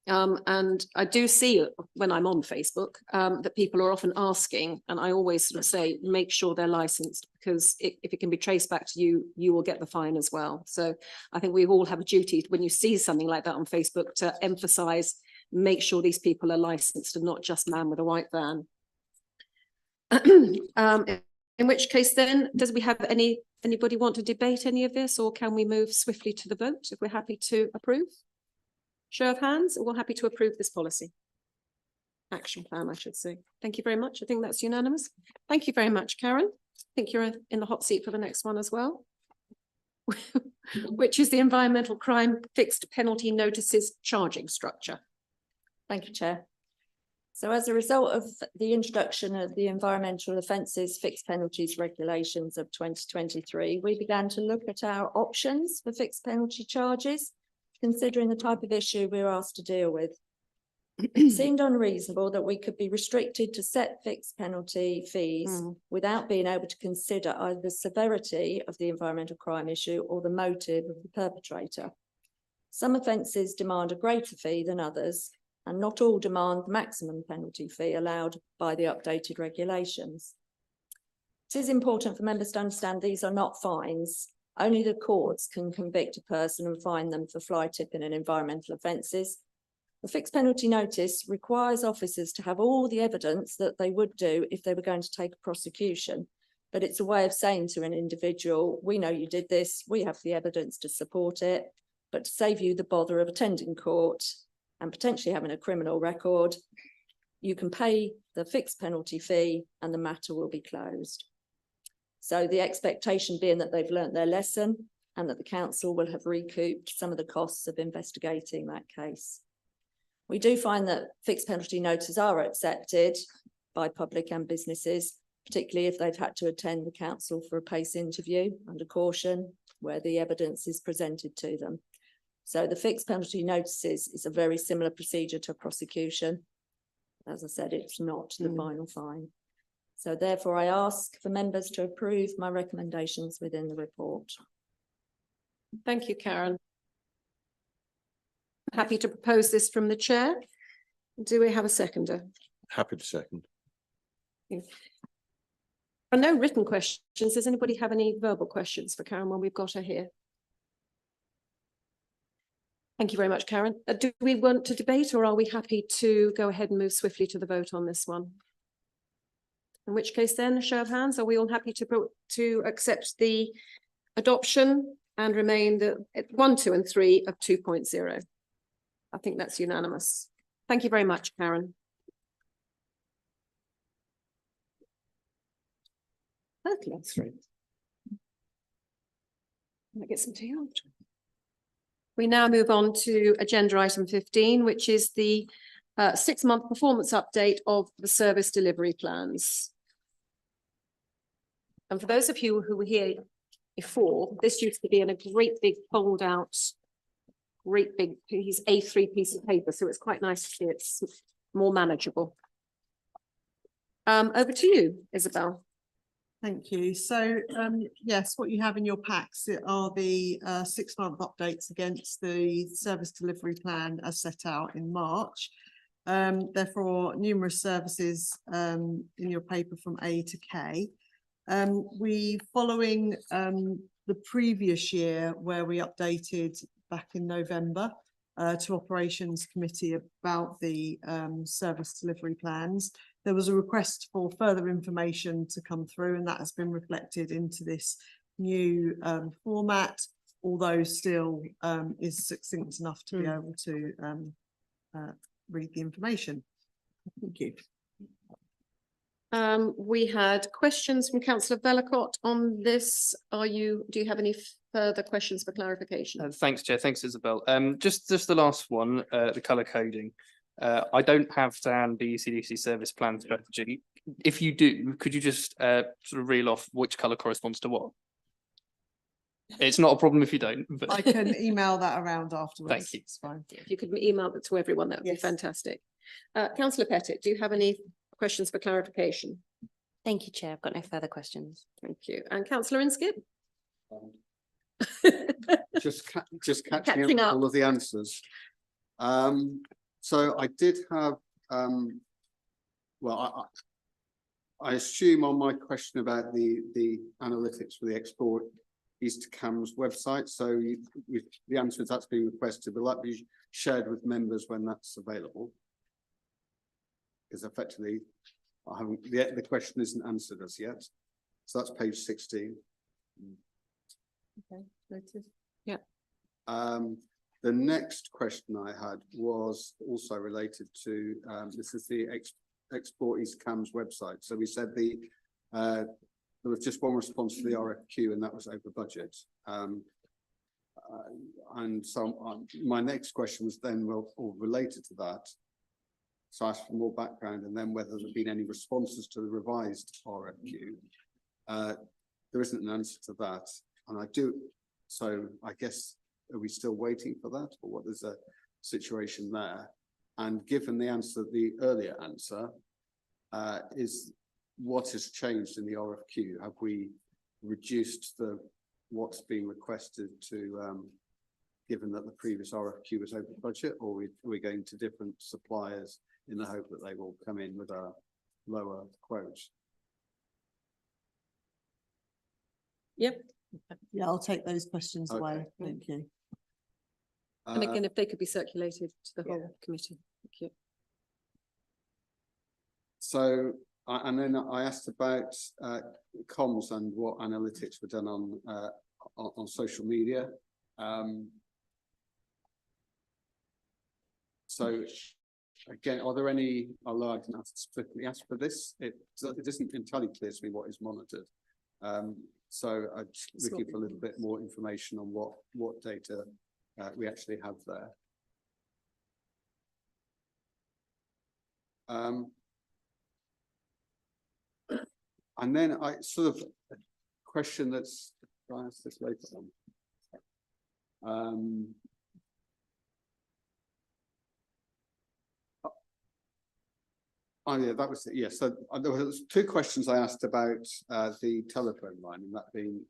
And I do see when I'm on Facebook that people are often asking, and I always sort of say, make sure they're licensed, because if it can be traced back to you, you will get the fine as well. So I think we all have a duty when you see something like that on Facebook to emphasize, make sure these people are licensed and not just man with a white van. In which case then, does we have anybody want to debate any of this, or can we move swiftly to the vote if we're happy to approve? Show of hands, we're happy to approve this policy. Action plan, I should say. Thank you very much. I think that's unanimous. Thank you very much, Karen. I think you're in the hot seat for the next one as well, which is the environmental crime fixed penalty notices charging structure. Thank you, Chair. So as a result of the introduction of the Environmental Offences Fixed Penalties Regulations of 2023, we began to look at our options for fixed penalty charges, considering the type of issue we're asked to deal with. It seemed unreasonable that we could be restricted to set fixed penalty fees without being able to consider either the severity of the environmental crime issue or the motive of the perpetrator. Some offences demand a greater fee than others, and not all demand the maximum penalty fee allowed by the updated regulations. It is important for members to understand these are not fines. Only the courts can convict a person and fine them for fly tipping and environmental offences. The fixed penalty notice requires officers to have all the evidence that they would do if they were going to take a prosecution. But it's a way of saying to an individual, we know you did this, we have the evidence to support it, but to save you the bother of attending court and potentially having a criminal record, you can pay the fixed penalty fee and the matter will be closed. So the expectation being that they've learnt their lesson and that the council will have recouped some of the costs of investigating that case. We do find that fixed penalty notices are accepted by public and businesses, particularly if they've had to attend the council for a PACE interview under caution, where the evidence is presented to them. So the fixed penalty notices is a very similar procedure to prosecution. As I said, it's not the final fine. So therefore I ask for members to approve my recommendations within the report. Thank you, Karen. Happy to propose this from the chair. Do we have a seconder? Happy to second. There are no written questions. Does anybody have any verbal questions for Karen when we've got her here? Thank you very much, Karen. Do we want to debate, or are we happy to go ahead and move swiftly to the vote on this one? In which case then, a show of hands, are we all happy to accept the adoption and remain the 1, 2 and 3 of 2.0? I think that's unanimous. Thank you very much, Karen. Okay, that's through. Can I get some tea after? We now move on to agenda item 15, which is the 6-month performance update of the service delivery plans. And for those of you who were here before, this used to be in a great big fold out, great big piece, A3 piece of paper. So it's quite nice to see it's more manageable. Over to you, Isabel. Thank you. So, yes, what you have in your packs are the 6-month updates against the service delivery plan as set out in March. Therefore, numerous services in your paper from A to K. We, following the previous year where we updated back in November to Operations Committee about the service delivery plans, there was a request for further information to come through, and that has been reflected into this new format, although still is succinct enough to be able to read the information. Thank you. We had questions from Councillor Vellacott on this. Do you have any further questions for clarification? Thanks, Chair. Thanks, Isabel. Just the last one, the colour coding. I don't have to hand the ECDC service plan strategy. If you do, could you just sort of reel off which colour corresponds to what? It's not a problem if you don't, but I can email that around afterwards. Thank you. It's fine. If you could email that to everyone, that would be fantastic. Councillor Pettit, do you have any questions for clarification? Thank you, Chair. I've got no further questions. Thank you. And Councillor Inskip? Just catching up all of the answers. So I did have, well, I assume on my question about the analytics for the Export East Cams website. So the answer is that's being requested. Will that be shared with members when that's available? Because effectively, I haven't, the question isn't answered as yet. So that's page 16. Okay, noted. Yeah. The next question I had was also related to, this is the Export East Cams website. So we said there was just one response to the RFQ and that was over budget. And so my next question was then, well, or related to that. So I asked for more background and then whether there've been any responses to the revised RFQ. There isn't an answer to that. And so I guess, are we still waiting for that, or what is the situation there? And given the answer, the earlier answer, is what has changed in the RFQ? Have we reduced what's being requested to, given that the previous RFQ was over budget, or are we going to different suppliers in the hope that they will come in with a lower quote? Yep. Yeah, I'll take those questions away. Thank you. And again, if they could be circulated to the whole committee. Thank you. So, and then I asked about comms and what analytics were done on social media. So again, are there any, although I didn't have to specifically ask for this, it isn't entirely clear to me what is monitored. So I'm just looking for a little bit more information on what data we actually have there. And then I sort of a question that's, I'll ask this later on. Oh, yeah, that was it. Yes. So there was two questions I asked about the telephone line, and that being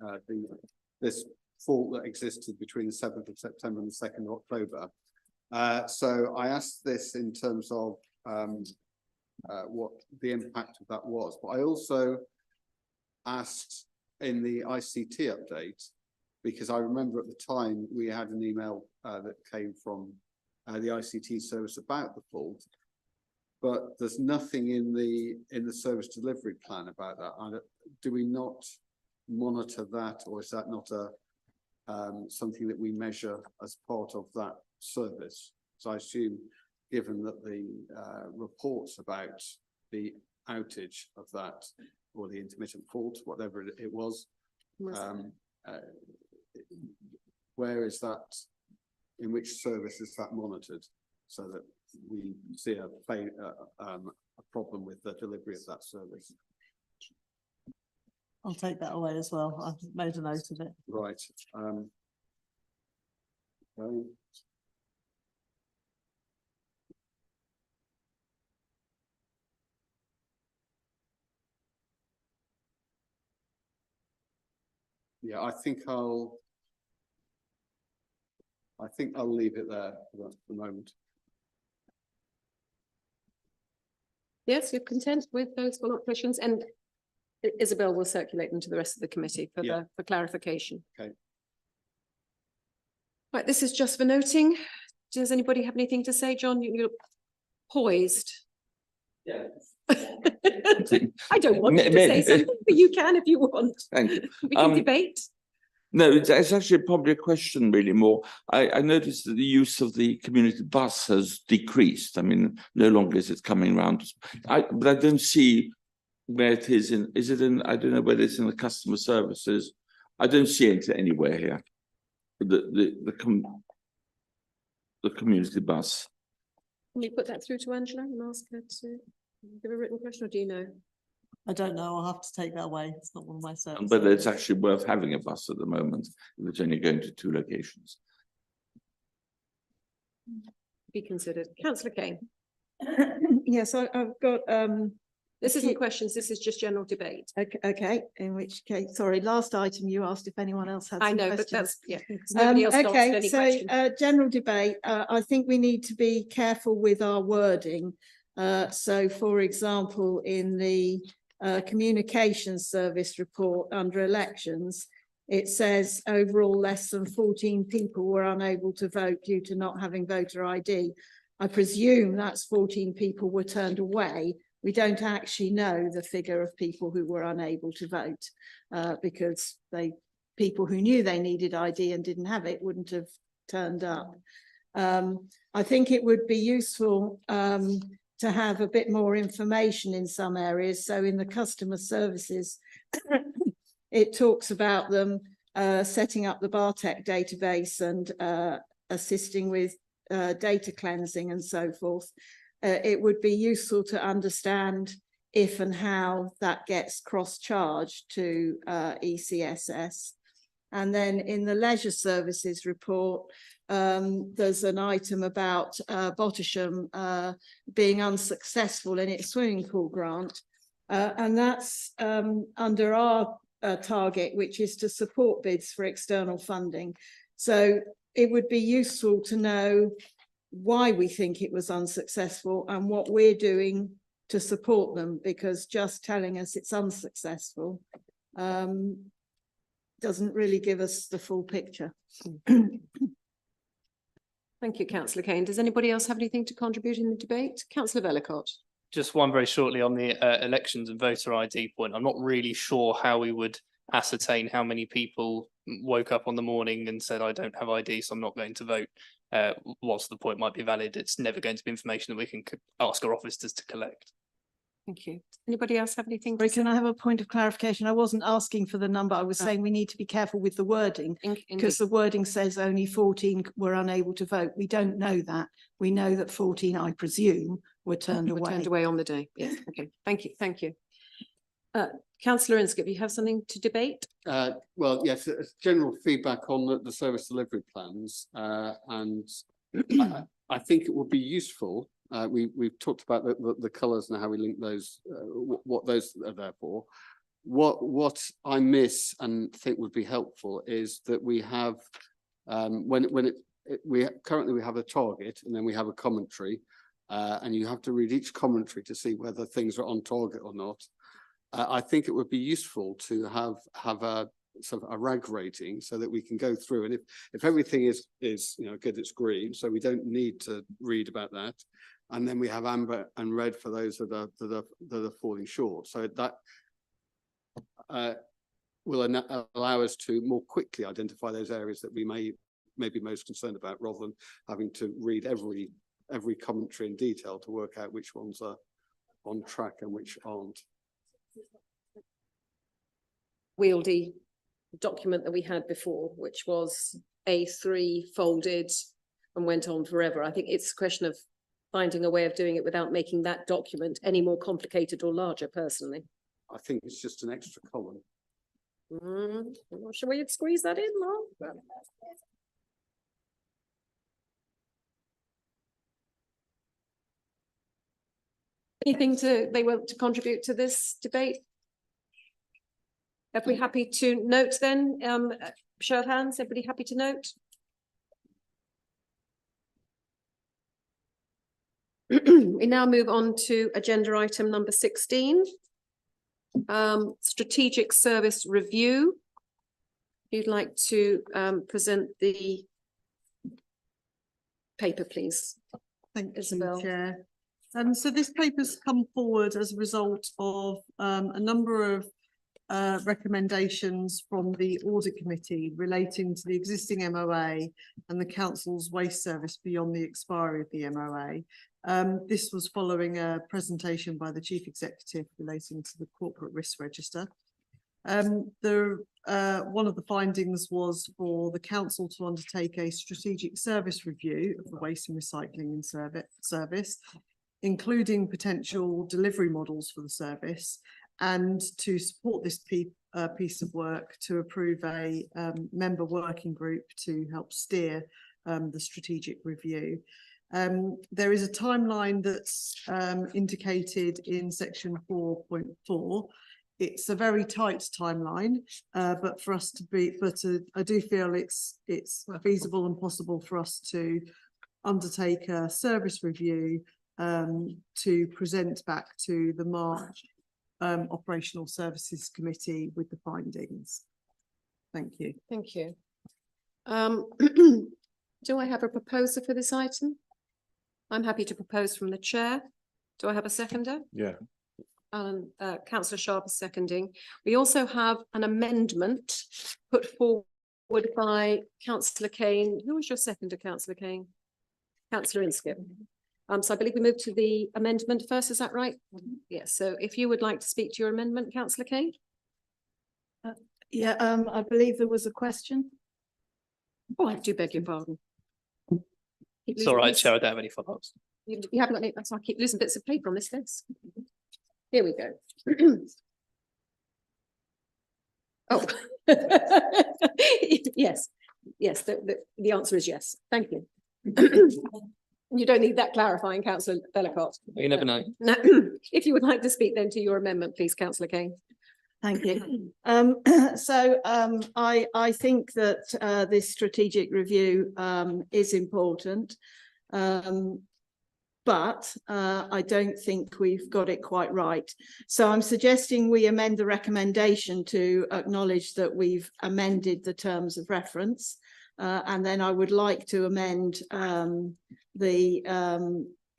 this fault that existed between the 7th of September and the 2nd of October. So I asked this in terms of what the impact of that was, but I also asked in the ICT update, because I remember at the time we had an email that came from the ICT service about the fault, but there's nothing in the service delivery plan about that. Do we not monitor that, or is that not a something that we measure as part of that service? So I assume, given that the reports about the outage of that, or the intermittent fault, whatever it was, where is that? In which service is that monitored, so that we see a problem with the delivery of that service? I'll take that away as well. I've made a note of it. Right. Okay. Yeah, I think I'll leave it there for the moment. Yes, you're content with those follow-up questions, and Isabel will circulate them to the rest of the committee for clarification. Okay. Right, this is just for noting. Does anybody have anything to say, John? You're poised. Yeah. I don't want you to say something, but you can if you want. Thank you. We can debate. No, it's actually probably a question really more. I noticed that the use of the community bus has decreased. I mean, no longer is it coming round. But I don't see where it is in, I don't know whether it's in the customer services. I don't see it anywhere here. The community bus. Can we put that through to Angela and ask her to give a written question, or do you know? I don't know. I'll have to take that away. It's not one of my services. But it's actually worth having a bus at the moment if it's only going to 2 locations. Be considered. Councillor Kane. Yes, I've got This isn't questions, this is just general debate. Okay, in which case, sorry, last item you asked if anyone else had I some know, but questions. that's, yeah. 'Cause nobody else asked Okay, any so questions. general debate, I think we need to be careful with our wording. So for example, in the communications service report under elections, it says overall less than 14 people were unable to vote due to not having voter ID. I presume that's 14 people were turned away. We don't actually know the figure of people who were unable to vote because people who knew they needed ID and didn't have it wouldn't have turned up. I think it would be useful to have a bit more information in some areas. So in the customer services, it talks about them setting up the Bartek database and assisting with data cleansing and so forth. It would be useful to understand if and how that gets cross-charged to ECSS. And then in the leisure services report, there's an item about Bottisham being unsuccessful in its swimming pool grant. And that's under our target, which is to support bids for external funding. So it would be useful to know why we think it was unsuccessful and what we're doing to support them, because just telling us it's unsuccessful doesn't really give us the full picture. Thank you, Councillor Kane. Does anybody else have anything to contribute in the debate? Councillor Vellacott. Just one very shortly on the elections and voter ID point. I'm not really sure how we would ascertain how many people woke up on the morning and said, I don't have ID, so I'm not going to vote. Whilst the point might be valid, it's never going to be information that we can ask our officers to collect. Thank you. Anybody else have anything? Can I have a point of clarification? I wasn't asking for the number. I was saying we need to be careful with the wording because the wording says only 14 were unable to vote. We don't know that. We know that 14, I presume, were turned away. Turned away on the day. Yes. Okay. Thank you. Thank you. Councillor Inskip, you have something to debate? Well, yes, general feedback on the service delivery plans, and I think it would be useful We've talked about the colours and how we link those, what those are there for. What I miss and think would be helpful is that we have, currently we have a target and then we have a commentary, and you have to read each commentary to see whether things are on target or not. I think it would be useful to have a sort of a RAG rating so that we can go through, and if everything is good, it's green, so we don't need to read about that, and then we have amber and red for those that are falling short. So that will allow us to more quickly identify those areas that we may be most concerned about, rather than having to read every commentary in detail to work out which ones are on track and which aren't. Wieldy document that we had before, which was A3 folded and went on forever. I think it's a question of finding a way of doing it without making that document any more complicated or larger, personally. I think it's just an extra column. Should we squeeze that in, Mark? Anything they want to contribute to this debate? Are we happy to note then? Show of hands, everybody happy to note? We now move on to agenda item number 16. Strategic service review. If you'd like to present the paper, please. Thank you, Isabel. Chair. So this paper's come forward as a result of a number of recommendations from the Audit Committee relating to the existing MOA and the Council's waste service beyond the expiry of the MOA. This was following a presentation by the Chief Executive relating to the Corporate Risk Register. One of the findings was for the Council to undertake a strategic service review of the waste and recycling and service, including potential delivery models for the service, and to support this piece of work, to approve a member working group to help steer the strategic review. There is a timeline that's indicated in section 4.4. It's a very tight timeline, but for us I do feel it's feasible and possible for us to undertake a service review to present back to the March Operational Services Committee with the findings. Thank you. Thank you. Do I have a proposer for this item? I'm happy to propose from the chair. Do I have a seconder? Yeah. Alan, Councillor Sharp is seconding. We also have an amendment put forward by Councillor Kane. Who was your seconder, Councillor Kane? Councillor Inskip. So I believe we move to the amendment first, is that right? Yes, so if you would like to speak to your amendment, Councillor Kane? I believe there was a question. Oh, I do beg your pardon. It's all right, Chair, I don't have any follow-ups. You haven't got any, so I keep losing bits of paper on this desk. Here we go. Oh. Yes, the answer is yes. Thank you. You don't need that clarifying, Councillor Bellicott. You never know. If you would like to speak then to your amendment, please, Councillor Kane. Thank you. I think that this strategic review is important, but I don't think we've got it quite right. So I'm suggesting we amend the recommendation to acknowledge that we've amended the terms of reference, and then I would like to amend the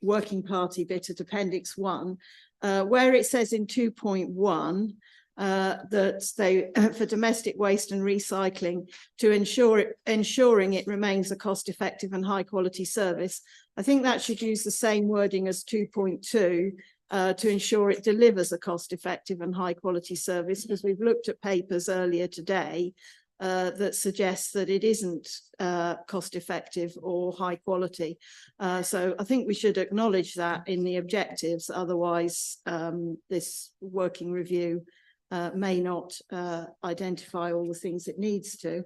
working party bit at Appendix 1, where it says in 2.1 that they for domestic waste and recycling to ensuring it remains a cost-effective and high-quality service. I think that should use the same wording as 2.2 to ensure it delivers a cost-effective and high-quality service, because we've looked at papers earlier today that suggests that it isn't cost-effective or high quality. So I think we should acknowledge that in the objectives, otherwise this working review may not identify all the things it needs to.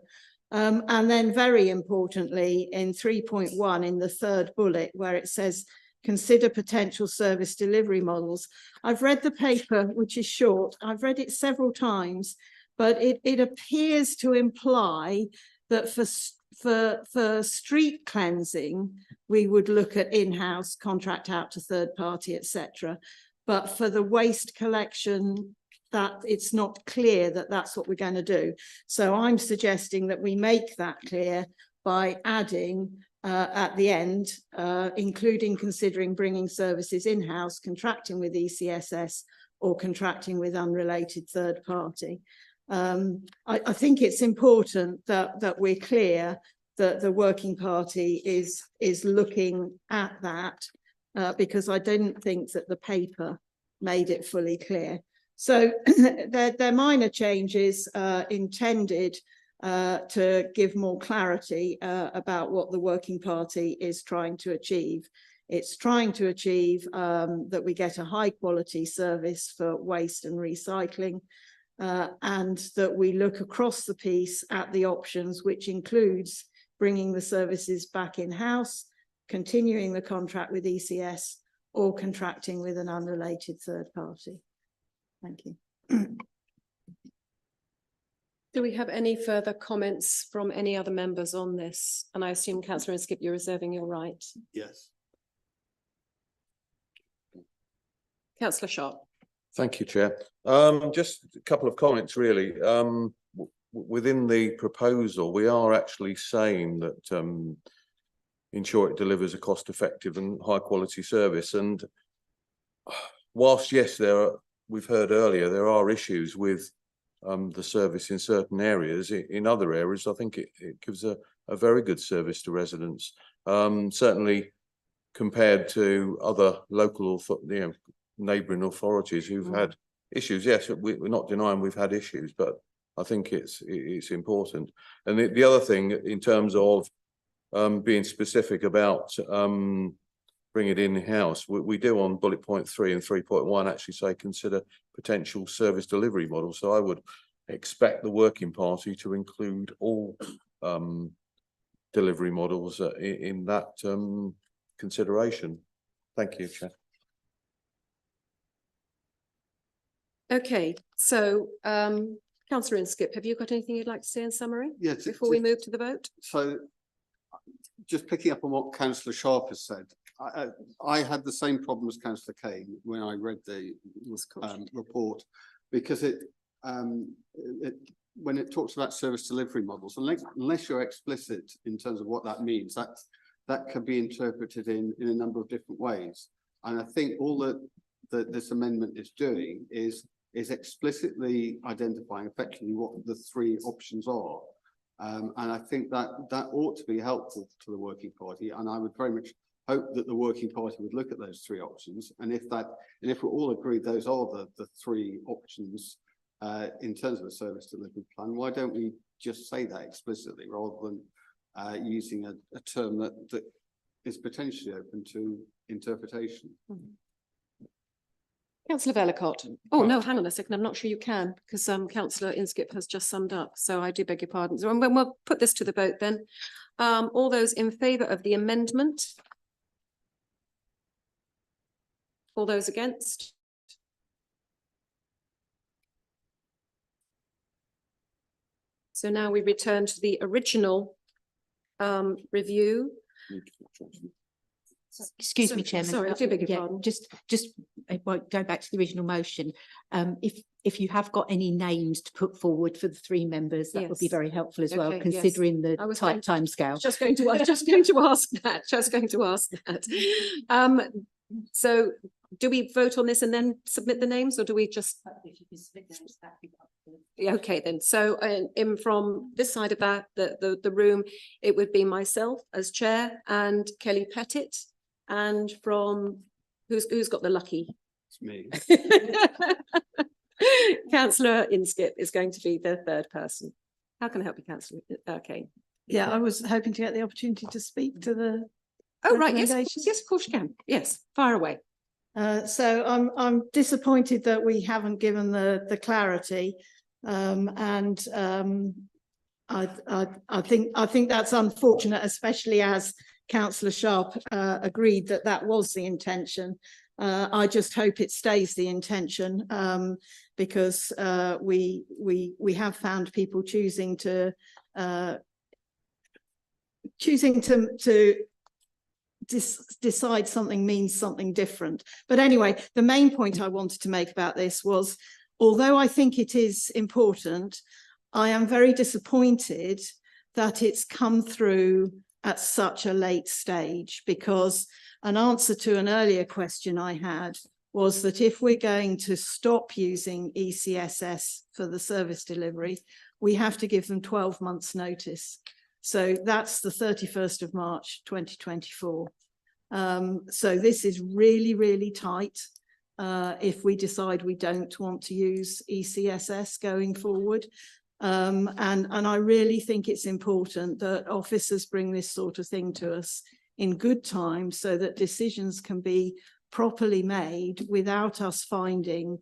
And then very importantly, in 3.1, in the third bullet, where it says consider potential service delivery models. I've read the paper, which is short. I've read it several times, but it appears to imply that for street cleansing, we would look at in-house, contract out to third party, etc. But for the waste collection, that it's not clear that that's what we're going to do. So I'm suggesting that we make that clear by adding at the end, including considering bringing services in-house, contracting with ECSS or contracting with unrelated third party. I think it's important that we're clear that the working party is looking at that because I didn't think that the paper made it fully clear. So they're minor changes intended to give more clarity about what the working party is trying to achieve. It's trying to achieve that we get a high quality service for waste and recycling, and that we look across the piece at the options, which includes bringing the services back in-house, continuing the contract with ECS, or contracting with an unrelated third party. Thank you. Do we have any further comments from any other members on this? And I assume Councillor Inskip, you're reserving your right. Yes. Councillor Sharp. Thank you, Chair. Just a couple of comments, really. Within the proposal, we are actually saying that ensure it delivers a cost-effective and high-quality service. And whilst, yes, we've heard earlier, there are issues with the service in certain areas. In other areas, I think it gives a very good service to residents. Certainly compared to other local, neighbouring authorities who've had issues. Yes, we're not denying we've had issues, but I think it's important. And the other thing in terms of being specific about bring it in-house, we do on bullet point 3 and 3.1 actually say consider potential service delivery models. So I would expect the working party to include all delivery models in that consideration. Thank you, Chair. Okay, so Councillor Inskip, have you got anything you'd like to say in summary? Yes. Before we move to the vote? So just picking up on what Councillor Sharp has said, I had the same problem as Councillor Kane when I read the report, because when it talks about service delivery models, unless you're explicit in terms of what that means, that can be interpreted in a number of different ways. And I think all that this amendment is doing is explicitly identifying effectively what the three options are. And I think that ought to be helpful to the working party, and I would very much hope that the working party would look at those three options. And if we all agree those are the three options in terms of a service delivery plan, why don't we just say that explicitly rather than using a term that is potentially open to interpretation? Councillor Vellacott. Oh, no, hang on a second. I'm not sure you can, because Councillor Inskip has just summed up. So I do beg your pardon. So we'll put this to the vote then. All those in favour of the amendment? All those against? So now we return to the original review. Excuse me, Chairman. Sorry, I do beg your pardon. Just go back to the original motion. If you have got any names to put forward for the three members, that would be very helpful as well, considering the tight timescale. Just going to ask that. So do we vote on this and then submit the names, or do we just? Okay, then. So in from this side of the room, it would be myself as chair and Kelly Pettit. And from who's got the lucky? It's me. Councillor Inskip is going to be the third person. How can I help you, Councillor? Okay. Yeah, I was hoping to get the opportunity to speak to the. Oh, right. Yes, of course you can. Yes, fire away. So I'm disappointed that we haven't given the clarity, and I think that's unfortunate, especially as councillor Sharp agreed that that was the intention. I just hope it stays the intention, because we have found people choosing to decide something means something different. But anyway, the main point I wanted to make about this was, although I think it is important, I am very disappointed that it's come through at such a late stage, because an answer to an earlier question I had was that if we're going to stop using ECSS for the service delivery, we have to give them 12 months notice. So that's the 31st of March, 2024. So this is really, really tight. If we decide we don't want to use ECSS going forward. And I really think it's important that officers bring this sort of thing to us in good time, so that decisions can be properly made without us finding,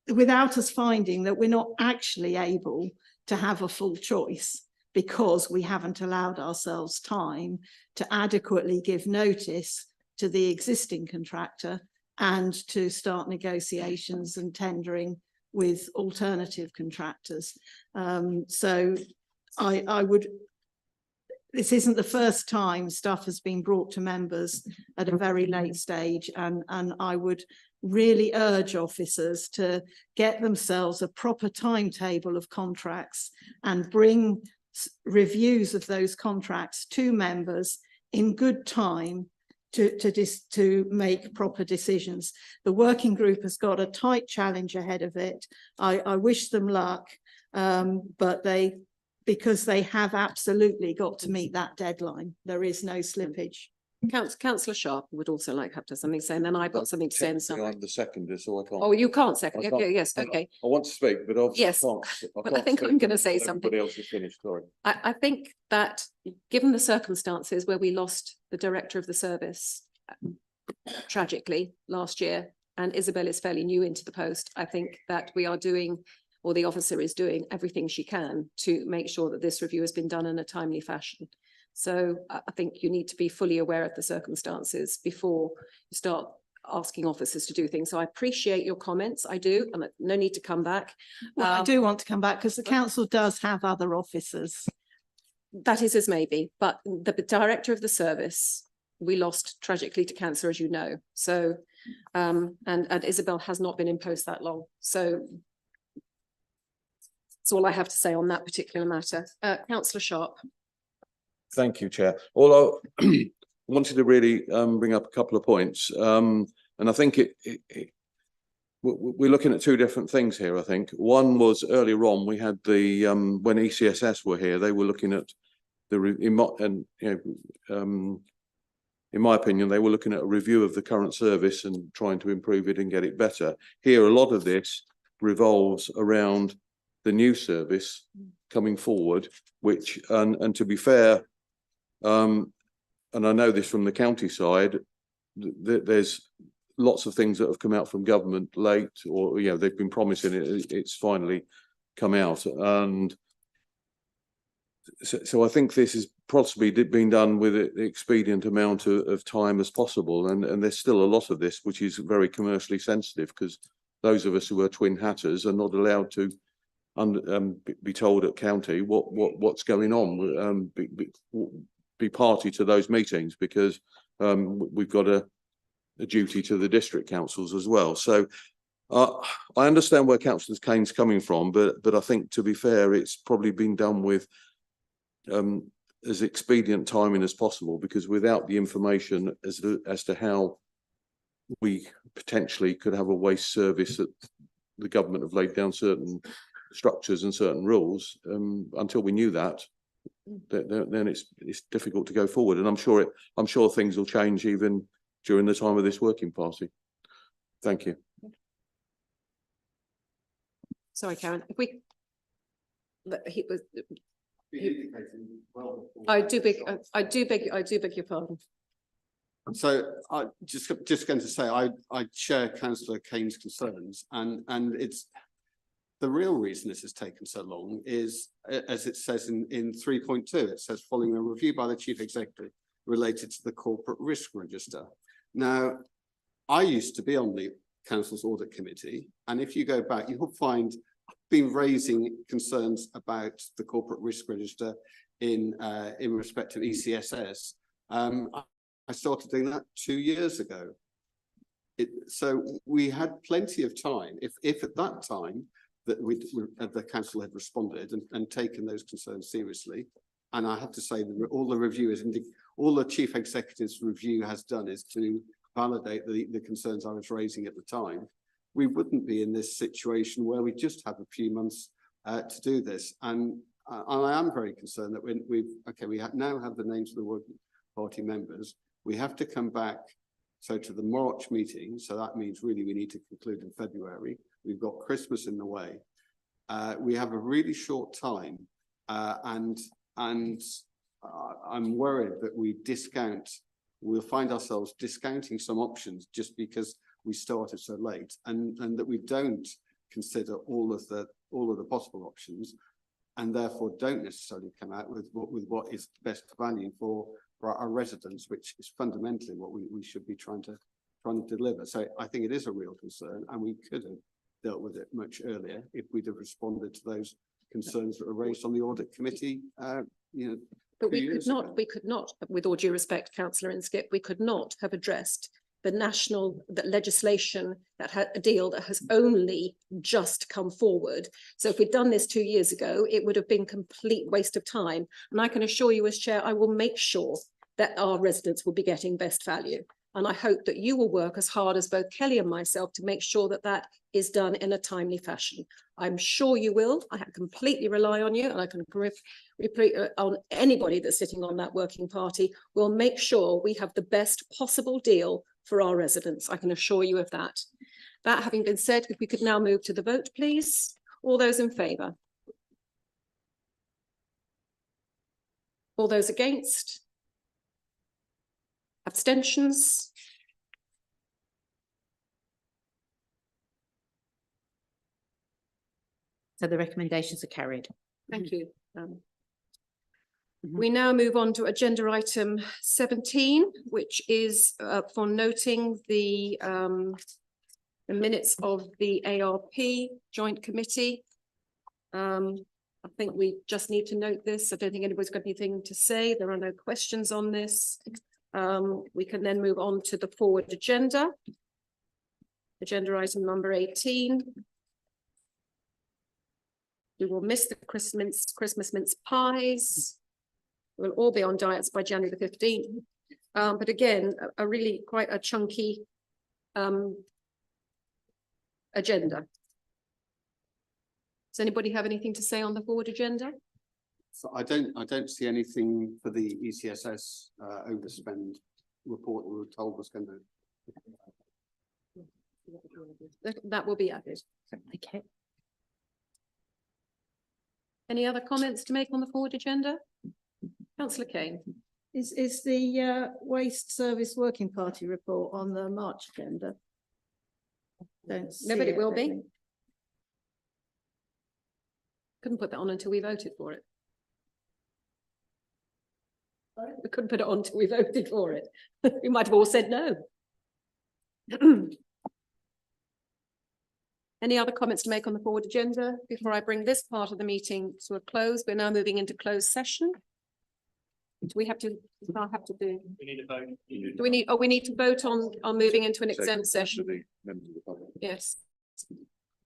without us finding that we're not actually able to have a full choice, because we haven't allowed ourselves time to adequately give notice to the existing contractor and to start negotiations and tendering with alternative contractors. So I would, this isn't the first time stuff has been brought to members at a very late stage, and I would really urge officers to get themselves a proper timetable of contracts and bring reviews of those contracts to members in good time to make proper decisions. The working group has got a tight challenge ahead of it. I wish them luck, but because they have absolutely got to meet that deadline. There is no slippage. Councillor Sharp would also like to have something to say, and then I've got something to say. I'm the seconder, so I can't. Oh, you can't second. I Okay, can't- yes, okay. I want to speak, but obviously Yes, but I think I'm going to say something. Everybody else is finished, sorry. I think that given the circumstances where we lost the director of the service tragically last year, and Isabel is fairly new into the post, I think that we are doing, or the officer is doing, everything she can to make sure that this review has been done in a timely fashion. So I think you need to be fully aware of the circumstances before you start asking officers to do things. So I appreciate your comments. I do, and no need to come back. Well, I do want to come back because the council does have other officers. That is as maybe, but the director of the service, we lost tragically to cancer, as you know. So, and Isabel has not been in post that long. So that's all I have to say on that particular matter. Councillor Sharp. Thank you, Chair. All I wanted to really bring up a couple of points, and I think we're looking at two different things here. I think one was earlier on we had the when ECSS were here, they were looking at in my opinion, they were looking at a review of the current service and trying to improve it and get it better. Here, a lot of this revolves around the new service coming forward, which and to be fair. And I know this from the county side, there's lots of things that have come out from government late, or they've been promising it, it's finally come out. And so I think this has possibly been done with the expedient amount of time as possible. And there's still a lot of this, which is very commercially sensitive, because those of us who are twin hatters are not allowed to be told at county what's going on, be party to those meetings, because we've got a duty to the district councils as well. So I understand where Councillor Kane's coming from, but I think, to be fair, it's probably been done with as expedient timing as possible, because without the information as to how we potentially could have a waste service that the government have laid down certain structures and certain rules, until we knew that, then it's difficult to go forward. And I'm sure things will change even during the time of this working party. Thank you. Sorry, Karen. If we, I do beg your pardon. So I just going to say I share Councillor Kane's concerns, and The real reason this has taken so long is, as it says in 3.2, it says following a review by the chief executive related to the corporate risk register. Now, I used to be on the council's audit committee, and if you go back, you'll find I've been raising concerns about the corporate risk register in respect of ECSS. I started doing that 2 years ago. So we had plenty of time. If at that time that the council had responded and taken those concerns seriously, and I have to say that all the reviewers, all the chief executive's review has done is to validate the concerns I was raising at the time, we wouldn't be in this situation where we just have a few months to do this. And I am very concerned that when we now have the names of the working party members, we have to come back to the March meeting. So that means really we need to conclude in February. We've got Christmas in the way. We have a really short time, and I'm worried that we'll find ourselves discounting some options just because we started so late, and that we don't consider all of the possible options, and therefore don't necessarily come out with what is best value for our residents, which is fundamentally what we should be trying to deliver. So I think it is a real concern, and we could have dealt with it much earlier if we'd have responded to those concerns that were raised on the audit committee. But we could not, with all due respect, Councillor Inskip, we could not have addressed the legislation that had a deal that has only just come forward. So if we'd done this 2 years ago, it would have been complete waste of time. And I can assure you as chair, I will make sure that our residents will be getting best value. And I hope that you will work as hard as both Kelly and myself to make sure that that is done in a timely fashion. I'm sure you will. I completely rely on you, and I can on anybody that's sitting on that working party. We'll make sure we have the best possible deal for our residents. I can assure you of that. That having been said, if we could now move to the vote, please. All those in favour? All those against? Abstentions? So the recommendations are carried. Thank you. We now move on to agenda item 17, which is for noting the minutes of the ARP Joint Committee. I think we just need to note this. I don't think anybody's got anything to say. There are no questions on this. We can then move on to the forward agenda. Agenda item number 18. We will miss the Christmas mince pies. We'll all be on diets by January the 15th. But again, a really quite a chunky agenda. Does anybody have anything to say on the forward agenda? So I don't see anything for the ECSS overspend report that we were told was going to. That will be added. Okay. Any other comments to make on the forward agenda? Councillor Kane. Is the Waste Service Working Party report on the March agenda? Don't see No, but it will be. really. Couldn't put that on until we voted for it. We couldn't put it on until we voted for it. We might have all said no. Any other comments to make on the forward agenda before I bring this part of the meeting to a close? We're now moving into closed session. Do we have to, do? We need a vote. Do we need, we need to vote on moving into an exempt session? Yes. Do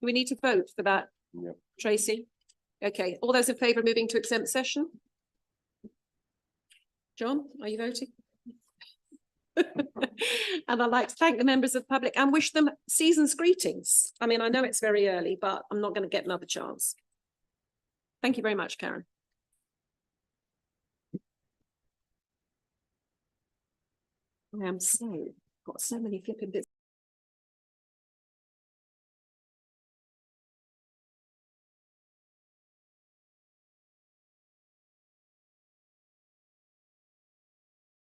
we need to vote for that? Yep. Tracy? Okay, all those in favour of moving to exempt session? John, are you voting? And I'd like to thank the members of the public and wish them season's greetings. I mean, I know it's very early, but I'm not going to get another chance. Thank you very much, Karen. I am got so many flipping bits.